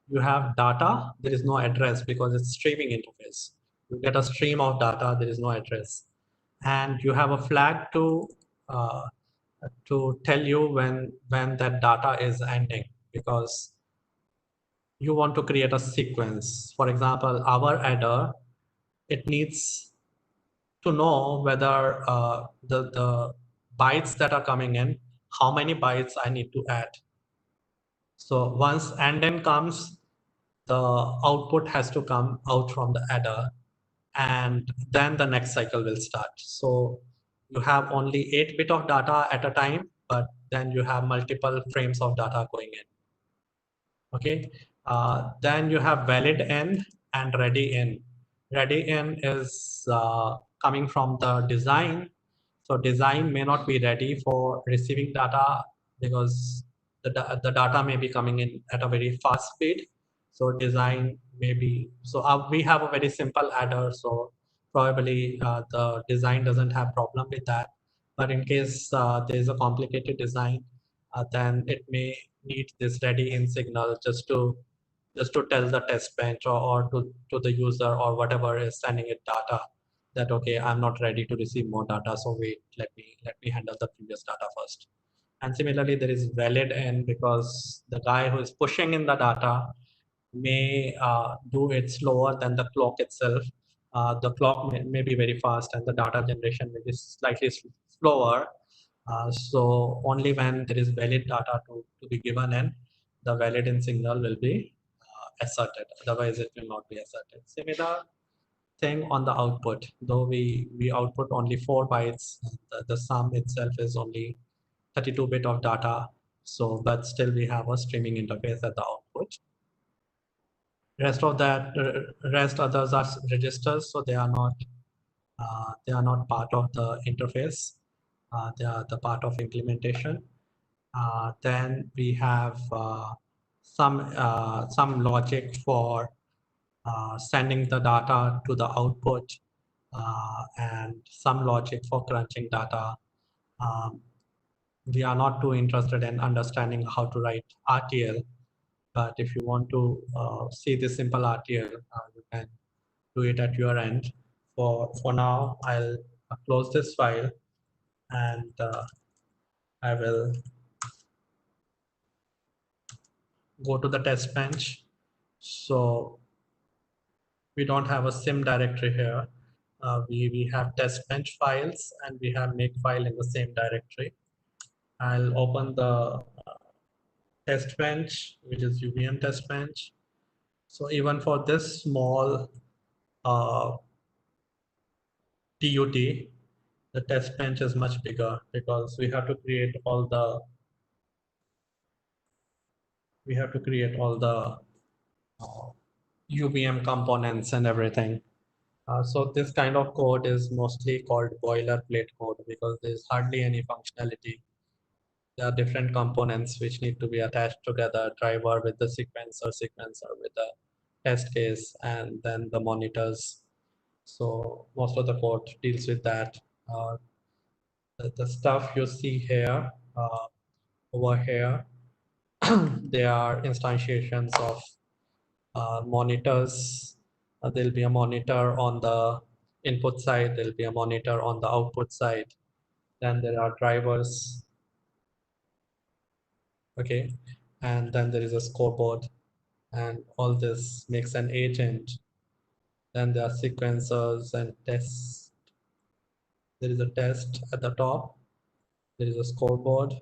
You have data, there is no address because it's streaming interface. You get a stream of data, there is no address. And you have a flag uh, to tell you when that data is ending, because you want to create a sequence. For example, our adder, it needs to know whether the bytes that are coming in, how many bytes I need to add. So once and then comes, the output has to come out from the adder, and then the next cycle will start. So you have only 8 bit of data at a time, but then you have multiple frames of data going in. Okay, then you have valid in and ready in. Ready in is coming from the design. So design may not be ready for receiving data because the data may be coming in at a very fast speed. So design may be, so we have a very simple adder. So probably the design doesn't have problem with that. But in case there is a complicated design, then it may need this ready in signal just to tell the test bench or to the user or whatever is sending it data that, okay, I'm not ready to receive more data, so wait, let me handle the previous data first. And similarly, there is valid in, because the guy who is pushing in the data may do it slower than the clock itself. The clock may be very fast and the data generation may be slightly slower. So only when there is valid data to be given in, the valid in signal will be asserted. Otherwise, it will not be asserted. Similar thing on the output. Though we output only 4 bytes, the sum itself is only 32 bit of data. So, but still we have a streaming interface at the output. Rest of that, rest others are registers, so they are not part of the interface. They are the part of implementation. Then we have some logic for sending the data to the output, and some logic for crunching data. Um, we are not too interested in understanding how to write RTL, but if you want to see the simple RTL, you can do it at your end. For now, I'll close this file, and I will go to the test bench. So we don't have a sim directory here. We have test bench files and we have make file in the same directory. I'll open the test bench, which is UVM test bench. So even for this small TUT, the test bench is much bigger because we have to create all the UVM components and everything. So this kind of code is mostly called boilerplate code because there's hardly any functionality. There are different components which need to be attached together, driver with the sequencer with the test case, and then the monitors. So most of the code deals with that. Uh, the stuff you see here, over here, they are instantiations of monitors. There'll be a monitor on the input side, there'll be a monitor on the output side. Then there are drivers, okay? And then there is a scoreboard, and all this makes an agent. Then there are sequencers and tests. There is a test at the top. There is a scoreboard,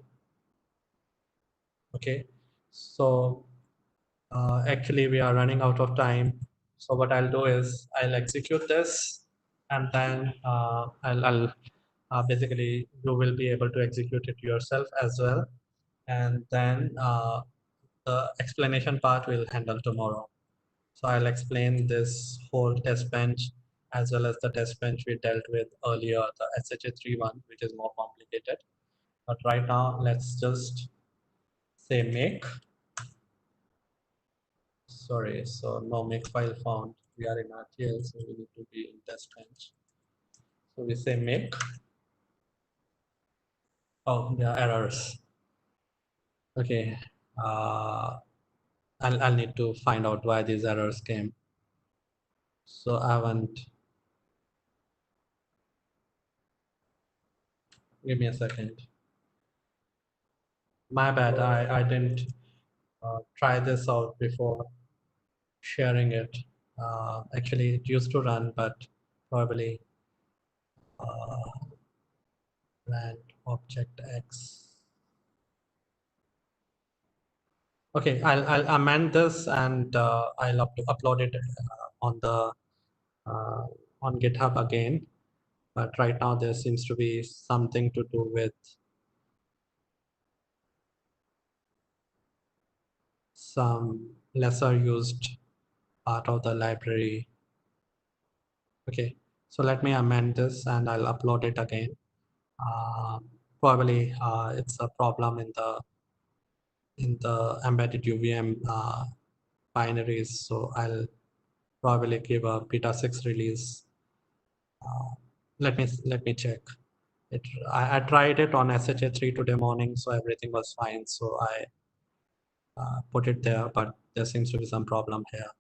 okay? So actually we are running out of time. So what I'll do is I'll execute this, and then I'll basically you will be able to execute it yourself as well. And then the explanation part we'll handle tomorrow. So I'll explain this whole test bench as well as the test bench we dealt with earlier, the SHA-3 which is more complicated. But right now, let's just say make. Sorry, so no make file found. We are in RTL, so we need to be in test bench. So we say make, Oh, there are errors. Okay. I'll need to find out why these errors came. So I haven't. Give me a second. My bad. I didn't try this out before sharing it. Actually, it used to run, but probably ran object X. Okay, I'll amend this and I'll upload it on the uh, on GitHub again. But right now there seems to be something to do with some lesser used part of the library. Okay, so let me amend this and I'll upload it again. Probably it's a problem in the embedded UVM binaries. So I'll probably give a beta 6 release. Let me check. I tried it on SHA3 today morning, so everything was fine. So I put it there, but there seems to be some problem here.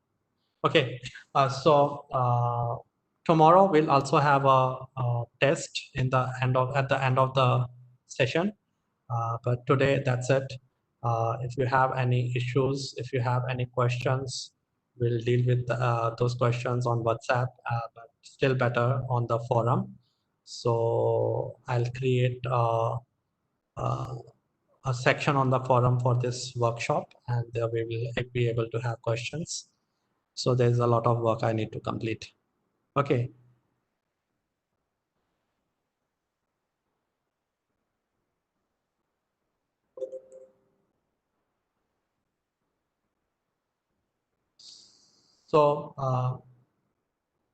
Okay, tomorrow we'll also have a test at the end of the session. But today that's it. If you have any issues, if you have any questions, we'll deal with those questions on WhatsApp, but still better on the forum. So I'll create uh, a section on the forum for this workshop, and there we will be able to have questions. So there's a lot of work I need to complete. Okay. So,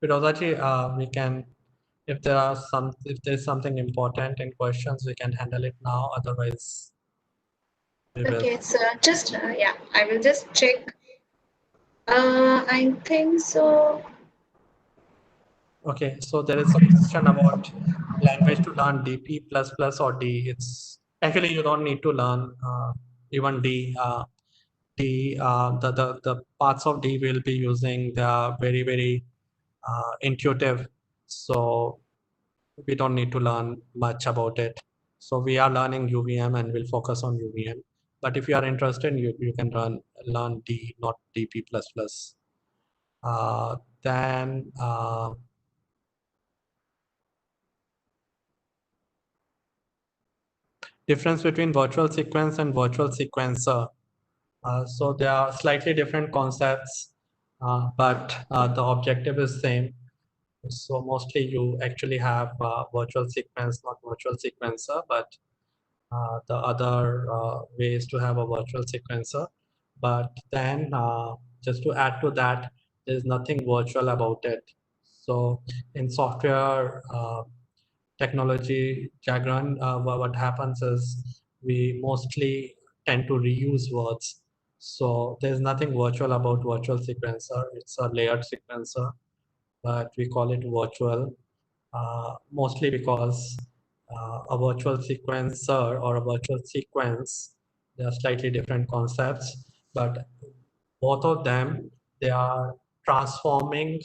Firozaji, we can, if there's something important in questions, we can handle it now. Otherwise, we will. Okay, so just yeah, I will just check. I think so. Okay, so there is a question about language to learn DP++ or D. It's actually you don't need to learn even D. The parts of D we'll be using, they are very intuitive. So we don't need to learn much about it. So we are learning UVM and we'll focus on UVM. But if you are interested, you can learn D, not DP++. Then difference between virtual sequence and virtual sequencer. So they are slightly different concepts, but the objective is same. So mostly you actually have virtual sequence, not virtual sequencer, but the other way is to have a virtual sequencer. But then just to add to that, there's nothing virtual about it. So in software technology jargon, what happens is we mostly tend to reuse words. So there's nothing virtual about virtual sequencer. It's a layered sequencer, but we call it virtual mostly because a virtual sequencer or a virtual sequence, they are slightly different concepts, but both of them, they are transforming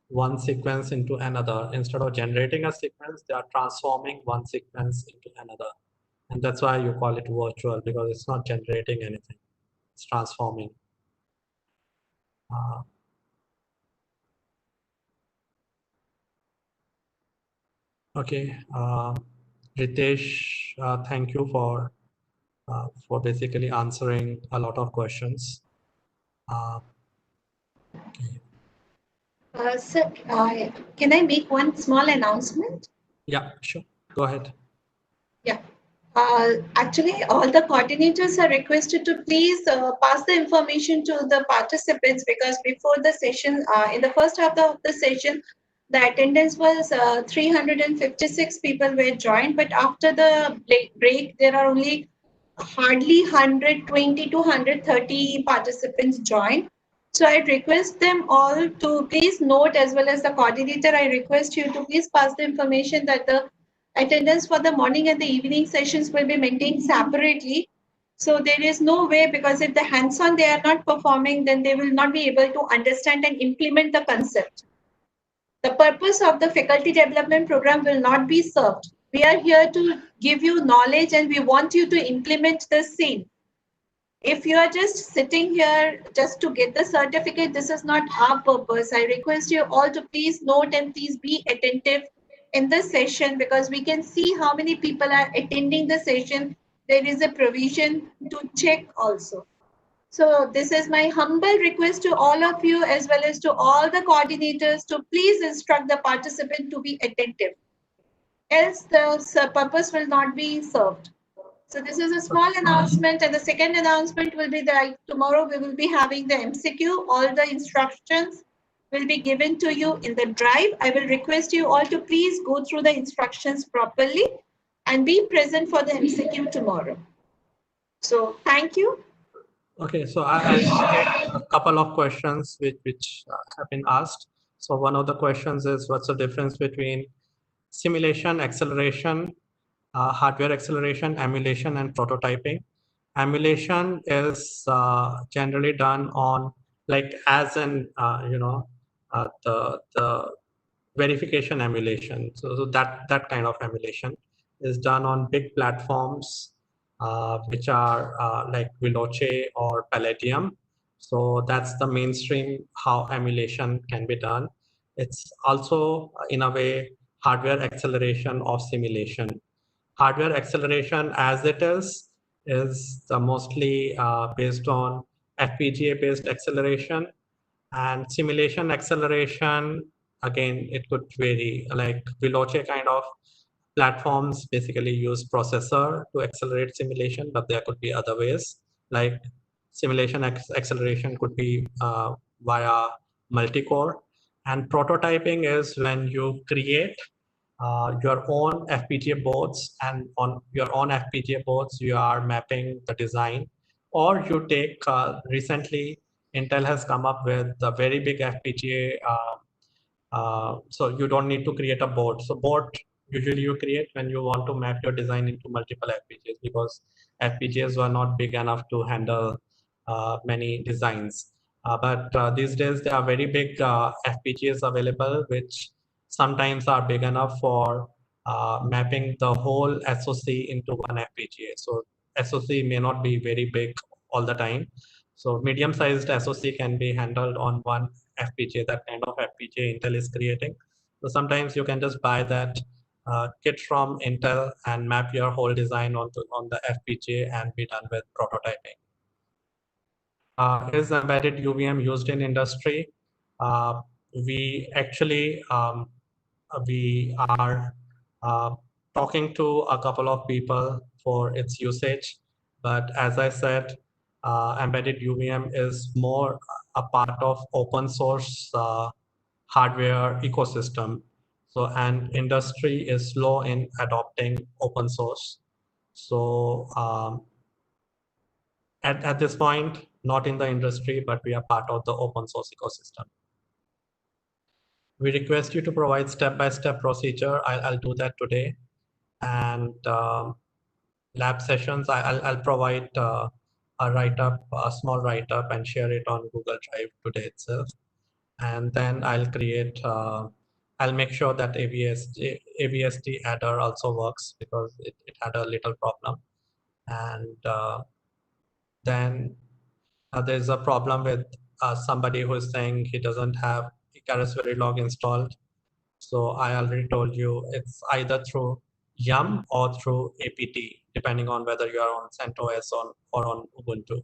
one sequence into another. Instead of generating a sequence, they are transforming one sequence into another. And that's why you call it virtual, because it's not generating anything, it's transforming. Uh, okay, Ritesh, thank you for basically answering a lot of questions. Okay. Sir, can I make one small announcement? Yeah, sure. Go ahead. Yeah. Actually, all the coordinators are requested to please pass the information to the participants, because before the session, in the first half of the session, the attendance was 356 people were joined, but after the break, there are only hardly 120 to 130 participants joined. So I request them all to please note, as well as the coordinator, I request you to please pass the information that the Attendance for the morning and the evening sessions will be maintained separately. So there is no way, because if the hands-on they are not performing, then they will not be able to understand and implement the concept. The purpose of the faculty development program will not be served. We are here to give you knowledge and we want you to implement the same. If you are just sitting here just to get the certificate, this is not our purpose. I request you all to please note and please be attentive in this session, because we can see how many people are attending the session. There is a provision to check also. So this is my humble request to all of you as well as to all the coordinators to please instruct the participant to be attentive. Else the purpose will not be served. So this is a small announcement, and the second announcement will be that tomorrow we will be having the MCQ. All the instructions will be given to you in the drive. I will request you all to please go through the instructions properly and be present for the MCQ tomorrow. So thank you. Okay, so I'll take a couple of questions which have been asked. So one of the questions is, what's the difference between simulation, acceleration, hardware acceleration, emulation, and prototyping? Emulation is generally done on, like, as in the verification emulation. So that kind of emulation is done on big platforms, which are like Veloce or Palladium. So that's the mainstream how emulation can be done. It's also, in a way, hardware acceleration of simulation. Hardware acceleration, as it is the mostly based on FPGA based acceleration. And simulation acceleration, again, it could vary. Like Veloce kind of platforms basically use processor to accelerate simulation, but there could be other ways. Like simulation acceleration could be via multi-core. And prototyping is when you create your own FPGA boards, and on your own FPGA boards, you are mapping the design. Or you take, recently, Intel has come up with a very big FPGA. So you don't need to create a board. So board usually you create when you want to map your design into multiple FPGAs, because FPGAs were not big enough to handle many designs. But these days there are very big FPGAs available, which sometimes are big enough for mapping the whole SoC into one FPGA. So SoC may not be very big all the time. So medium-sized SoC can be handled on one FPGA, that kind of FPGA Intel is creating. So sometimes you can just buy that kit from Intel and map your whole design on the FPGA and be done with prototyping. Is embedded UVM used in industry? We actually we are talking to a couple of people for its usage, but as I said, embedded UVM is more a part of open source hardware ecosystem. So, and industry is slow in adopting open source. So at this point, not in the industry, but we are part of the open source ecosystem. We request you to provide step-by-step procedure. I'll do that today. And lab sessions, I'll provide a write-up, a small write-up, and share it on Google Drive today itself. And then I'll create, I'll make sure that AVST adder also works, because it had a little problem. And then there's a problem with somebody who is saying he doesn't have Icarus Verilog installed. So I already told you it's either through Yum or through APT, depending on whether you are on CentOS or on Ubuntu.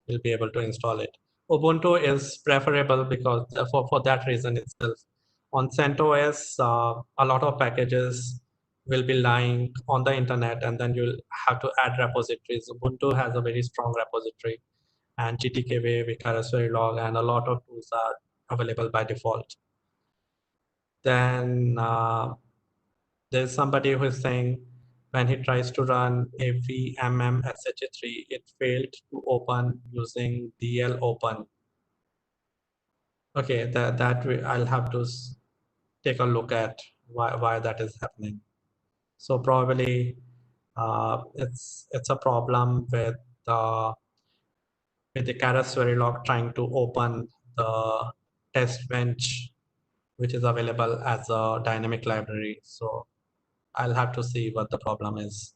You'll be able to install it. Ubuntu is preferable because for that reason itself. On CentOS, a lot of packages will be lying on the internet, and then you'll have to add repositories. Ubuntu has a very strong repository, and GTK Wave, Icarus Verilog, and a lot of tools are available by default. Then there's somebody who is saying when he tries to run a VMM SHA3, it failed to open using DL open. Okay, that I'll have to take a look at why that is happening. So probably it's a problem with the Keras Verilog trying to open the test bench, which is available as a dynamic library. So I'll have to see what the problem is.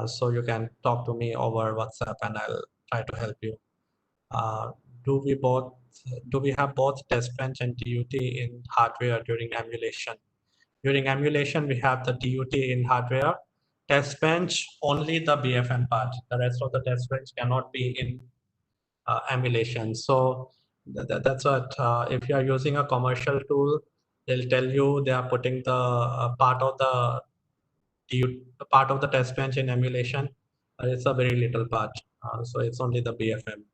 So you can talk to me over WhatsApp and I'll try to help you. Uh, do we both do we have both test bench and DUT in hardware during emulation? During emulation, we have the DUT in hardware. Test bench, only the BFM part. The rest of the test bench cannot be in emulation. So that's what, if you are using a commercial tool, they'll tell you they are putting the part of the test bench in emulation. It's a very little part. So it's only the BFM.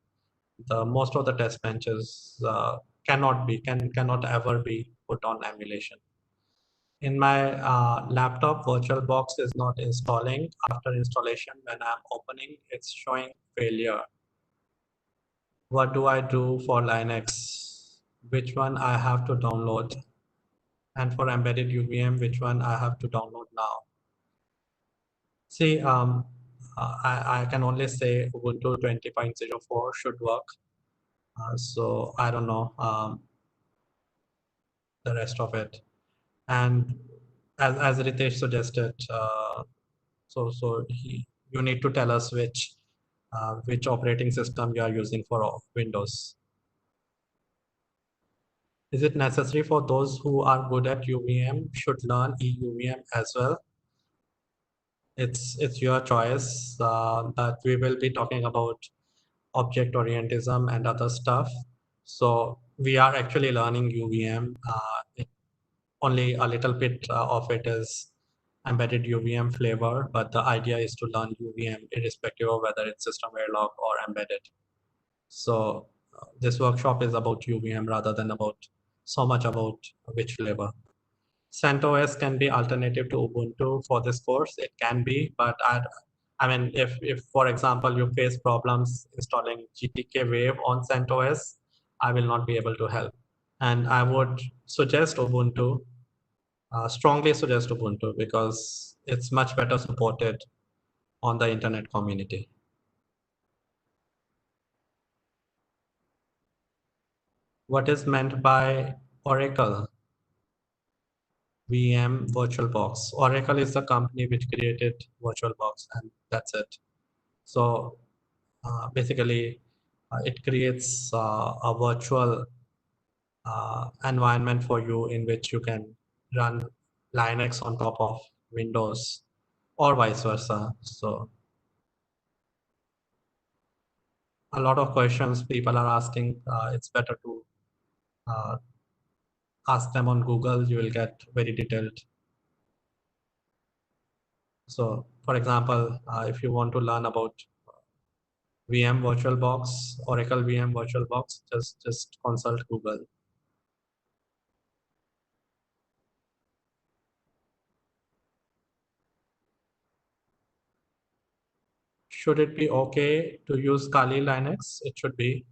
The most of the test benches cannot ever be put on emulation. In my laptop, VirtualBox is not installing. After installation, when I'm opening, it's showing failure. What do I do for Linux? Which one I have to download? And for embedded UVM, which one I have to download now? See, I can only say Ubuntu 20.04 should work. So I don't know the rest of it. And as Ritesh suggested, you need to tell us which operating system you are using for Windows. Is it necessary for those who are good at UVM should learn EUVM as well? It's your choice. That we will be talking about object orientism and other stuff. So we are actually learning UVM. Only a little bit of it is embedded UVM flavor, but the idea is to learn UVM irrespective of whether it's system Verilog or embedded. So this workshop is about UVM rather than so much about which flavor. CentOS can be alternative to Ubuntu for this course. It can be, but I mean, if for example you face problems installing GTK Wave on CentOS, I will not be able to help. And I would suggest Ubuntu, strongly suggest Ubuntu because it's much better supported on the internet community. What is meant by Oracle VM VirtualBox? Oracle is the company which created VirtualBox, and that's it. So basically, it creates a virtual environment for you in which you can run Linux on top of Windows or vice versa. So a lot of questions people are asking, it's better to ask them on Google. You will get very detailed. So for example, if you want to learn about VM VirtualBox, Oracle VM VirtualBox, just consult Google. Should it be okay to use Kali Linux? It should be,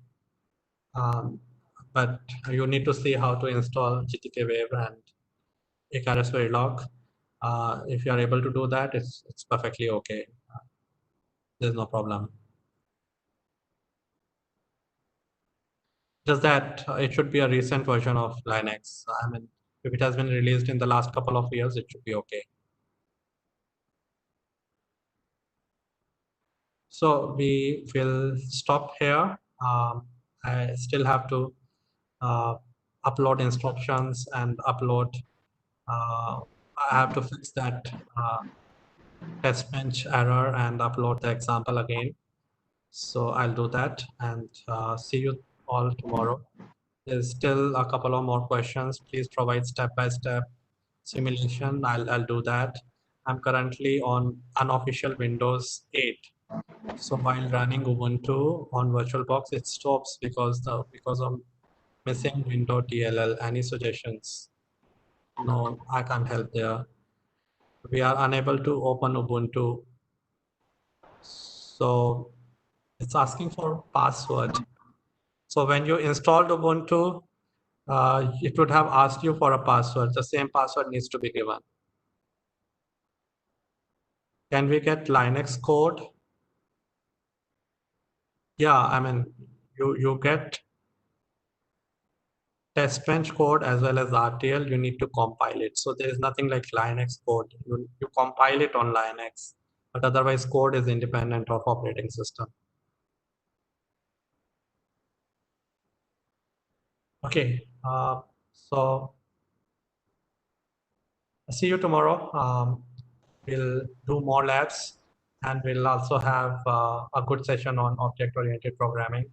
but you need to see how to install GTK Wave and Keras Verilog. If you are able to do that, it's perfectly okay. There's no problem. Just that it should be a recent version of Linux. I mean, if it has been released in the last couple of years, it should be okay. So we will stop here. I still have to upload instructions and upload. I have to fix that test bench error and upload the example again. So I'll do that and see you all tomorrow. There's still a couple of more questions. Please provide step-by-step simulation. I'll do that. I'm currently on unofficial Windows 8. So while running Ubuntu on VirtualBox, it stops because of missing window DLL. Any suggestions? No, I can't help there. We are unable to open Ubuntu. So it's asking for password. So when you installed Ubuntu, it would have asked you for a password. The same password needs to be given. Can we get Linux code? Yeah, I mean, you get test bench code as well as RTL, you need to compile it. So there is nothing like Linux code. You compile it on Linux, but otherwise code is independent of operating system. Okay, so see you tomorrow. We'll do more labs, and we'll also have a good session on object-oriented programming,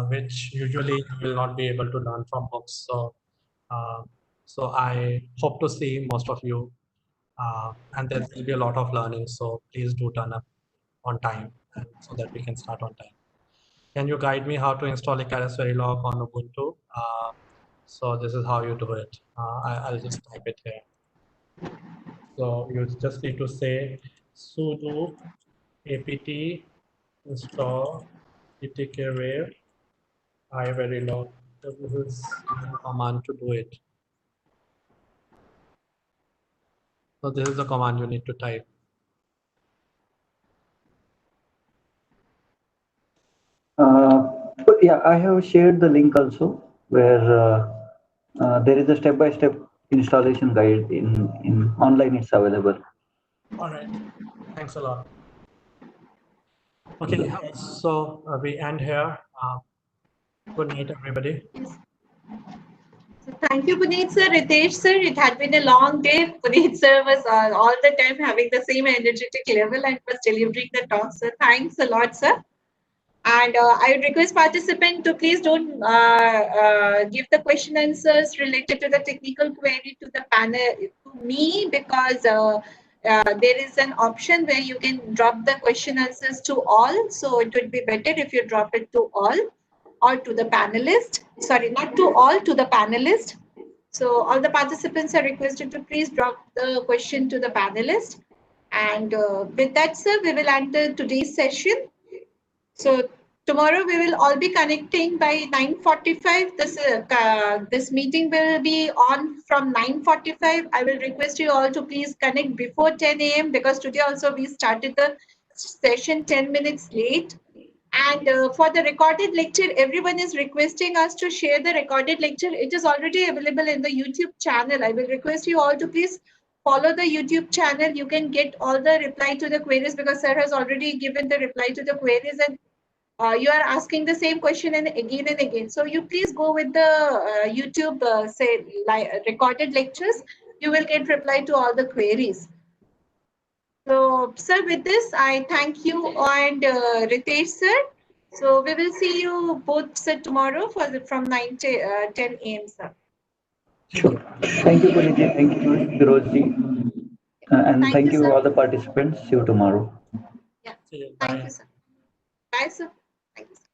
which usually you will not be able to learn from books. Uh, so I hope to see most of you, and there will be a lot of learning. So please do turn up on time, and so that we can start on time. Can you guide me how to install a Keras Verilog on Ubuntu? So this is how you do it. I'll just type it here. So you just need to say sudo apt install itkvar iverilog. This is the command to do it. So this is the command you need to type. But yeah, I have shared the link also where there is a step-by-step installation guide in online. It's available. All right. Thanks a lot. Okay, so we end here. Good night, everybody. Yes. So thank you, Puneet sir, Ritesh sir. It had been a long day. Puneet sir was all the time having the same energetic level and was delivering the talk. So thanks a lot, sir. And I would request participant to please don't give the question answers related to the technical query to the panel to me, because there is an option where you can drop the question answers to all. So it would be better if you drop it to all or to the panelist. Sorry, not to all, to the panelist. So all the participants are requested to please drop the question to the panelist. And with that, sir, we will end today's session. So tomorrow we will all be connecting by 9:45. This meeting will be on from 9:45. I will request you all to please connect before 10 a.m. because today also we started the session 10 minutes late. And for the recorded lecture, everyone is requesting us to share the recorded lecture. It is already available in the YouTube channel. I will request you all to please follow the YouTube channel. You can get all the reply to the queries because sir has already given the reply to the queries, and you are asking the same question and again. So you please go with the YouTube recorded lectures. You will get reply to all the queries. So, sir, with this, I thank you and Ritesh, sir. So we will see you both, sir, tomorrow from 9 to 10 a.m., sir. Sure. Thank you, Punitji. Thank you, Firozji. And thank you, sir. all the participants. See you tomorrow. Yeah. See you. Thank Bye. you, sir. Bye, sir. Thank you, sir.